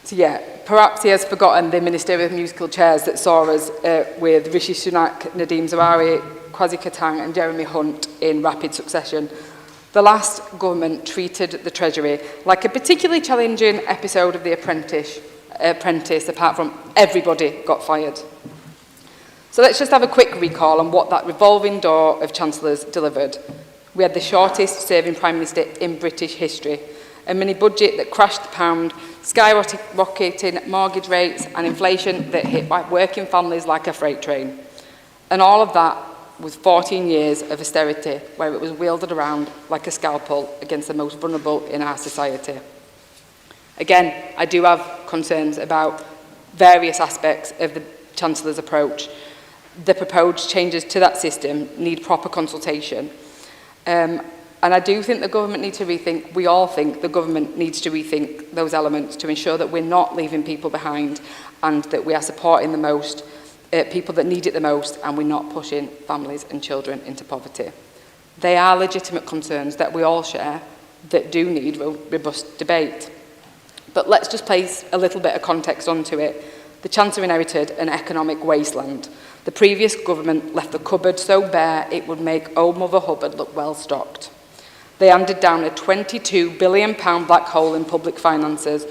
So yeah, perhaps he has forgotten the ministerial musical chairs that saw us with Rishi Sunak, Nadeem Zawari, Kwasi Kwarteng and Jeremy Hunt in rapid succession. The last government treated the Treasury like a particularly challenging episode of The Apprentice, apart from everybody got fired. So let's just have a quick recall on what that revolving door of Chancellors delivered. We had the shortest serving Prime Minister in British history, a mini budget that crashed the pound, skyrocketing mortgage rates and inflation that hit working families like a freight train. And all of that with 14 years of austerity where it was wielded around like a scalpel against the most vulnerable in our society. Again, I do have concerns about various aspects of the Chancellor's approach. The proposed changes to that system need proper consultation. And I do think the government needs to rethink, we all think the government needs to rethink those elements to ensure that we're not leaving people behind and that we are supporting the most, people that need it the most, and we're not pushing families and children into poverty. They are legitimate concerns that we all share that do need robust debate. But let's just place a little bit of context onto it. The Chancellor inherited an economic wasteland. The previous government left the cupboard so bare it would make old Mother Hubbard look well stocked. They handed down a £22 billion black hole in public finances.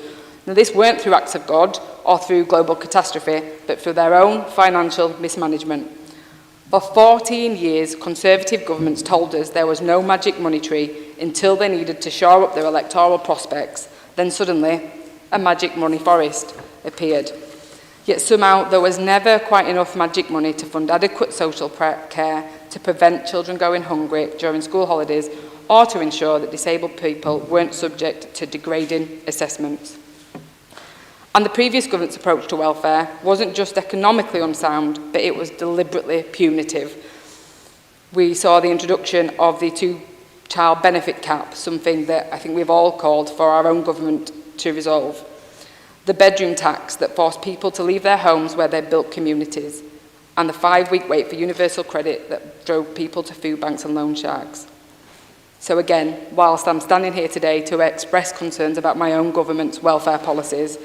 Now, this weren't through acts of God or through global catastrophe, but through their own financial mismanagement. For 14 years, Conservative governments told us there was no magic money tree until they needed to shore up their electoral prospects. Then suddenly, a magic money forest appeared. Yet somehow there was never quite enough magic money to fund adequate social care, to prevent children going hungry during school holidays, or to ensure that disabled people weren't subject to degrading assessments. And the previous government's approach to welfare wasn't just economically unsound, but it was deliberately punitive. We saw the introduction of the 2-child benefit cap, something that I think we've all called for our own government to resolve. The bedroom tax that forced people to leave their homes where they built communities, and the 5-week wait for universal credit that drove people to food banks and loan sharks. So again, whilst I'm standing here today to express concerns about my own government's welfare policies,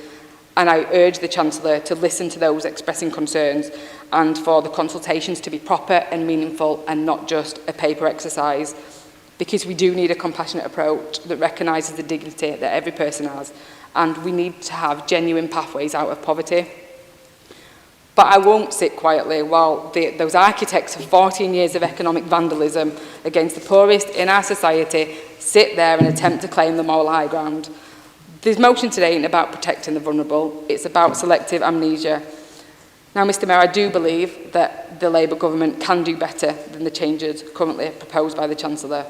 and I urge the Chancellor to listen to those expressing concerns and for the consultations to be proper and meaningful and not just a paper exercise, because we do need a compassionate approach that recognises the dignity that every person has, and we need to have genuine pathways out of poverty. But I won't sit quietly while those architects of 14 years of economic vandalism against the poorest in our society sit there and attempt to claim the moral high ground. This motion today ain't about protecting the vulnerable, it's about selective amnesia. Now, Mr Mayor, I do believe that the Labour government can do better than the changes currently proposed by the Chancellor,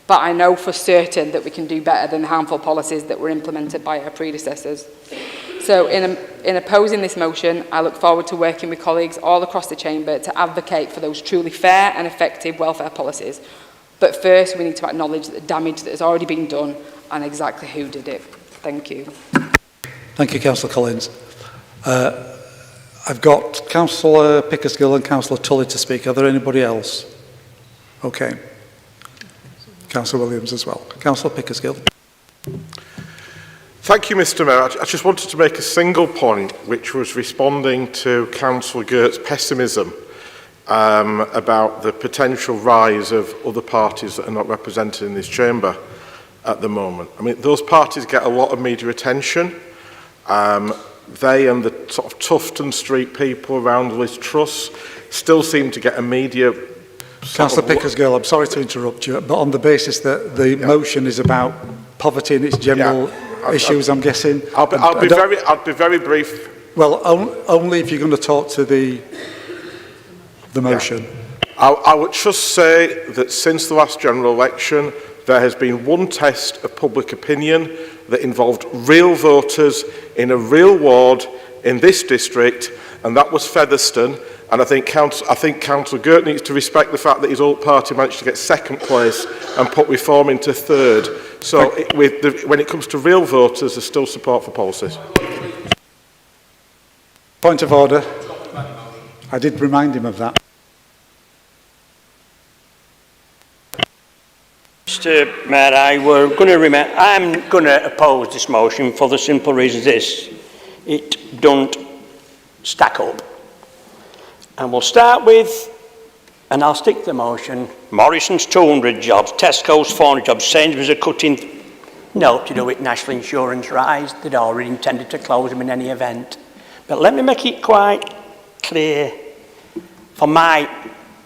but I know for certain that we can do better than the harmful policies that were implemented by our predecessors. So in opposing this motion, I look forward to working with colleagues all across the chamber to advocate for those truly fair and effective welfare policies. But first, we need to acknowledge the damage that has already been done and exactly who did it. Thank you. Thank you, Councillor Collins. I've got Councillor Pickersgill and Councillor Tully to speak. Are there anybody else? Okay. Councillor Williams as well. Councillor Pickersgill. Thank you, Mr. Mayor. I just wanted to make a single point, which was responding to Councillor Gert's pessimism about the potential rise of other parties that are not represented in this chamber at the moment. I mean, those parties get a lot of media attention. They and the sort of Tufton Street people around Liz Truss still seem to get a media... Councillor Pickersgill, I'm sorry to interrupt you, but on the basis that the motion is about poverty and its general issues, I'm guessing. I'll be very brief. Well, only if you're going to talk to the motion. Yeah. I would just say that since the last general election, there has been one test of public opinion that involved real voters in a real ward in this district, and that was Featherstone. And I think Councillor Gert needs to respect the fact that his old party managed to get second place and put Reform into third. So when it comes to real voters, there's still support for policies. Point of order. I did remind him of that. Mr. Mayor, I'm going to oppose this motion for the simple reason this: it don't stack up. And we'll start with, and I'll stick to the motion, Morrison's 200 jobs, Tesco's 400 jobs, Sainsbury's are cutting, no, to do with national insurance rise. They'd already intended to close them in any event. But let me make it quite clear for my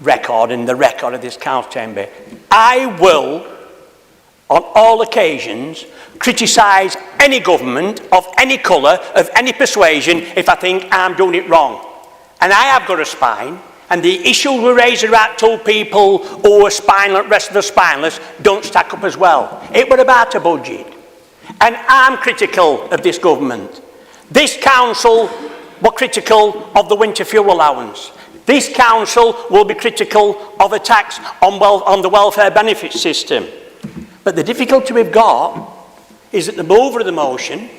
record and the record of this council chamber. I will, on all occasions, criticise any government of any colour, of any persuasion, if I think I'm doing it wrong. And I have got a spine, and the issue we raise about two people who are spineless, rest of the spineless, don't stack up as well. It were about a budget. And I'm critical of this government. This council were critical of the winter fuel allowance. This council will be critical of a tax on the welfare benefit system. But the difficulty we've got is that the mover of the motion,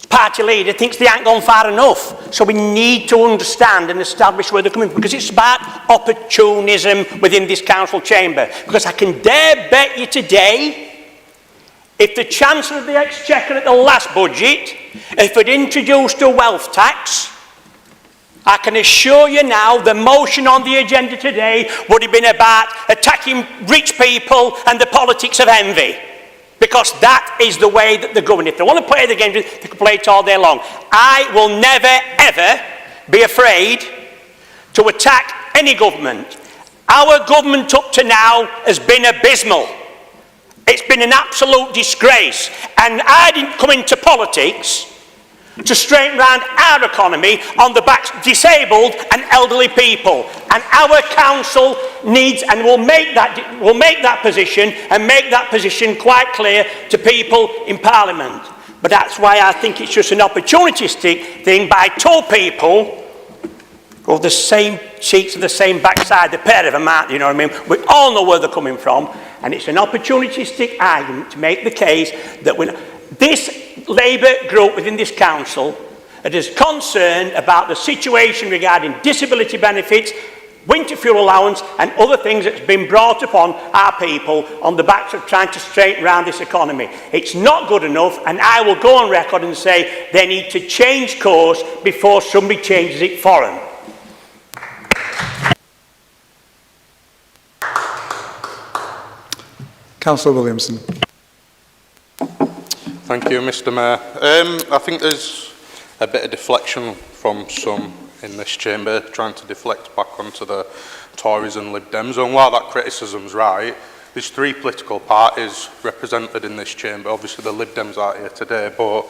party leader, thinks they ain't gone far enough. So we need to understand and establish where they're coming from, because it's about opportunism within this council chamber. Because I can dare bet you today, if the Chancellor of the Exchequer at the last budget, if it introduced a wealth tax, I can assure you now the motion on the agenda today would have been about attacking rich people and the politics of envy. Because that is the way that they're going. If they want to play the game, they can play it all day long. I will never, ever be afraid to attack any government. Our government up to now has been abysmal. It's been an absolute disgrace. And I didn't come into politics to straighten around our economy on the backs of disabled and elderly people. And our council needs and will make that position and make that position quite clear to people in Parliament. But that's why I think it's just an opportunistic thing by two people who have the same cheeks and the same backside, the pair of them, aren't they, you know what I mean? We all know where they're coming from, and it's an opportunistic argument to make the case that when this Labour group within this council that is concerned about the situation regarding disability benefits, winter fuel allowance and other things that's been brought upon our people on the backs of trying to straighten around this economy. It's not good enough, and I will go on record and say they need to change course before somebody changes it for them. Councillor Williamson. Thank you, Mr. Mayor. I think there's a bit of deflection from some in this chamber trying to deflect back onto the Tories and Lib Dems. And while that criticism's right, there's three political parties represented in this chamber. Obviously, the Lib Dems aren't here today, but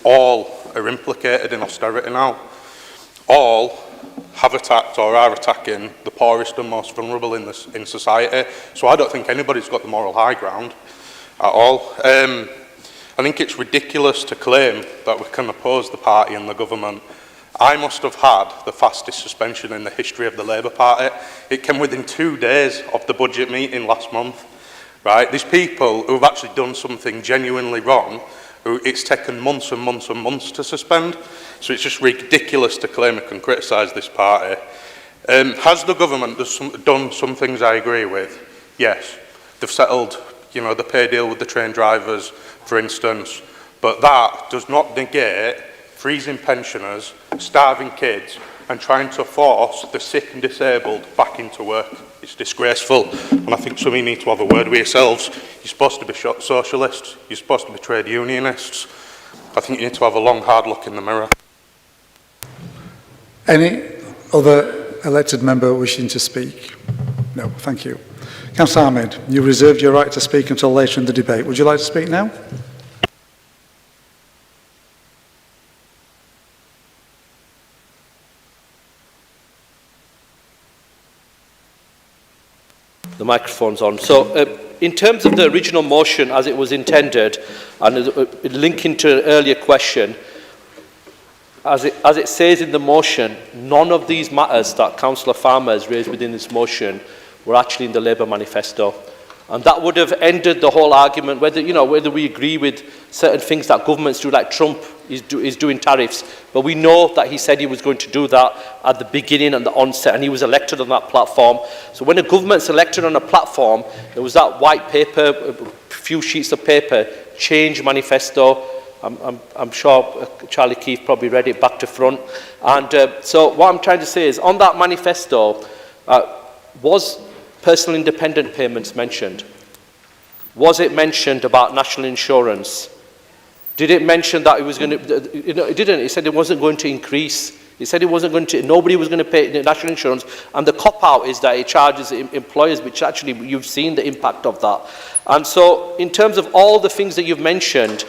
all are implicated in austerity now. All have attacked or are attacking the poorest and most vulnerable in society. So I don't think anybody's got the moral high ground at all. I think it's ridiculous to claim that we can oppose the party and the government. I must have had the fastest suspension in the history of the Labour Party. It came within 2 days of the budget meeting last month. Right? These people who have actually done something genuinely wrong, who it's taken months and months and months to suspend. So it's just ridiculous to claim it can criticise this party. Has the government done some things I agree with? Yes. They've settled, the pay deal with the train drivers, for instance. But that does not negate freezing pensioners, starving kids, and trying to force the sick and disabled back into work. It's disgraceful, and I think some of you need to have a word with yourselves. You're supposed to be socialists, you're supposed to be trade unionists. I think you need to have a long, hard look in the mirror. Any other elected member wishing to speak? No, thank you. Councillor Ahmed, you reserved your right to speak until later in the debate. Would you like to speak now? The microphone's on. So, in terms of the original motion as it was intended, and linking to an earlier question, as it says in the motion, none of these matters that Councillor Farmer has raised within this motion were actually in the Labour manifesto. And that would have ended the whole argument, whether we agree with certain things that governments do, like Trump is doing tariffs. But we know that he said he was going to do that at the beginning and the onset, and he was elected on that platform. So when a government's elected on a platform, there was that white paper, a few sheets of paper, change manifesto. I'm sure Charlie Keefe probably read it back to front. And so what I'm trying to say is, on that manifesto, was personal independent payments mentioned? Was it mentioned about national insurance? Did it mention that it was going to, it didn't. It said it wasn't going to increase. It said it wasn't going to, nobody was going to pay national insurance. And the cop-out is that it charges employers, which actually you've seen the impact of that. And so in terms of all the things that you've mentioned,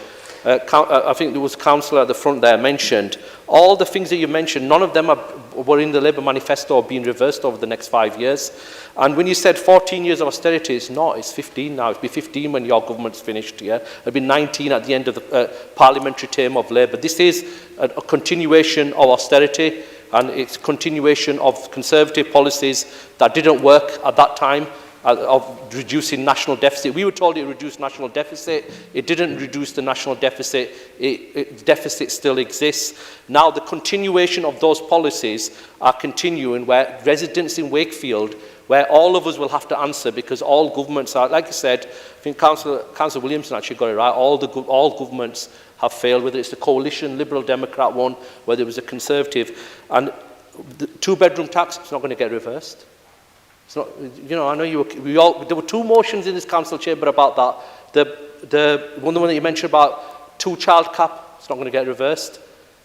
I think there was a councillor at the front there mentioned, all the things that you mentioned, none of them were in the Labour manifesto or being reversed over the next 5 years. And when you said 14 years of austerity, it's not, it's 15 now. It'll be 15 when your government's finished here. It'll be 19 at the end of the parliamentary term of Labour. This is a continuation of austerity, and it's a continuation of Conservative policies that didn't work at that time, of reducing national deficit. We were told it reduced national deficit. It didn't reduce the national deficit. The deficit still exists. Now the continuation of those policies are continuing, where residents in Wakefield, where all of us will have to answer, because all governments are, like I said, I think Councillor Williamson actually got it right, all governments have failed, whether it's the coalition, Liberal Democrat one, whether it was a Conservative. And the two-bedroom tax, it's not going to get reversed. It's not, I know there were two motions in this council chamber about that. The one that you mentioned about two-child cap, it's not going to get reversed.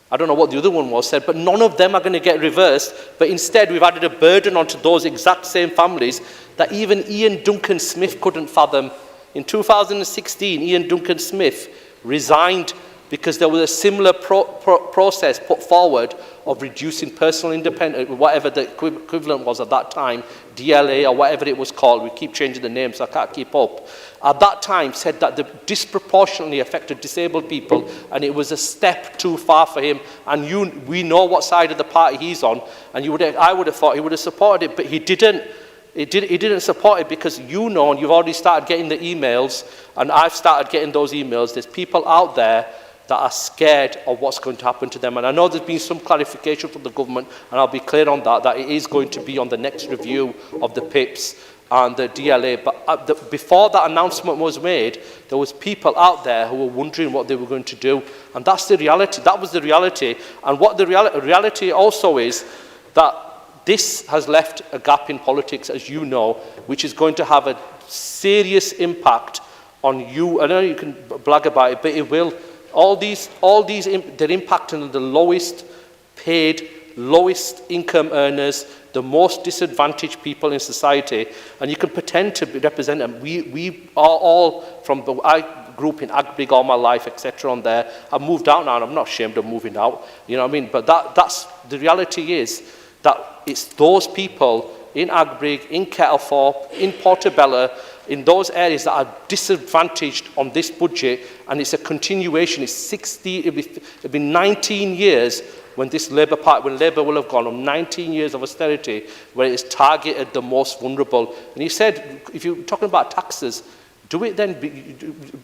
I don't know what the other one was said, but none of them are going to get reversed. But instead, we've added a burden onto those exact same families that even Ian Duncan Smith couldn't fathom. In 2016, Ian Duncan Smith resigned because there was a similar process put forward of reducing personal independence, whatever the equivalent was at that time, DLA or whatever it was called. We keep changing the names, so I can't keep up. At that time, said that the disproportionately affected disabled people, and it was a step too far for him. And we know what side of the party he's on, and I would have thought he would have supported it, but he didn't. He didn't support it because and you've already started getting the emails, and I've started getting those emails. There's people out there that are scared of what's going to happen to them. And I know there's been some clarification from the government, and I'll be clear on that it is going to be on the next review of the PIPs and the DLA. But before that announcement was made, there was people out there who were wondering what they were going to do. And that's the reality. That was the reality. And what the reality also is that this has left a gap in politics, as you know, which is going to have a serious impact on you. I know you can brag about it, but it will. All these, they're impacting on the lowest paid, lowest income earners, the most disadvantaged people in society, and you can pretend to represent them. We are all I grew up in Agbrig all my life, etc. on there. I've moved out now, and I'm not ashamed of moving out. You know what I mean? But that's the reality is that it's those people in Agbrig, in Kettlethorpe, in Portobello, in those areas that are disadvantaged on this budget, and it's a continuation. It's it'll be 19 years when Labour will have gone on 19 years of austerity, where it's targeted the most vulnerable. And he said, if you're talking about taxes, do it then,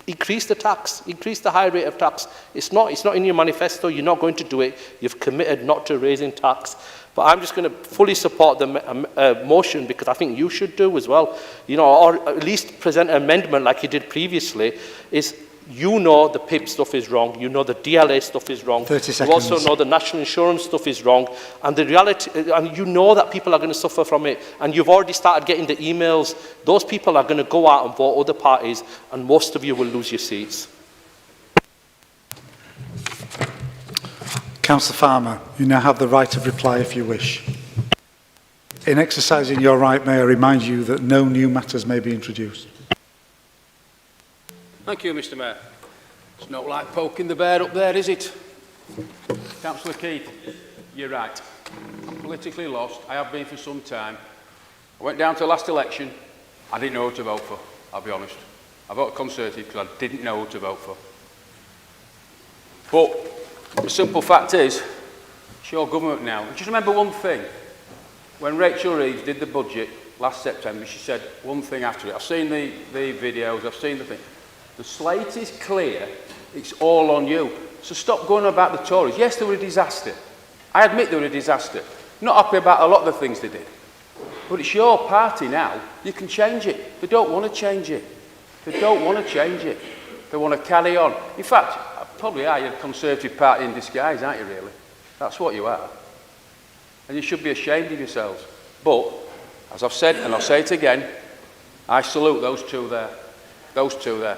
increase the tax, increase the high rate of tax. It's not in your manifesto, you're not going to do it. You've committed not to raising tax. But I'm just going to fully support the motion, because I think you should do as well. You know, or at least present an amendment like you did previously, is you know the PIP stuff is wrong, you know the DLA stuff is wrong, 30 seconds. You also know the national insurance stuff is wrong, and the reality, and you know that people are going to suffer from it, and you've already started getting the emails. Those people are going to go out and vote other parties, and most of you will lose your seats. Councillor Farmer, you now have the right of reply if you wish. In exercising your right, may I remind you that no new matters may be introduced. Thank you, Mr Mayor. It's not like poking the bear up there, is it? Councillor Keith, you're right. I'm politically lost. I have been for some time. I went down to the last election. I didn't know who to vote for, I'll be honest. I voted Conservative because I didn't know who to vote for. But the simple fact is, it's your government now. Just remember one thing. When Rachel Reeves did the budget last September, she said one thing after it. I've seen the videos, I've seen the thing. The slate is clear, it's all on you. So stop going about the Tories. Yes, they were a disaster. I admit they were a disaster. Not happy about a lot of the things they did. But it's your party now, you can change it. They don't want to change it. They don't want to change it. They want to carry on. In fact, probably are, you're a Conservative party in disguise, aren't you really? That's what you are. And you should be ashamed of yourselves. But, as I've said, and I'll say it again, I salute those two there. Those two there.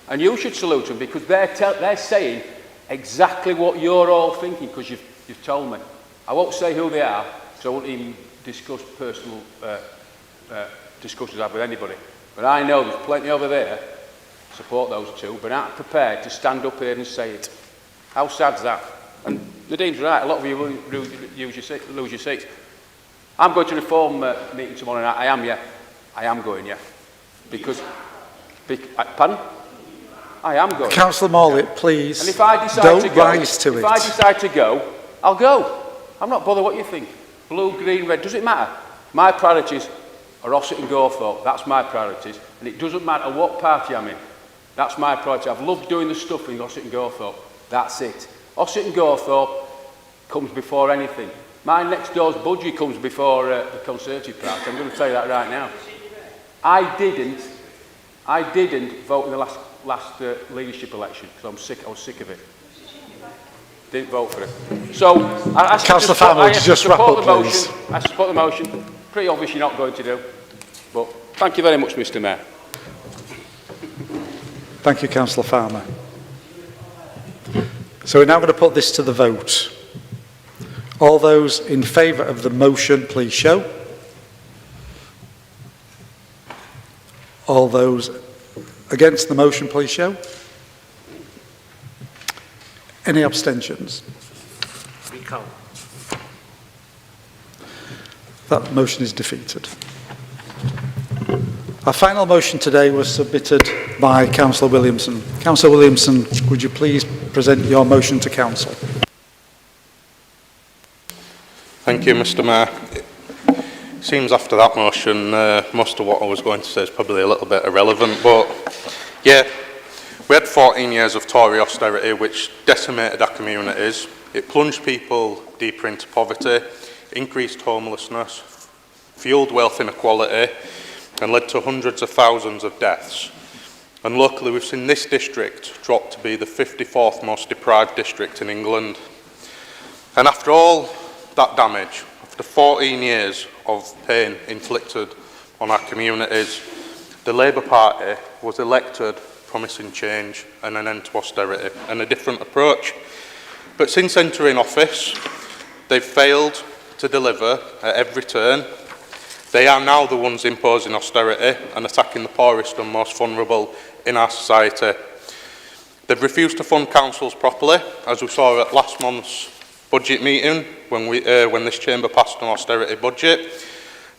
And you should salute them, because they're saying exactly what you're all thinking, because you've told me. I won't say who they are, so I won't even discuss personal discussions I have with anybody. But I know there's plenty over there support those two, but aren't prepared to stand up here and say it. How sad's that? And Nadine's right, a lot of you will lose your seats. I'm going to the reform meeting tomorrow night. I am, yeah. I am going, yeah. Because pardon? I am going. Councillor Morley, please, and if I decide don't to go, rise to it. If I decide to go, I'll go. I'm not bothered what you think. Blue, green, red, does it matter? My priorities are Ossett and Gawthorpe. That's my priorities. And it doesn't matter what party I'm in. That's my priority. I've loved doing the stuff in Ossett and Gawthorpe. That's it. Ossett and Gawthorpe comes before anything. My next door's budget comes before the Conservative Party. I'm going to tell you that right now. I didn't vote in the last leadership election because I was sick of it. Didn't vote for it. So, Councillor Farmer, would you just wrap up, please? I support the motion. Pretty obvious you're not going to do. But thank you very much, Mr Mayor. Thank you, Councillor Farmer. So we're now going to put this to the vote. All those in favour of the motion, please show. All those against the motion, please show. Any abstentions? Recount. That motion is defeated. Our final motion today was submitted by Councillor Williamson. Councillor Williamson, would you please present your motion to Council? Thank you, Mr Mayor. It seems after that motion, most of what I was going to say is probably a little bit irrelevant, but yeah, we had 14 years of Tory austerity which decimated our communities. It plunged people deeper into poverty, increased homelessness, fueled wealth inequality, and led to hundreds of thousands of deaths. And locally, we've seen this district drop to be the 54th most deprived district in England. And after all that damage, after 14 years of pain inflicted on our communities, the Labour Party was elected promising change and an end to austerity and a different approach. But since entering office, they've failed to deliver at every turn. They are now the ones imposing austerity and attacking the poorest and most vulnerable in our society. They've refused to fund councils properly, as we saw at last month's budget meeting when this chamber passed an austerity budget.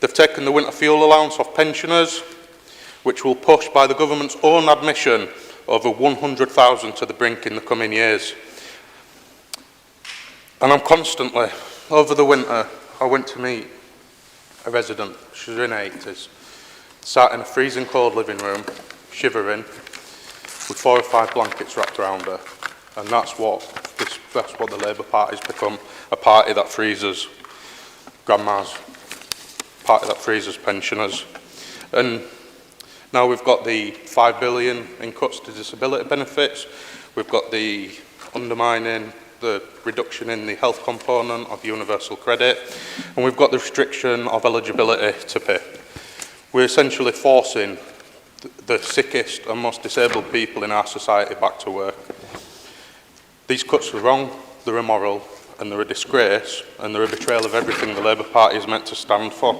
They've taken the winter fuel allowance off pensioners. which will push, by the government's own admission, over 100,000 to the brink in the coming years. And I'm constantly, over the winter, I went to meet a resident, she's in her 80s, sat in a freezing cold living room, shivering, with 4 or 5 blankets wrapped around her. And that's what the Labour Party's become, a party that freezes grandmas, a party that freezes pensioners. And now we've got the 5 billion in cuts to disability benefits, we've got the undermining the reduction in the health component of universal credit, and we've got the restriction of eligibility to pay. We're essentially forcing the sickest and most disabled people in our society back to work. These cuts are wrong, they're immoral, and they're a disgrace, and they're a betrayal of everything the Labour Party is meant to stand for.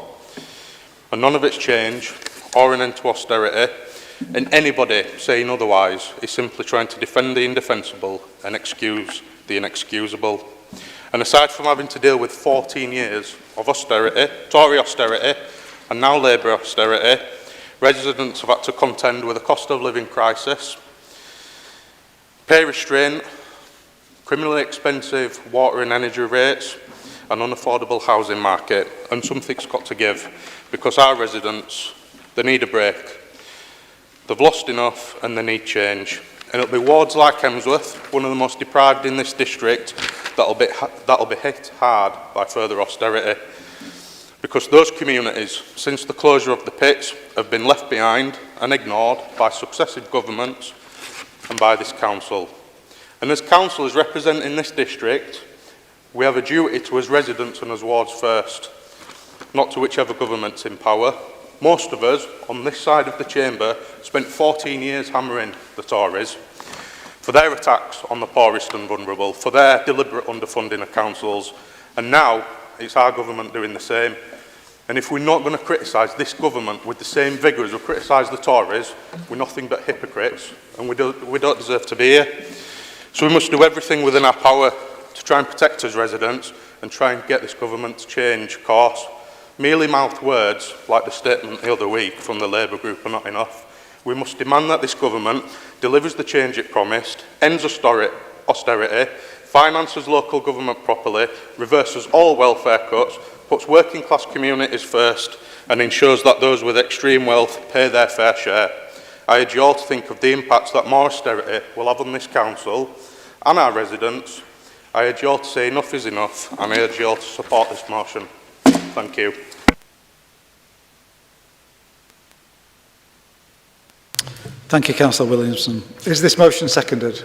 And none of it's change or an end to austerity, and anybody saying otherwise is simply trying to defend the indefensible and excuse the inexcusable. And aside from having to deal with 14 years of austerity, Tory austerity, and now Labour austerity, residents have had to contend with a cost of living crisis, pay restraint, criminally expensive water and energy rates, an unaffordable housing market, and something's got to give, because our residents, they need a break. They've lost enough and they need change. And it'll be wards like Hemsworth, one of the most deprived in this district, that'll be hit hard by further austerity. Because those communities, since the closure of the pits, have been left behind and ignored by successive governments and by this council. And as councillors representing this district, we have a duty to as residents and as wards first, not to whichever government's in power. Most of us, on this side of the chamber, spent 14 years hammering the Tories for their attacks on the poorest and vulnerable, for their deliberate underfunding of councils, and now it's our government doing the same. And if we're not going to criticise this government with the same vigour as we criticise the Tories, we're nothing but hypocrites, and we don't deserve to be here. So we must do everything within our power to try and protect us residents and try and get this government to change course. Merely mouthed words, like the statement the other week from the Labour group, are not enough. We must demand that this government delivers the change it promised, ends austerity, finances local government properly, reverses all welfare cuts, puts working class communities first, and ensures that those with extreme wealth pay their fair share. I urge you all to think of the impacts that more austerity will have on this council and our residents. I urge you all to say enough is enough, and I urge you all to support this motion. Thank you. Thank you, Councillor Williamson. Is this motion seconded?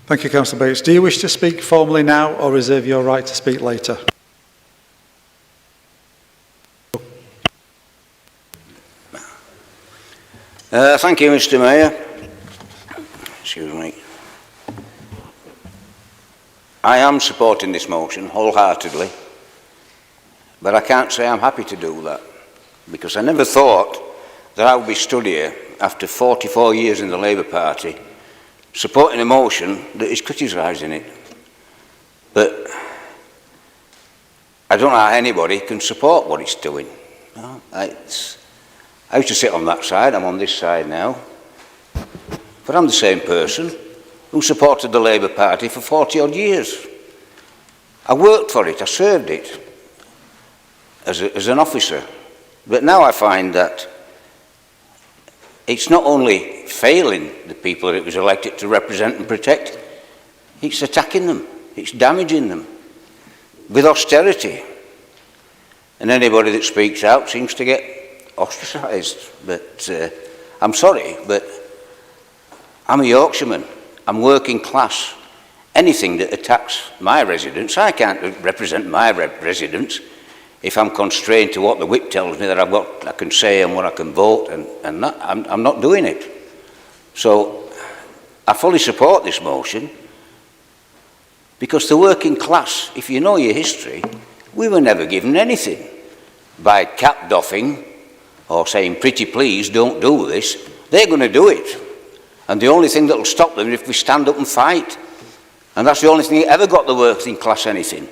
Thank you, Councillor Bates. Do you wish to speak formally now or reserve your right to speak later? Thank you, Mr. Mayor. Excuse me. I am supporting this motion wholeheartedly, but I can't say I'm happy to do that, because I never thought that I would be stood here after 44 years in the Labour Party supporting a motion that is criticising it. But I don't know how anybody can support what it's doing. No, I used to sit on that side, I'm on this side now. But I'm the same person who supported the Labour Party for 40 odd years. I worked for it, I served it as an officer. But now I find that it's not only failing the people that it was elected to represent and protect, it's attacking them, it's damaging them with austerity. And anybody that speaks out seems to get ostracised. But I'm sorry, but I'm a Yorkshireman, I'm working class. Anything that attacks my residents, I can't represent my residents if I'm constrained to what the whip tells me that I can say and what I can vote, and that, I'm not doing it. So I fully support this motion, because the working class, if you know your history, we were never given anything. By cap doffing or saying, pretty please, don't do this, they're going to do it. And the only thing that will stop them is if we stand up and fight. And that's the only thing that ever got the working class anything.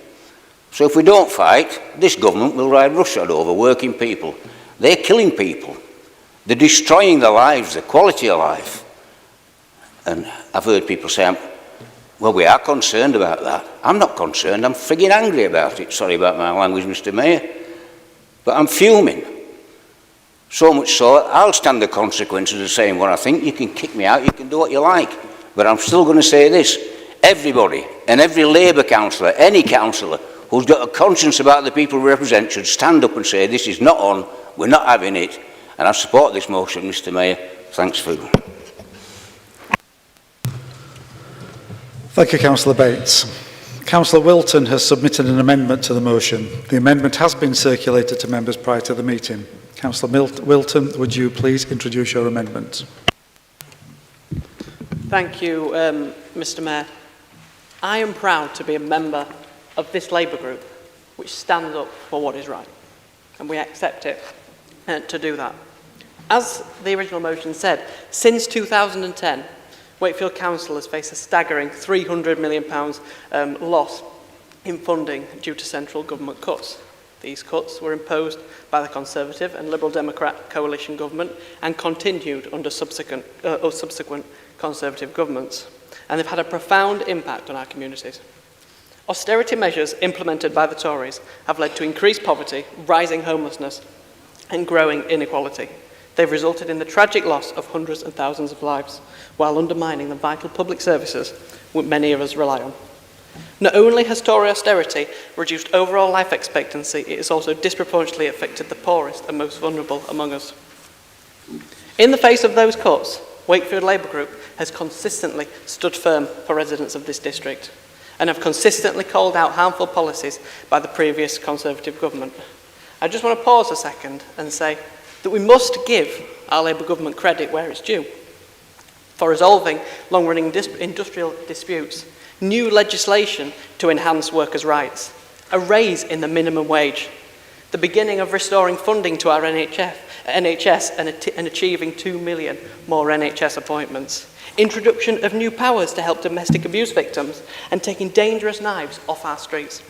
So if we don't fight, this government will ride roughshod over working people. They're killing people. They're destroying their lives, their quality of life. And I've heard people say, well, we are concerned about that. I'm not concerned, I'm frigging angry about it. Sorry about my language, Mr. Mayor. But I'm fuming. So much so, I'll stand the consequences of saying what I think. You can kick me out, you can do what you like. But I'm still going to say this. Everybody, and every Labour councillor, any councillor who's got a conscience about the people we represent should stand up and say, this is not on, we're not having it. And I support this motion, Mr. Mayor. Thanks for it. Thank you, Councillor Bates. Councillor Wilton has submitted an amendment to the motion. The amendment has been circulated to members prior to the meeting. Councillor Wilton, would you please introduce your amendment? Thank you, Mr. Mayor. I am proud to be a member of this Labour group which stands up for what is right, and we accept it to do that. As the original motion said, since 2010, Wakefield Council has faced a staggering £300 million loss in funding due to central government cuts. These cuts were imposed by the Conservative and Liberal Democrat coalition government and continued under subsequent Conservative governments, and they've had a profound impact on our communities. Austerity measures implemented by the Tories have led to increased poverty, rising homelessness and growing inequality. They've resulted in the tragic loss of hundreds and thousands of lives, while undermining the vital public services which many of us rely on. Not only has Tory austerity reduced overall life expectancy, it has also disproportionately affected the poorest and most vulnerable among us. In the face of those cuts, Wakefield Labour Group has consistently stood firm for residents of this district and have consistently called out harmful policies by the previous Conservative government. I just want to pause a second and say that we must give our Labour government credit where it's due for resolving long-running industrial disputes, new legislation to enhance workers' rights, a raise in the minimum wage, the beginning of restoring funding to our NHS and achieving 2 million more NHS appointments, introduction of new powers to help domestic abuse victims, and taking dangerous knives off our streets.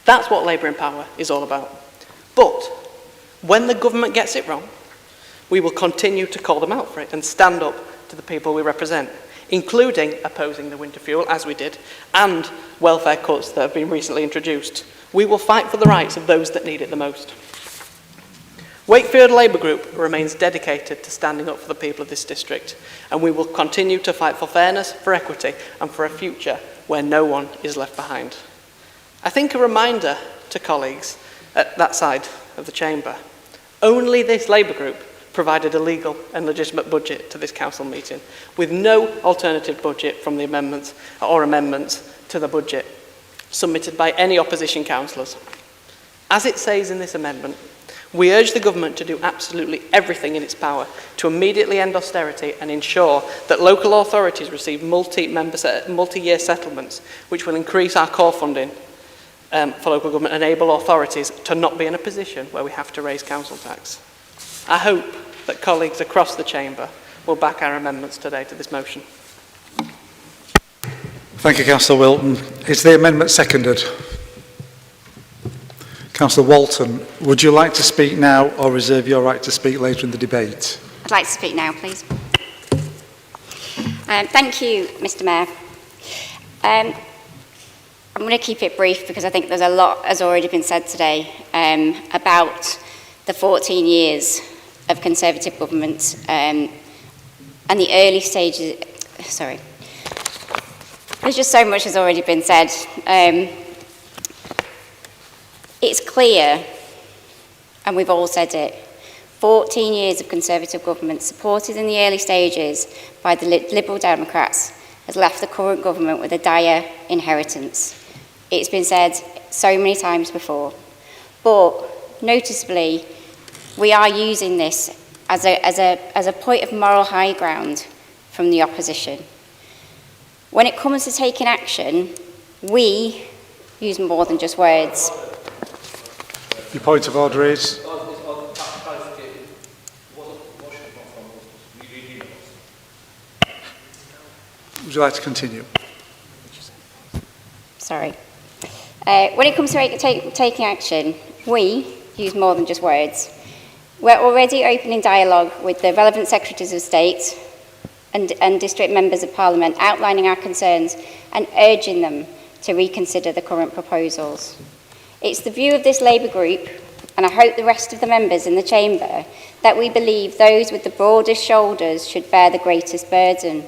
That's what Labour in Power is all about. But when the government gets it wrong, we will continue to call them out for it and stand up to the people we represent, including opposing the winter fuel, as we did, and welfare cuts that have been recently introduced. We will fight for the rights of those that need it the most. Wakefield Labour Group remains dedicated to standing up for the people of this district, and we will continue to fight for fairness, for equity, and for a future where no one is left behind. I think a reminder to colleagues at that side of the chamber, only this Labour Group provided a legal and legitimate budget to this council meeting, with no alternative budget from the amendments to the budget submitted by any opposition councillors. As it says in this amendment, we urge the government to do absolutely everything in its power to immediately end austerity and ensure that local authorities receive multi-year settlements, which will increase our core funding for local government and enable authorities to not be in a position where we have to raise council tax. I hope that colleagues across the chamber will back our amendments today to this motion. Thank you, Councillor Wilton. Is the amendment seconded? Councillor Walton, would you like to speak now or reserve your right to speak later in the debate? I'd like to speak now, please. Thank you, Mr. Mayor. I'm going to keep it brief because I think there's a lot has already been said today about the 14 years of Conservative government and the early stages. Sorry. There's just so much has already been said. It's clear, and we've all said it, 14 years of Conservative government supported in the early stages by the Liberal Democrats has left the current government with a dire inheritance. It's been said so many times before. But noticeably, we are using this as a point of moral high ground from the opposition. When it comes to taking action, we use more than just words. Your point of order is? Would you like to continue? Sorry. When it comes to taking action, we use more than just words. We're already opening dialogue with the relevant Secretaries of State and District Members of Parliament, outlining our concerns and urging them to reconsider the current proposals. It's the view of this Labour group, and I hope the rest of the members in the Chamber, that we believe those with the broadest shoulders should bear the greatest burden.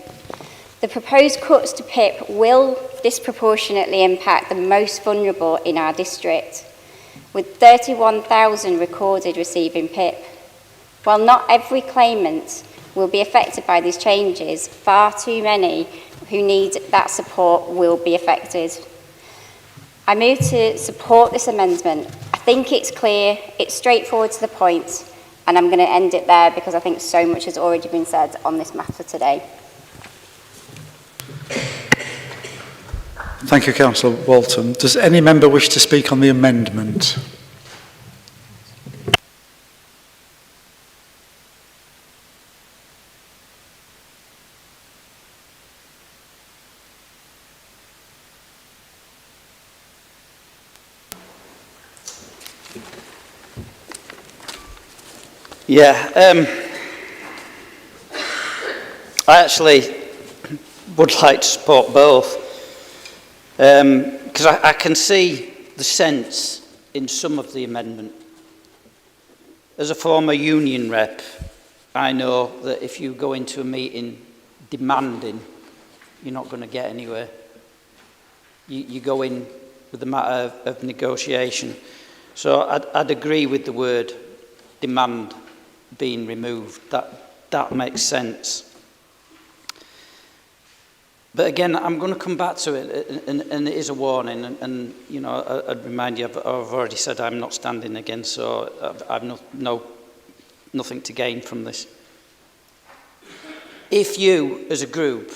The proposed cuts to PIP will disproportionately impact the most vulnerable in our district, with 31,000 recorded receiving PIP. While not every claimant will be affected by these changes, far too many who need that support will be affected. I move to support this amendment. I think it's clear, it's straightforward to the point, and I'm going to end it there because I think so much has already been said on this matter today. Thank you, Councillor Walton. Does any member wish to speak on the amendment? Yeah, I actually would like to support both because I can see the sense in some of the amendment. As a former union rep, I know that if you go into a meeting demanding, you're not going to get anywhere. You go in with a matter of negotiation. So I'd agree with the word demand being removed. That makes sense. But again, I'm going to come back to it, and it is a warning. And you know, I'd remind you, I've already said I'm not standing again, so I've nothing to gain from this. If you, as a group,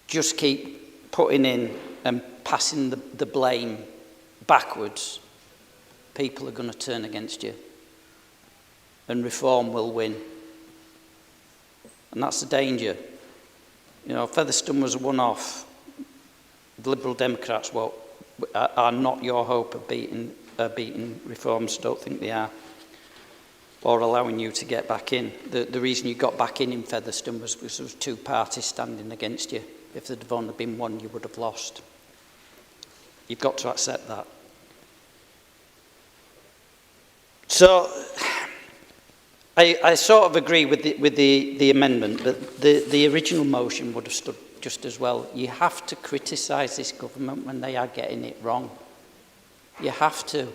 just keep putting in and passing the blame backwards, people are going to turn against you. And reform will win. And that's the danger. You know, Featherstone was a one-off. The Liberal Democrats are not your hope of beating reforms. Don't think they are. Or allowing you to get back in. The reason you got back in Featherstone was because there was two parties standing against you. If there'd have only been one, you would have lost. You've got to accept that. So I sort of agree with the amendment, but the original motion would have stood just as well. You have to criticise this government when they are getting it wrong. You have to. You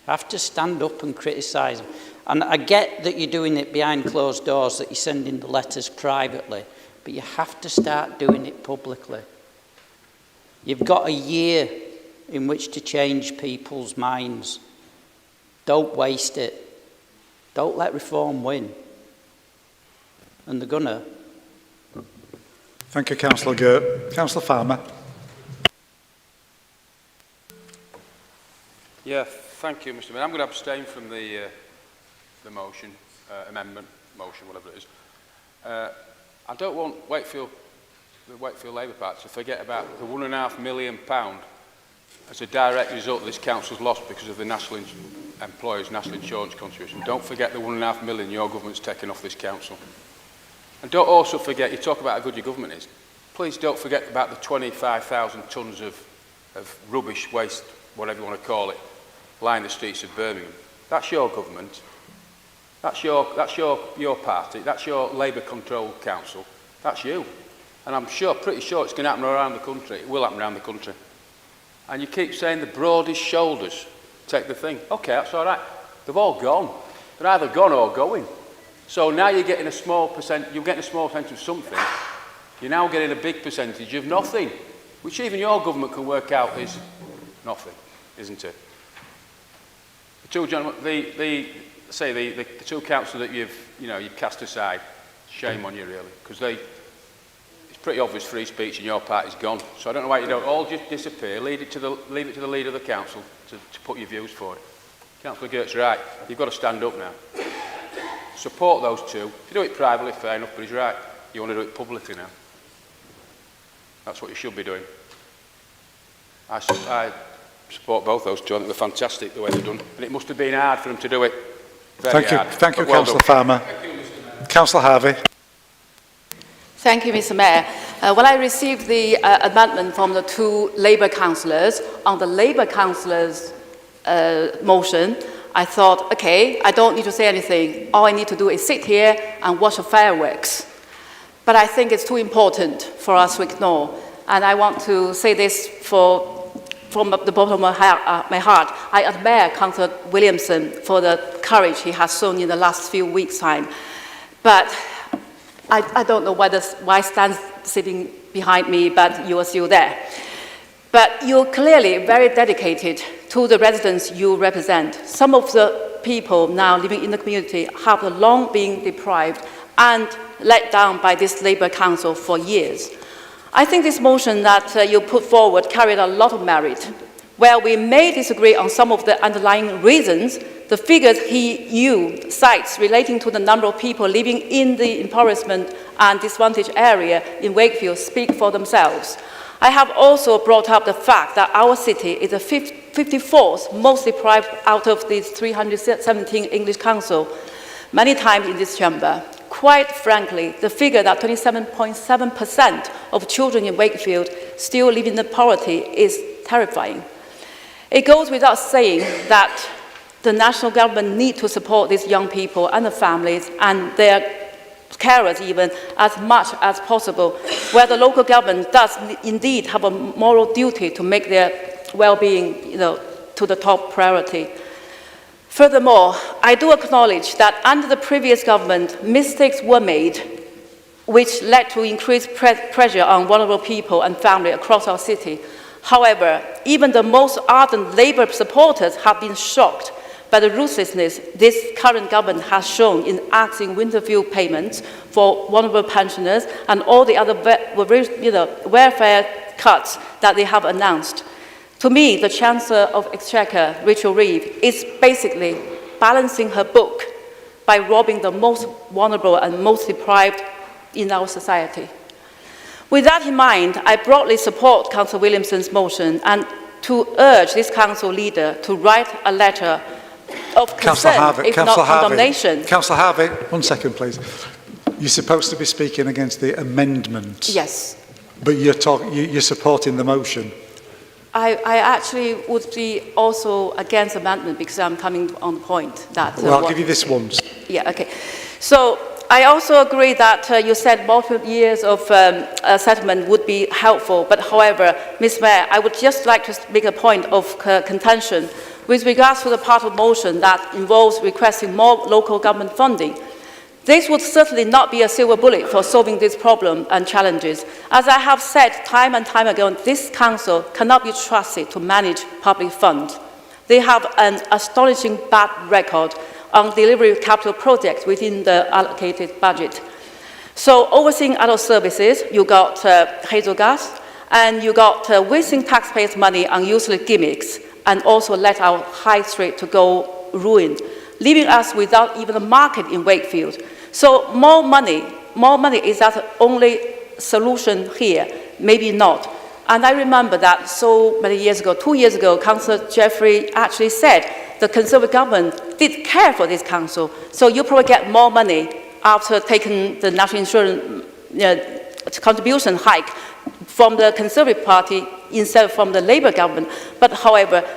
have to stand up and criticise them. And I get that you're doing it behind closed doors, that you're sending the letters privately, but you have to start doing it publicly. You've got a year in which to change people's minds. Don't waste it. Don't let reform win. And they're gonna. Thank you, Councillor Gert. Councillor Farmer. Yeah, thank you, Mr. Mayor. I'm going to abstain from the motion, amendment, motion, whatever it is. I don't want the Wakefield Labour Party to forget about the £1.5 million as a direct result of this council's loss because of the national employers' national insurance contribution. Don't forget the £1.5 million your government's taken off this council. And don't also forget, you talk about how good your government is, please don't forget about the 25,000 tonnes of rubbish, waste, whatever you want to call it, lying the streets of Birmingham. That's your government. That's your party. That's your Labour-controlled council. That's you. And I'm pretty sure it's going to happen around the country. It will happen around the country. And you keep saying the broadest shoulders take the thing. Okay, that's all right. They've all gone. They're either gone or going. So now you're getting a small percentage of something. You're now getting a big percentage of nothing, which even your government can work out is nothing, isn't it? The two gentlemen, the two councillors that you've cast aside, shame on you really, because it's pretty obvious free speech in your party's gone. So I don't know why you don't all just disappear. Leave it to the leader of the council to put your views forward. Councillor Gert's right. You've got to stand up now. Support those two. If you do it privately, fair enough, but he's right. You want to do it publicly now. That's what you should be doing. I support both those two. I think they're fantastic the way they've done. And it must have been hard for them to do it. Thank you, hard, thank you, but well Councillor done. Farmer. Councillor Harvey. Thank you, Mr. Mayor. When I received the amendment from the two Labour councillors on the Labour councillors' motion, I thought, okay, I don't need to say anything. All I need to do is sit here and watch the fireworks. But I think it's too important for us to ignore. And I want to say this from the bottom of my heart. I admire Councillor Williamson for the courage he has shown in the last few weeks' time. But I don't know why Stan's sitting behind me, but you are still there. But you're clearly very dedicated to the residents you represent. Some of the people now living in the community have long been deprived and let down by this Labour Council for years. I think this motion that you put forward carried a lot of merit. While we may disagree on some of the underlying reasons, the figures you cites relating to the number of people living in the impoverishment and disadvantaged area in Wakefield speak for themselves. I have also brought up the fact that our city is the 54th most deprived out of these 317 English councils, many times in this chamber. Quite frankly, the figure that 27.7% of children in Wakefield still live in poverty is terrifying. It goes without saying that the national government needs to support these young people and the families and their carers even as much as possible, where the local government does indeed have a moral duty to make their well-being, to the top priority. Furthermore, I do acknowledge that under the previous government, mistakes were made which led to increased pressure on vulnerable people and families across our city. However, even the most ardent Labour supporters have been shocked by the ruthlessness this current government has shown in axing winter fuel payments for vulnerable pensioners and all the other welfare cuts that they have announced. To me, the Chancellor of Exchequer, Rachel Reeves, is basically balancing her book by robbing the most vulnerable and most deprived in our society. With that in mind, I broadly support Councillor Williamson's motion and to urge this council leader to write a letter of concern, if not condemnation. Councillor Harvey, 1 second, please. You're supposed to be speaking against the amendment. Yes. But you're supporting the motion. I actually would be also against amendment because I'm coming on the point that... Well, I'll give you this once. Yeah, okay. So I also agree that you said multiple years of settlement would be helpful, but however, Ms. Mayor, I would just like to make a point of contention with regards to the part of motion that involves requesting more local government funding. This would certainly not be a silver bullet for solving this problem and challenges. As I have said time and time again, this council cannot be trusted to manage public funds. They have an astonishing bad record on delivery of capital projects within the allocated budget. So overseeing adult services, you got Hazel Gas, and you got wasting taxpayers' money on useless gimmicks, and also let our high street to go ruined, leaving us without even a market in Wakefield. So more money is that the only solution here? Maybe not. And I remember that so many years ago, 2 years ago, Councillor Jeffrey actually said the Conservative government did care for this council. So you probably get more money after taking the national insurance contribution hike from the Conservative Party instead of from the Labour government. But however,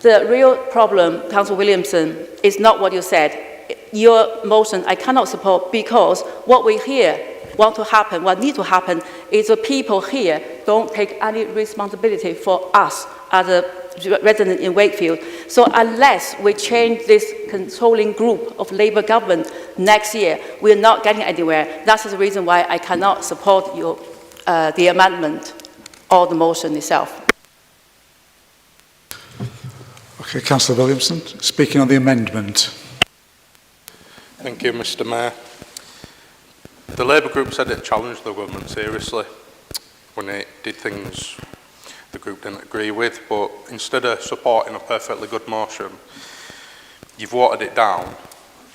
the real problem, Councillor Williamson, is not what you said. Your motion I cannot support because what we here want to happen, what needs to happen, is the people here don't take any responsibility for us as a resident in Wakefield. So unless we change this controlling group of Labour government next year, we're not getting anywhere. That's the reason why I cannot support your, the amendment or the motion itself. Okay, Councillor Williamson, speaking on the amendment. Thank you, Mr. Mayor. The Labour group said it challenged the government seriously when it did things the group didn't agree with, but instead of supporting a perfectly good motion, you've watered it down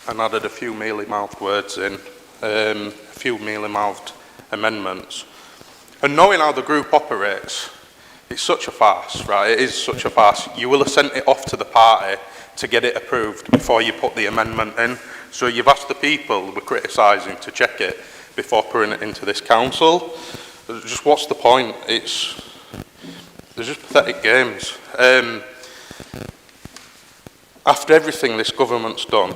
and added a few mealy-mouthed words in, a few mealy-mouthed amendments. And knowing how the group operates, it's such a farce, right? It is such a farce. You will have sent it off to the party to get it approved before you put the amendment in. So you've asked the people we're criticising to check it before putting it into this council. Just what's the point? They're just pathetic games. After everything this government's done,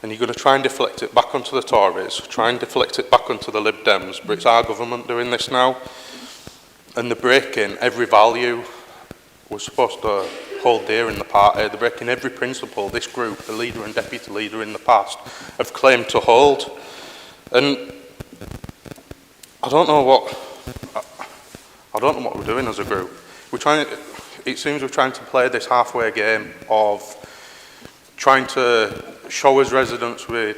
and you're going to try and deflect it back onto the Tories, try and deflect it back onto the Lib Dems, but it's our government doing this now, and they're breaking every value we're supposed to hold dear in the party. They're breaking every principle this group, the leader and deputy leader in the past, have claimed to hold. And I don't know what we're doing as a group. It seems we're trying to play this halfway game of trying to show as residents we're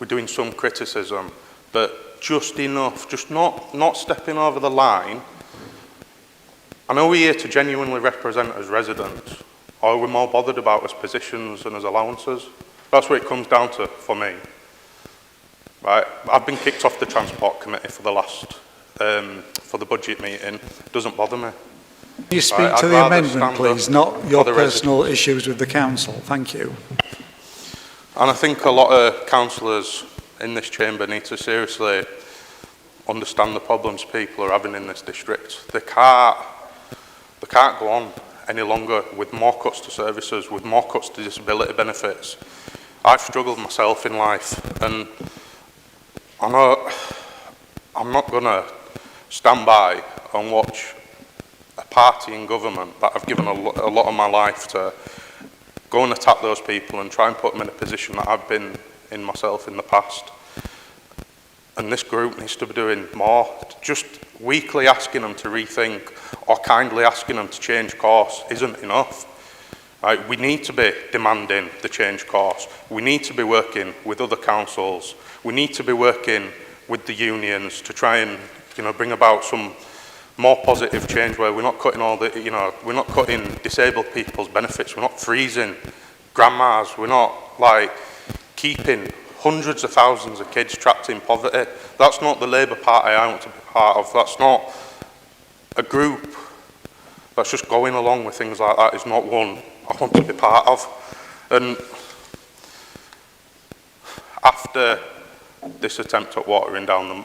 doing some criticism, but just enough, just not stepping over the line. I know we're here to genuinely represent as residents, or we're more bothered about as positions and as allowances. That's what it comes down to for me. Right? I've been kicked off the Transport Committee for the last, for the budget meeting. It doesn't bother me. Can you speak to the amendment, please, not your personal issues with the council? Thank you. And I think a lot of councillors in this chamber need to seriously understand the problems people are having in this district. They can't go on any longer with more cuts to services, with more cuts to disability benefits. I've struggled myself in life, and I know I'm not going to stand by and watch a party in government that I've given a lot of my life to go and attack those people and try and put them in a position that I've been in myself in the past. And this group needs to be doing more. Just weekly asking them to rethink or kindly asking them to change course isn't enough. Right? We need to be demanding the change course. We need to be working with other councils. We need to be working with the unions to try and bring about some more positive change where we're not cutting we're not cutting disabled people's benefits. We're not freezing grandmas. We're not keeping hundreds of thousands of kids trapped in poverty. That's not the Labour Party I want to be part of. That's not a group that's just going along with things like that. It's not one I want to be part of. And after this attempt at watering down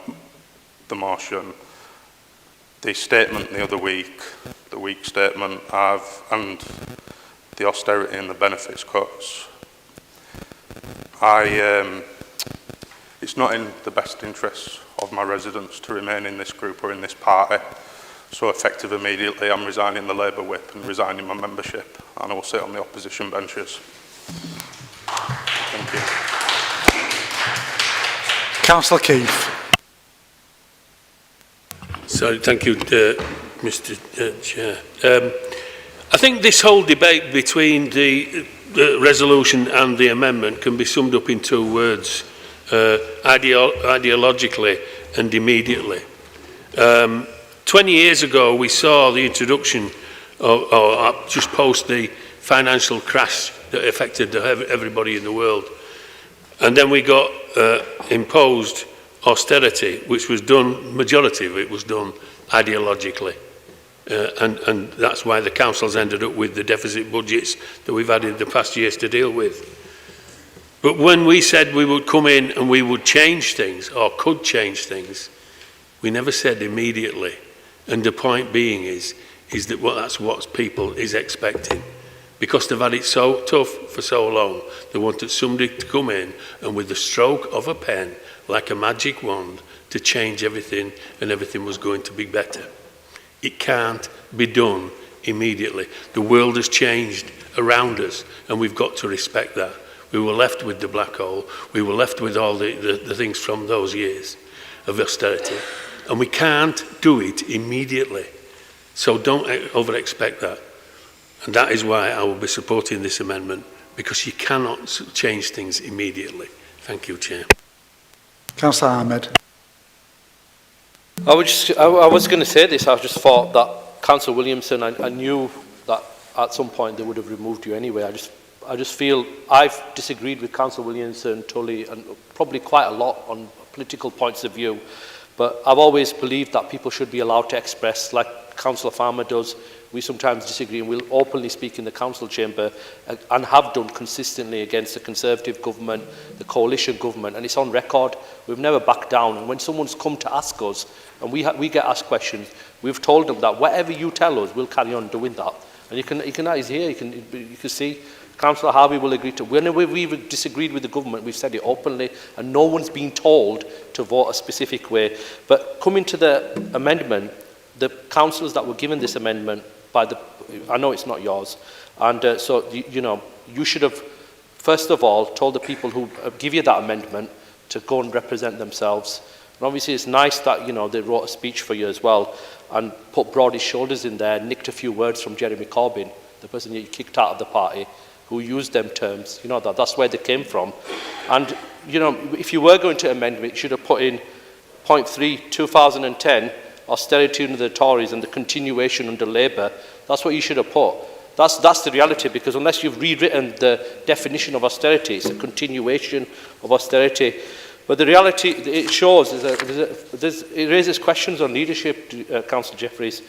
the motion, the statement the other week, the weak statement and the austerity and the benefits cuts, it's not in the best interests of my residents to remain in this group or in this party. So effective immediately, I'm resigning the Labour whip and resigning my membership, and I will sit on the opposition benches. Thank you. Councillor Keith. Sorry, thank you, Mr. Chair. I think this whole debate between the resolution and the amendment can be summed up in two words, ideologically and immediately. 20 years ago, we saw the introduction or just post the financial crash that affected everybody in the world. And then we got imposed austerity, which was done, majority of it was done ideologically. And that's why the councils ended up with the deficit budgets that we've had in the past years to deal with. But when we said we would come in and we would change things, or could change things, we never said immediately. And the point being is that that's what people is expecting. Because they've had it so tough for so long, they wanted somebody to come in and with the stroke of a pen, like a magic wand, to change everything, and everything was going to be better. It can't be done immediately. The world has changed around us, and we've got to respect that. We were left with the black hole. We were left with all the things from those years of austerity. And we can't do it immediately. So don't over-expect that. And that is why I will be supporting this amendment, because you cannot change things immediately. Thank you, Chair. Councillor Ahmed. I was going to say this. I just thought that Councillor Williamson, I knew that at some point they would have removed you anyway. I just feel I've disagreed with Councillor Williamson totally, and probably quite a lot on political points of view. But I've always believed that people should be allowed to express, like Councillor Farmer does, we sometimes disagree, and we'll openly speak in the council chamber and have done consistently against the Conservative government, the coalition government, and it's on record. We've never backed down, and when someone's come to ask us, and we get asked questions, we've told them that whatever you tell us, we'll carry on doing that. And you can he's here, you can see, Councillor Harvey will agree to, whenever we've disagreed with the government, we've said it openly, and no one's been told to vote a specific way. But coming to the amendment, the councillors that were given this amendment by the, I know it's not yours, and so, you should have, first of all, told the people who give you that amendment to go and represent themselves. And obviously it's nice that, they wrote a speech for you as well, and put broad his shoulders in there, nicked a few words from Jeremy Corbyn, the person you kicked out of the party, who used them terms, that's where they came from. And, if you were going to amend it, you should have put in point 3, 2010, austerity under the Tories and the continuation under Labour. That's what you should have put. That's the reality, because unless you've rewritten the definition of austerity, it's a continuation of austerity. But the reality it shows is that it raises questions on leadership, Councillor Jeffries,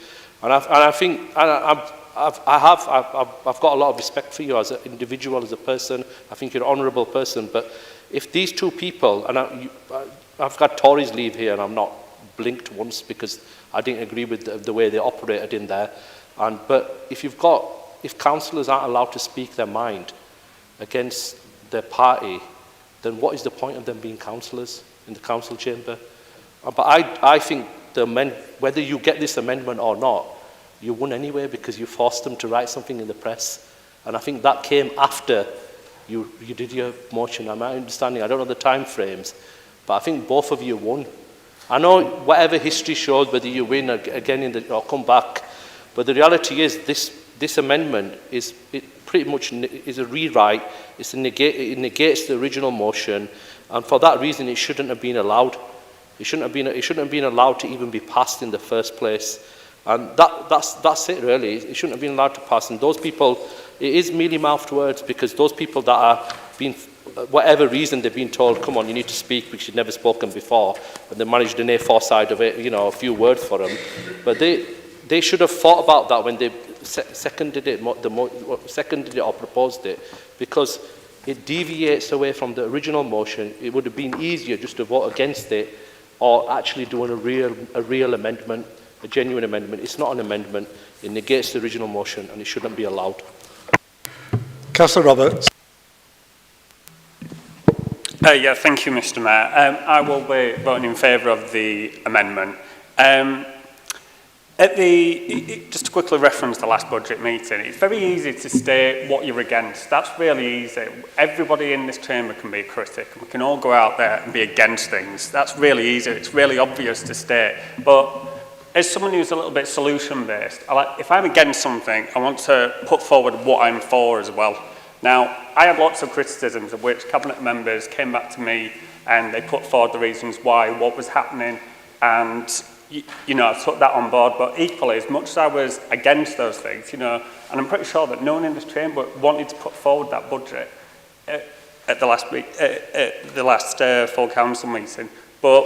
and I think I've got a lot of respect for you as an individual, as a person. I think you're an honourable person. But if these two people, and I've got Tories leave here, and I'm not blinked once because I didn't agree with the way they operated in there. But if councillors aren't allowed to speak their mind against their party, then what is the point of them being councillors in the council chamber? But I think whether you get this amendment or not, you won anyway, because you forced them to write something in the press. And I think that came after you did your motion. I'm not understanding, I don't know the time frames, but I think both of you won. I know whatever history shows, whether you win again or come back, but the reality is this amendment is pretty much is a rewrite. It negates the original motion, and for that reason, it shouldn't have been allowed. It shouldn't have been allowed to even be passed in the first place. And that's it really. It shouldn't have been allowed to pass. And those people, it is mealy-mouthed words, because those people that are being, whatever reason they've been told, come on, you need to speak because you've never spoken before, and they managed an A4 side of it, a few words for them. But they should have thought about that when they seconded it or proposed it, because it deviates away from the original motion. It would have been easier just to vote against it, or actually doing a real amendment, a genuine amendment. It's not an amendment. It negates the original motion, and it shouldn't be allowed. Councillor Roberts. Yeah, thank you, Mr. Mayor. I will be voting in favour of the amendment. Just to quickly reference the last budget meeting, it's very easy to state what you're against. That's really easy. Everybody in this chamber can be a critic. We can all go out there and be against things. That's really easy. It's really obvious to state. But as someone who's a little bit solution-based, if I'm against something, I want to put forward what I'm for as well. Now, I had lots of criticisms of which cabinet members came back to me and they put forward the reasons why, what was happening, and I took that on board. But equally, as much as I was against those things, and I'm pretty sure that no one in this chamber wanted to put forward that budget at the last week, the last full council meeting. But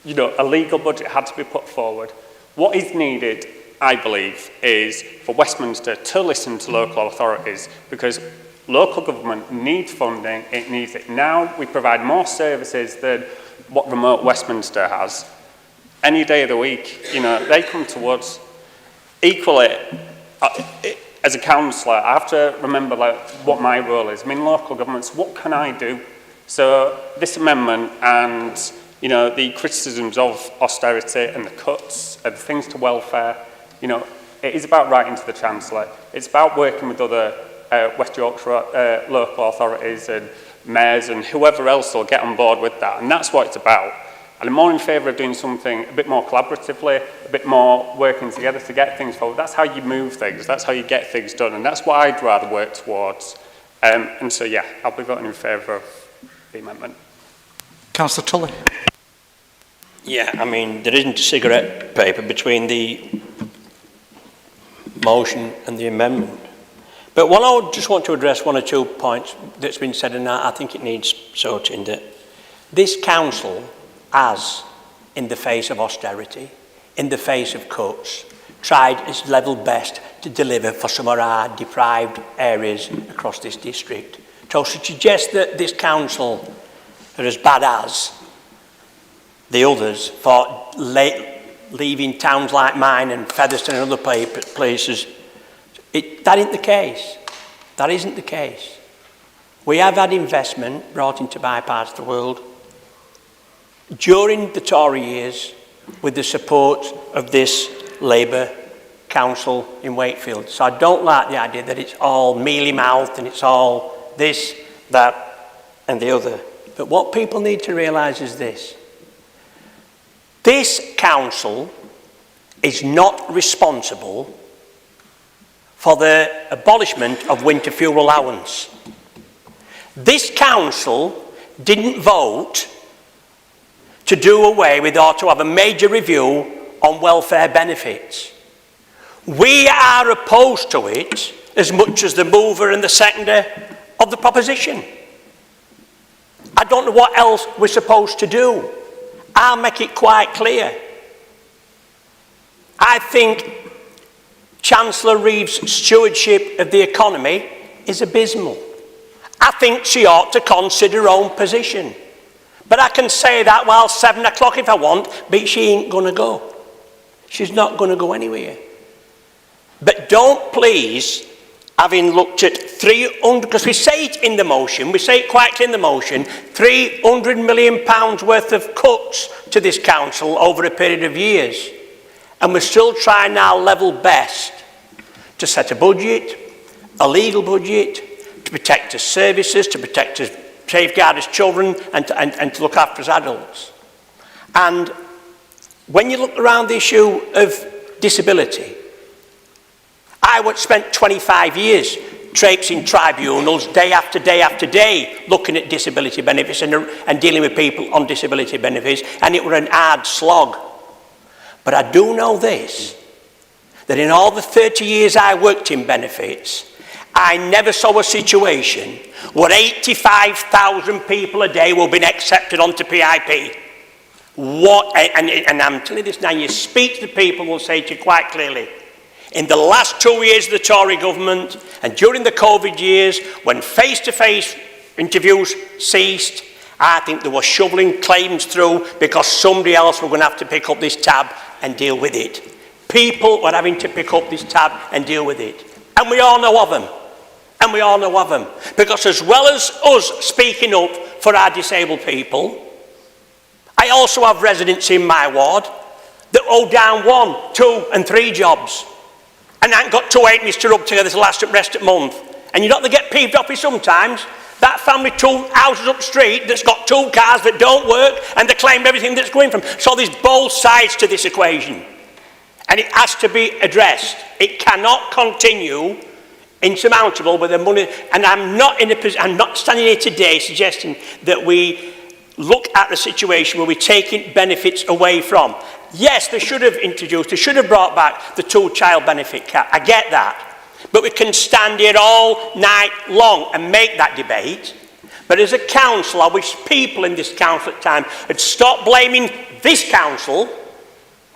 a legal budget had to be put forward. What is needed, I believe, is for Westminster to listen to local authorities, because local government needs funding. It needs it now. We provide more services than what remote Westminster has. Any day of the week, they come to us. Equally, as a councillor, I have to remember what my role is. Local governments, what can I do? So this amendment and the criticisms of austerity and the cuts and the things to welfare, it is about writing to the Chancellor. It's about working with other West Yorkshire local authorities and mayors and whoever else will get on board with that. And that's what it's about. And I'm more in favour of doing something a bit more collaboratively, a bit more working together to get things forward. That's how you move things. That's how you get things done. And that's what I'd rather work towards. And so, yeah, I'll be voting in favour of the amendment. Councillor Tully. Yeah, there isn't a cigarette paper between the motion and the amendment. But what I would just want to address one or two points that's been said, and I think it needs sorting, that this council has, in the face of austerity, in the face of cuts, tried its level best to deliver for some of our deprived areas across this district. So to suggest that this council are as bad as the others for leaving towns like mine and Featherstone and other places, that isn't the case. That isn't the case. We have had investment brought into my part of the world during the Tory years with the support of this Labour council in Wakefield. So I don't like the idea that it's all mealy-mouthed and it's all this, that and the other. But what people need to realise is this. This council is not responsible for the abolishment of winter fuel allowance. This council didn't vote to do away with or to have a major review on welfare benefits. We are opposed to it as much as the mover and the seconder of the proposition. I don't know what else we're supposed to do. I'll make it quite clear. I think Chancellor Reeve's stewardship of the economy is abysmal. I think she ought to consider her own position. But I can say that while 7 o'clock if I want, but she ain't going to go. She's not going to go anywhere. But don't please, having looked at 300, because we say it in the motion, we say it quite clear in the motion, £300 million worth of cuts to this council over a period of years. And we're still trying our level best to set a budget, a legal budget, to protect us services, to protect us, safeguard us children, and to look after us adults. And when you look around the issue of disability, I spent 25 years traipsing tribunals day after day after day looking at disability benefits and dealing with people on disability benefits, and it was an hard slog. But I do know this, that in all the 30 years I worked in benefits, I never saw a situation where 85,000 people a day were being accepted onto PIP. And I'm telling you this now, you speak to the people, will say to you quite clearly, in the last 2 years of the Tory government and during the COVID years, when face-to-face interviews ceased, I think they were shoveling claims through because somebody else were going to have to pick up this tab and deal with it. People were having to pick up this tab and deal with it. And we all know of them. And we all know of them. Because as well as us speaking up for our disabled people, I also have residents in my ward that owe down 1, 2 and 3 jobs. And ain't got 2 halfpennies to rub together to last rest of the month. And you know they get peeved off me sometimes. That family 2 houses up the street that's got 2 cars that don't work and they claim everything that's going from. So there's both sides to this equation. And it has to be addressed. It cannot continue insurmountable with the money. And I'm not standing here today suggesting that we look at the situation where we're taking benefits away from. Yes, they should have introduced, they should have brought back the 2-child benefit cap. I get that. But we can stand here all night long and make that debate. But as a council, I wish people in this council at time had stopped blaming this council,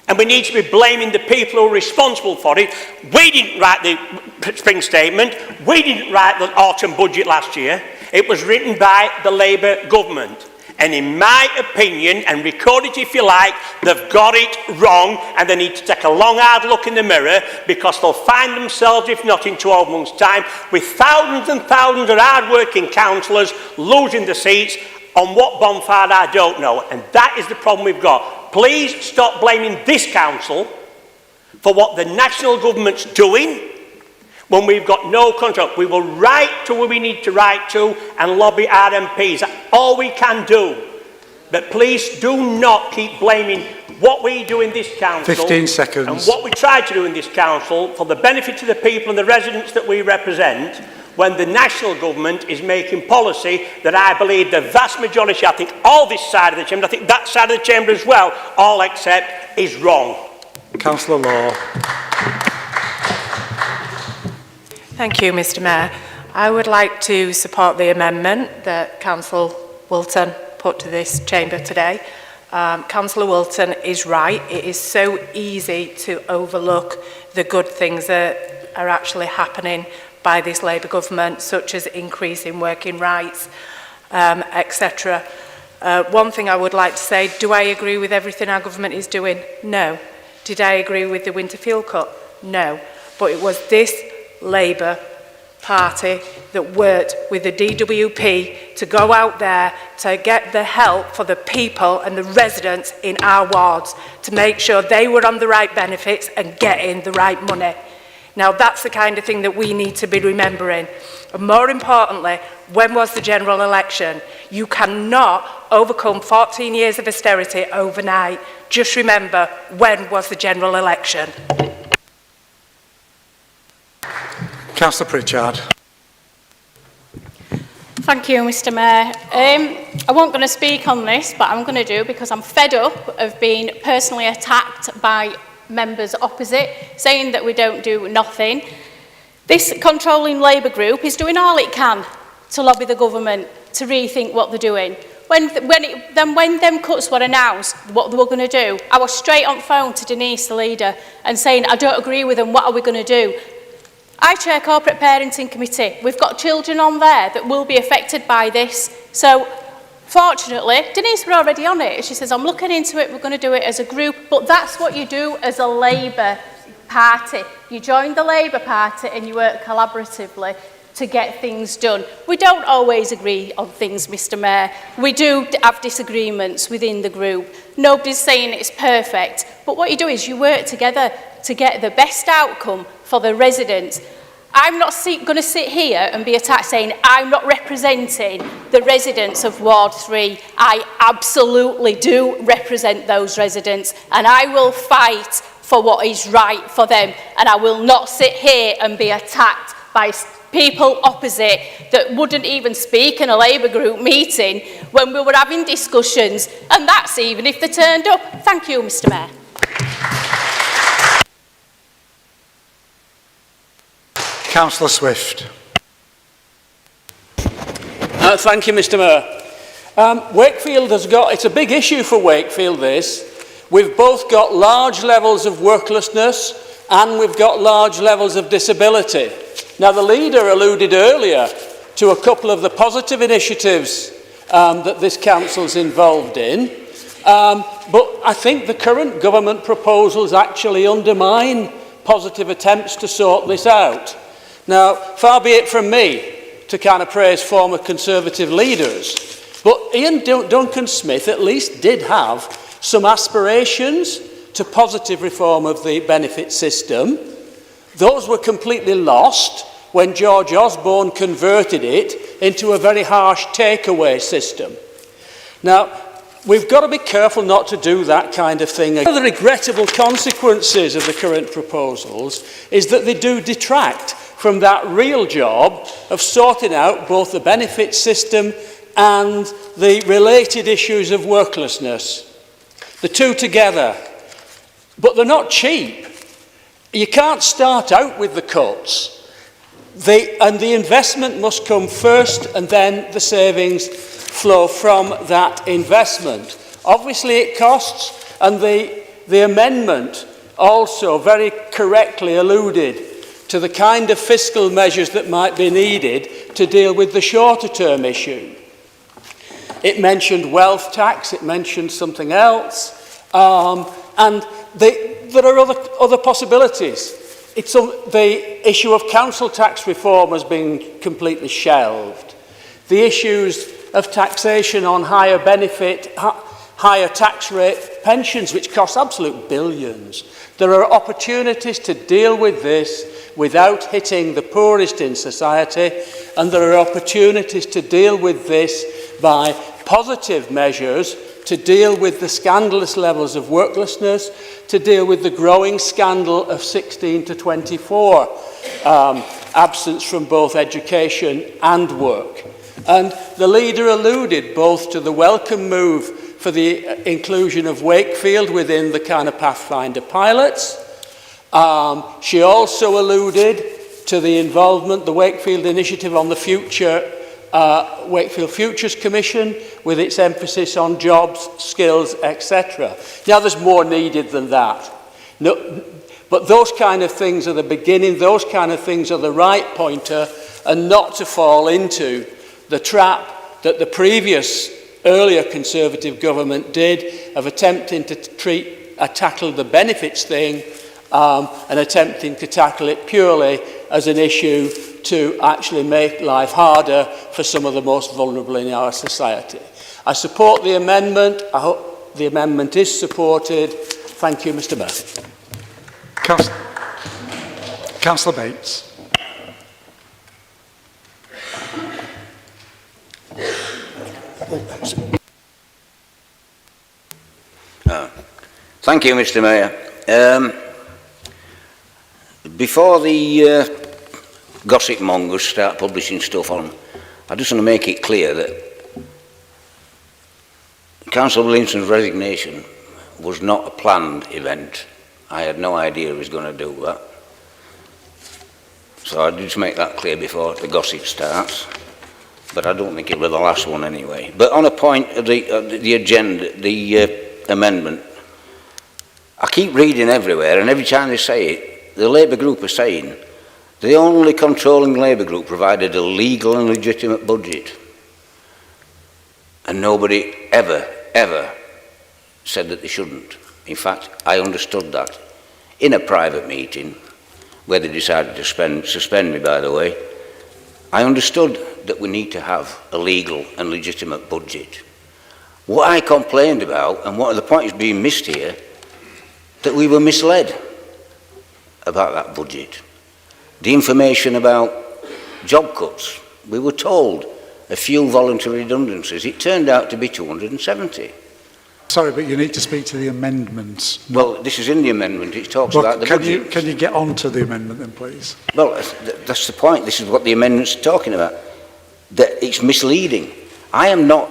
and we need to be blaming the people who are responsible for it. We didn't write the spring statement. We didn't write the autumn budget last year. It was written by the Labour government. And in my opinion, and record it if you like, they've got it wrong, and they need to take a long hard look in the mirror, because they'll find themselves, if not in 12 months' time, with thousands and thousands of hard-working councillors losing the seats on what bonfire I don't know. And that is the problem we've got. Please stop blaming this council for what the national government's doing when we've got no control. We will write to where we need to write to and lobby our MPs. That's all we can do. But please do not keep blaming what we do in this council 15 seconds. and what we try to do in this council for the benefit of the people and the residents that we represent, when the national government is making policy that I believe the vast majority, I think all this side of the chamber, I think that side of the chamber as well, all accept is wrong. Councillor Law. Thank you, Mr. Mayor. I would like to support the amendment that Councillor Wilton put to this chamber today. Councillor Wilton is right. It is so easy to overlook the good things that are actually happening by this Labour government, such as increasing working rights, etc. One thing I would like to say, do I agree with everything our government is doing? No. Did I agree with the winter fuel cut? No. But it was this Labour Party that worked with the DWP to go out there to get the help for the people and the residents in our wards to make sure they were on the right benefits and getting the right money. Now that's the kind of thing that we need to be remembering. And more importantly, when was the general election? You cannot overcome 14 years of austerity overnight. Just remember, when was the general election? Councillor Pritchard. Thank you, Mr Mayor. I wasn't going to speak on this, but I'm going to do because I'm fed up of being personally attacked by members opposite, saying that we don't do nothing. This controlling Labour group is doing all it can to lobby the government to rethink what they're doing. When them cuts were announced, what they were going to do, I was straight on the phone to Denise, the leader, and saying, I don't agree with them, what are we going to do? I chair Corporate Parenting Committee. We've got children on there that will be affected by this. So, fortunately, Denise were already on it. She says, I'm looking into it, we're going to do it as a group. But that's what you do as a Labour Party. You join the Labour Party and you work collaboratively to get things done. We don't always agree on things, Mr Mayor. We do have disagreements within the group. Nobody's saying it's perfect. But what you do is you work together to get the best outcome for the residents. I'm not going to sit here and be attacked saying I'm not representing the residents of Ward 3. I absolutely do represent those residents and I will fight for what is right for them, and I will not sit here and be attacked by people opposite that wouldn't even speak in a Labour group meeting when we were having discussions, and that's even if they turned up. Thank you, Mr Mayor. Councillor Swift. Thank you, Mr Mayor. Wakefield has got, it's a big issue for Wakefield, this. We've both got large levels of worklessness and we've got large levels of disability. Now, the leader alluded earlier to a couple of the positive initiatives that this council's involved in, but I think the current government proposals actually undermine positive attempts to sort this out. Now, far be it from me to kind of praise former Conservative leaders, but Ian Duncan Smith at least did have some aspirations to positive reform of the benefit system. Those were completely lost when George Osborne converted it into a very harsh takeaway system. Now, we've got to be careful not to do that kind of thing. One of the regrettable consequences of the current proposals is that they do detract from that real job of sorting out both the benefit system and the related issues of worklessness. The two together. But they're not cheap. You can't start out with the cuts. And the investment must come first and then the savings flow from that investment. Obviously it costs, and the amendment also very correctly alluded to the kind of fiscal measures that might be needed to deal with the shorter term issue. It mentioned wealth tax, it mentioned something else, and there are other possibilities. The issue of council tax reform has been completely shelved. The issues of taxation on higher benefit, higher tax rate pensions, which cost absolute billions. There are opportunities to deal with this without hitting the poorest in society, and there are opportunities to deal with this by positive measures to deal with the scandalous levels of worklessness, to deal with the growing scandal of 16 to 24 absence from both education and work. And the leader alluded both to the welcome move for the inclusion of Wakefield within the kind of Pathfinder pilots. She also alluded to the involvement, the Wakefield initiative on the future Wakefield Futures Commission with its emphasis on jobs, skills, etc. Now there's more needed than that. No, but those kind of things are the beginning, those kind of things are the right pointer, and not to fall into the trap that the previous earlier Conservative government did of attempting to tackle the benefits thing and attempting to tackle it purely as an issue to actually make life harder for some of the most vulnerable in our society. I support the amendment. I hope the amendment is supported. Thank you, Mr. Mayor. Councillor Bates. Thank you, Mr. Mayor. Before the gossip mongers start publishing stuff on, I just want to make it clear that Councillor Williamson's resignation was not a planned event. I had no idea he was going to do that. So I just make that clear before the gossip starts. But I don't think it was the last one anyway. But on a point of the agenda, the amendment, I keep reading everywhere, and every time they say it, the Labour group are saying the only controlling Labour group provided a legal and legitimate budget. And nobody ever said that they shouldn't. In fact, I understood that in a private meeting where they decided to suspend me, by the way. I understood that we need to have a legal and legitimate budget. What I complained about, and one of the points being missed here, that we were misled about that budget. The information about job cuts, we were told a few voluntary redundancies. It turned out to be 270. Sorry, but you need to speak to the amendments. Well, this is in the amendment. It talks about the budget. Can you get on to the amendment then, please? Well, that's the point. This is what the amendment's talking about. That it's misleading. I am not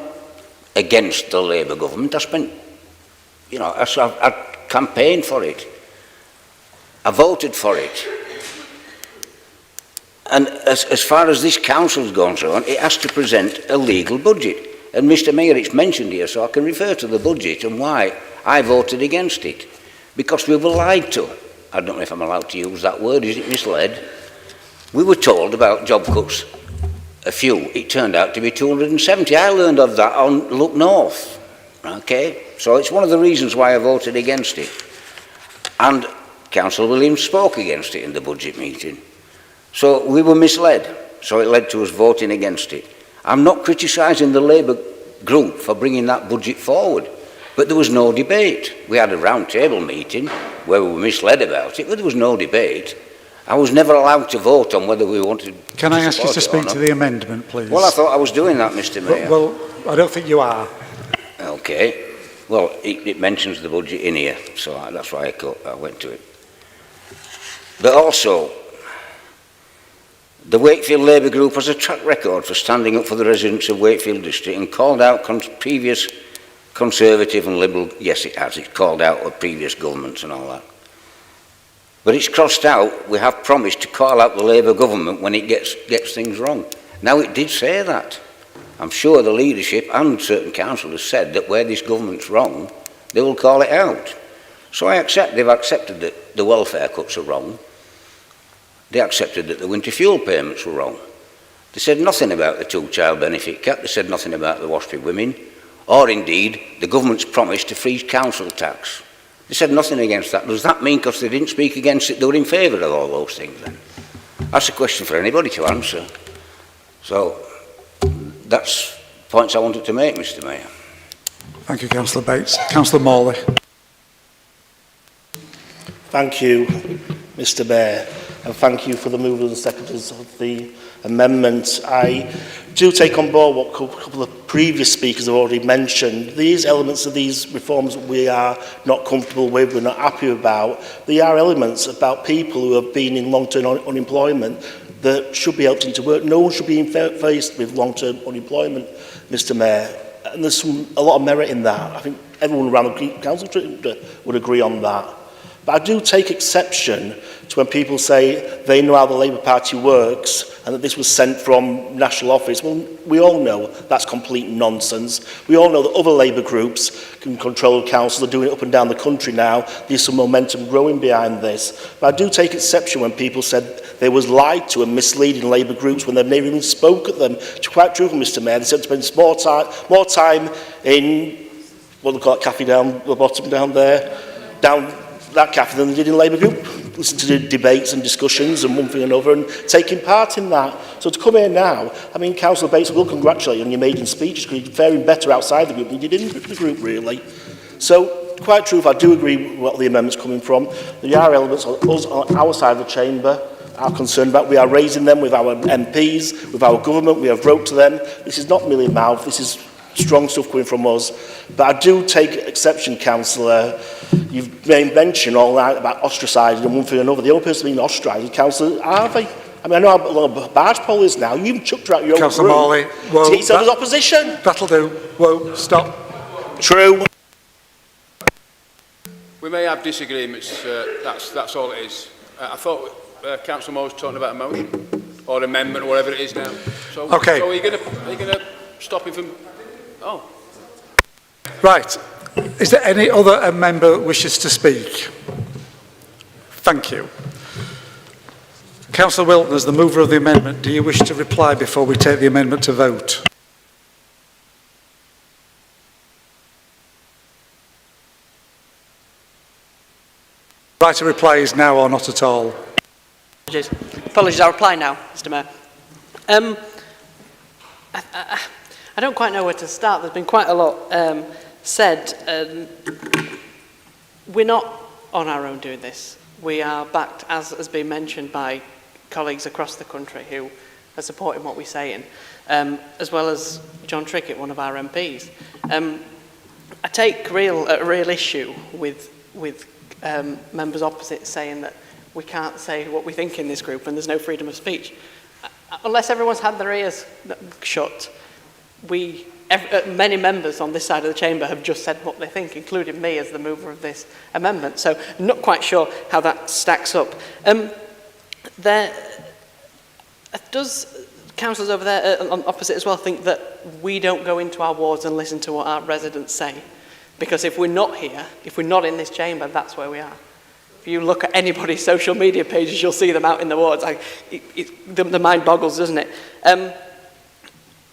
against the Labour government. I spent, I campaigned for it. I voted for it. And as far as this council's gone on, it has to present a legal budget. And Mr. Mayor, it's mentioned here, so I can refer to the budget and why I voted against it. Because we were lied to. I don't know if I'm allowed to use that word. Is it misled? We were told about job cuts, a few. It turned out to be 270. I learned of that on Look North. Okay? So it's one of the reasons why I voted against it. And Councillor Williams spoke against it in the budget meeting. So we were misled. So it led to us voting against it. I'm not criticising the Labour group for bringing that budget forward, but there was no debate. We had a round table meeting where we were misled about it, but there was no debate. I was never allowed to vote on whether we wanted to. Can I ask you to speak to the amendment, please? Well, I thought I was doing that, Mr. Mayor. Well, I don't think you are. Okay. Well, it mentions the budget in here, so that's why I went to it. But also, the Wakefield Labour Group has a track record for standing up for the residents of Wakefield District and called out previous Conservative and Liberal, yes it has, it's called out of previous governments and all that. But it's crossed out, we have promised to call out the Labour government when it gets things wrong. Now it did say that. I'm sure the leadership and certain councillors said that where this government's wrong, they will call it out. So they've accepted that the welfare cuts are wrong. They accepted that the winter fuel payments were wrong. They said nothing about the two-child benefit cap. They said nothing about the WASPI women, or indeed the government's promise to freeze council tax. They said nothing against that. Does that mean because they didn't speak against it, they were in favour of all those things then? That's a question for anybody to answer. So that's points I wanted to make, Mr. Mayor. Thank you, Councillor Bates. Councillor Morley. Thank you, Mr. Mayor. And thank you for the movers and seconders of the amendment. I do take on board what a couple of previous speakers have already mentioned. These elements of these reforms we are not comfortable with, we're not happy about. They are elements about people who have been in long-term unemployment that should be helped into work. No one should be faced with long-term unemployment, Mr. Mayor. And there's a lot of merit in that. I think everyone around the council would agree on that. But I do take exception to when people say they know how the Labour Party works and that this was sent from national office. Well, we all know that's complete nonsense. We all know that other Labour groups can control council, are doing it up and down the country now. There's some momentum growing behind this. But I do take exception when people said they was lied to and misleading Labour groups when they've never even spoke at them. It's quite true, Mr Mayor. They said to spend more time in, what they call it, cafe down the bottom down there, down that cafe than they did in Labour group. Listen to the debates and discussions and one thing and another and taking part in that. So to come here now, I mean, Councillor Bates, will congratulate you on your maiden speeches because you're faring better outside the group than you did in the group, really. So, quite true, I do agree with what the amendment's coming from. There are elements of us on our side of the chamber are concerned about. We are raising them with our MPs, with our government. We have wrote to them. This is not merely mouth. This is strong stuff coming from us. But I do take exception, Councillor. You've made mention all night about ostracising and one thing or another. The only person being ostracised, Councillor Harvey. I mean, I know how long a barge pole is now. You even chucked her out your own Councillor room Morley, to get yourself as opposition. That'll do. Whoa, stop. True. We may have disagreements, that's all it is. I thought Councillor Moore was talking about a motion or amendment or whatever it is now. So, okay. So are you going to stop him from... Oh. Right. Is there any other member who wishes to speak? Thank you. Councillor Wilton, as the mover of the amendment, do you wish to reply before we take the amendment to vote? Right to reply is now or not at all? Apologies, I'll reply now, Mr Mayor. I don't quite know where to start. There's been quite a lot said. We're not on our own doing this. We are backed, as has been mentioned, by colleagues across the country who are supporting what we're saying, as well as John Trickett, one of our MPs. I take a real issue with members opposite saying that we can't say what we think in this group and there's no freedom of speech. Unless everyone's had their ears shut, many members on this side of the chamber have just said what they think, including me as the mover of this amendment. So I'm not quite sure how that stacks up. Does councillors over there on opposite as well think that we don't go into our wards and listen to what our residents say? Because if we're not here, if we're not in this chamber, that's where we are. If you look at anybody's social media pages, you'll see them out in the wards. The mind boggles, doesn't it?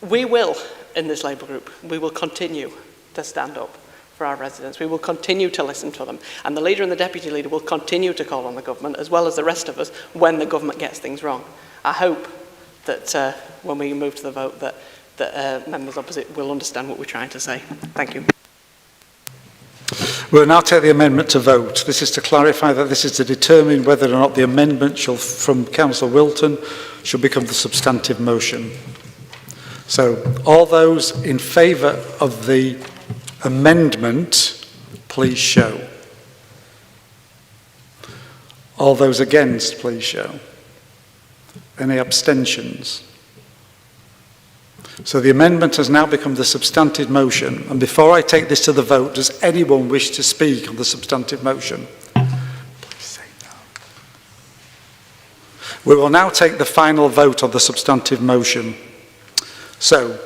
We will, in this Labour group, we will continue to stand up for our residents. We will continue to listen to them. And the leader and the deputy leader will continue to call on the government, as well as the rest of us, when the government gets things wrong. I hope that when we move to the vote, that members opposite will understand what we're trying to say. Thank you. We'll now take the amendment to vote. This is to clarify that this is to determine whether or not the amendment from Councillor Wilton shall become the substantive motion. So, all those in favour of the amendment, please show. All those against, please show. Any abstentions? So the amendment has now become the substantive motion. And before I take this to the vote, does anyone wish to speak on the substantive motion? Please say no. We will now take the final vote on the substantive motion. So,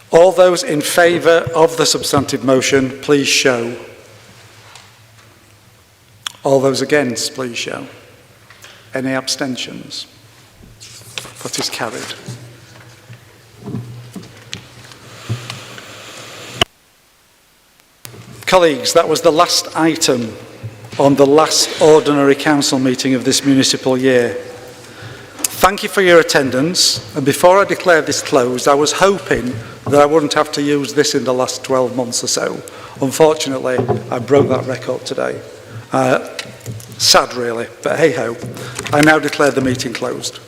all those in favour of the substantive motion, please show. All those against, please show. Any abstentions? That is carried. Colleagues, that was the last item on the last ordinary council meeting of this municipal year. Thank you for your attendance, and before I declare this closed, I was hoping that I wouldn't have to use this in the last 12 months or so. Unfortunately, I broke that record today. Sad really, but hey ho. I now declare the meeting closed.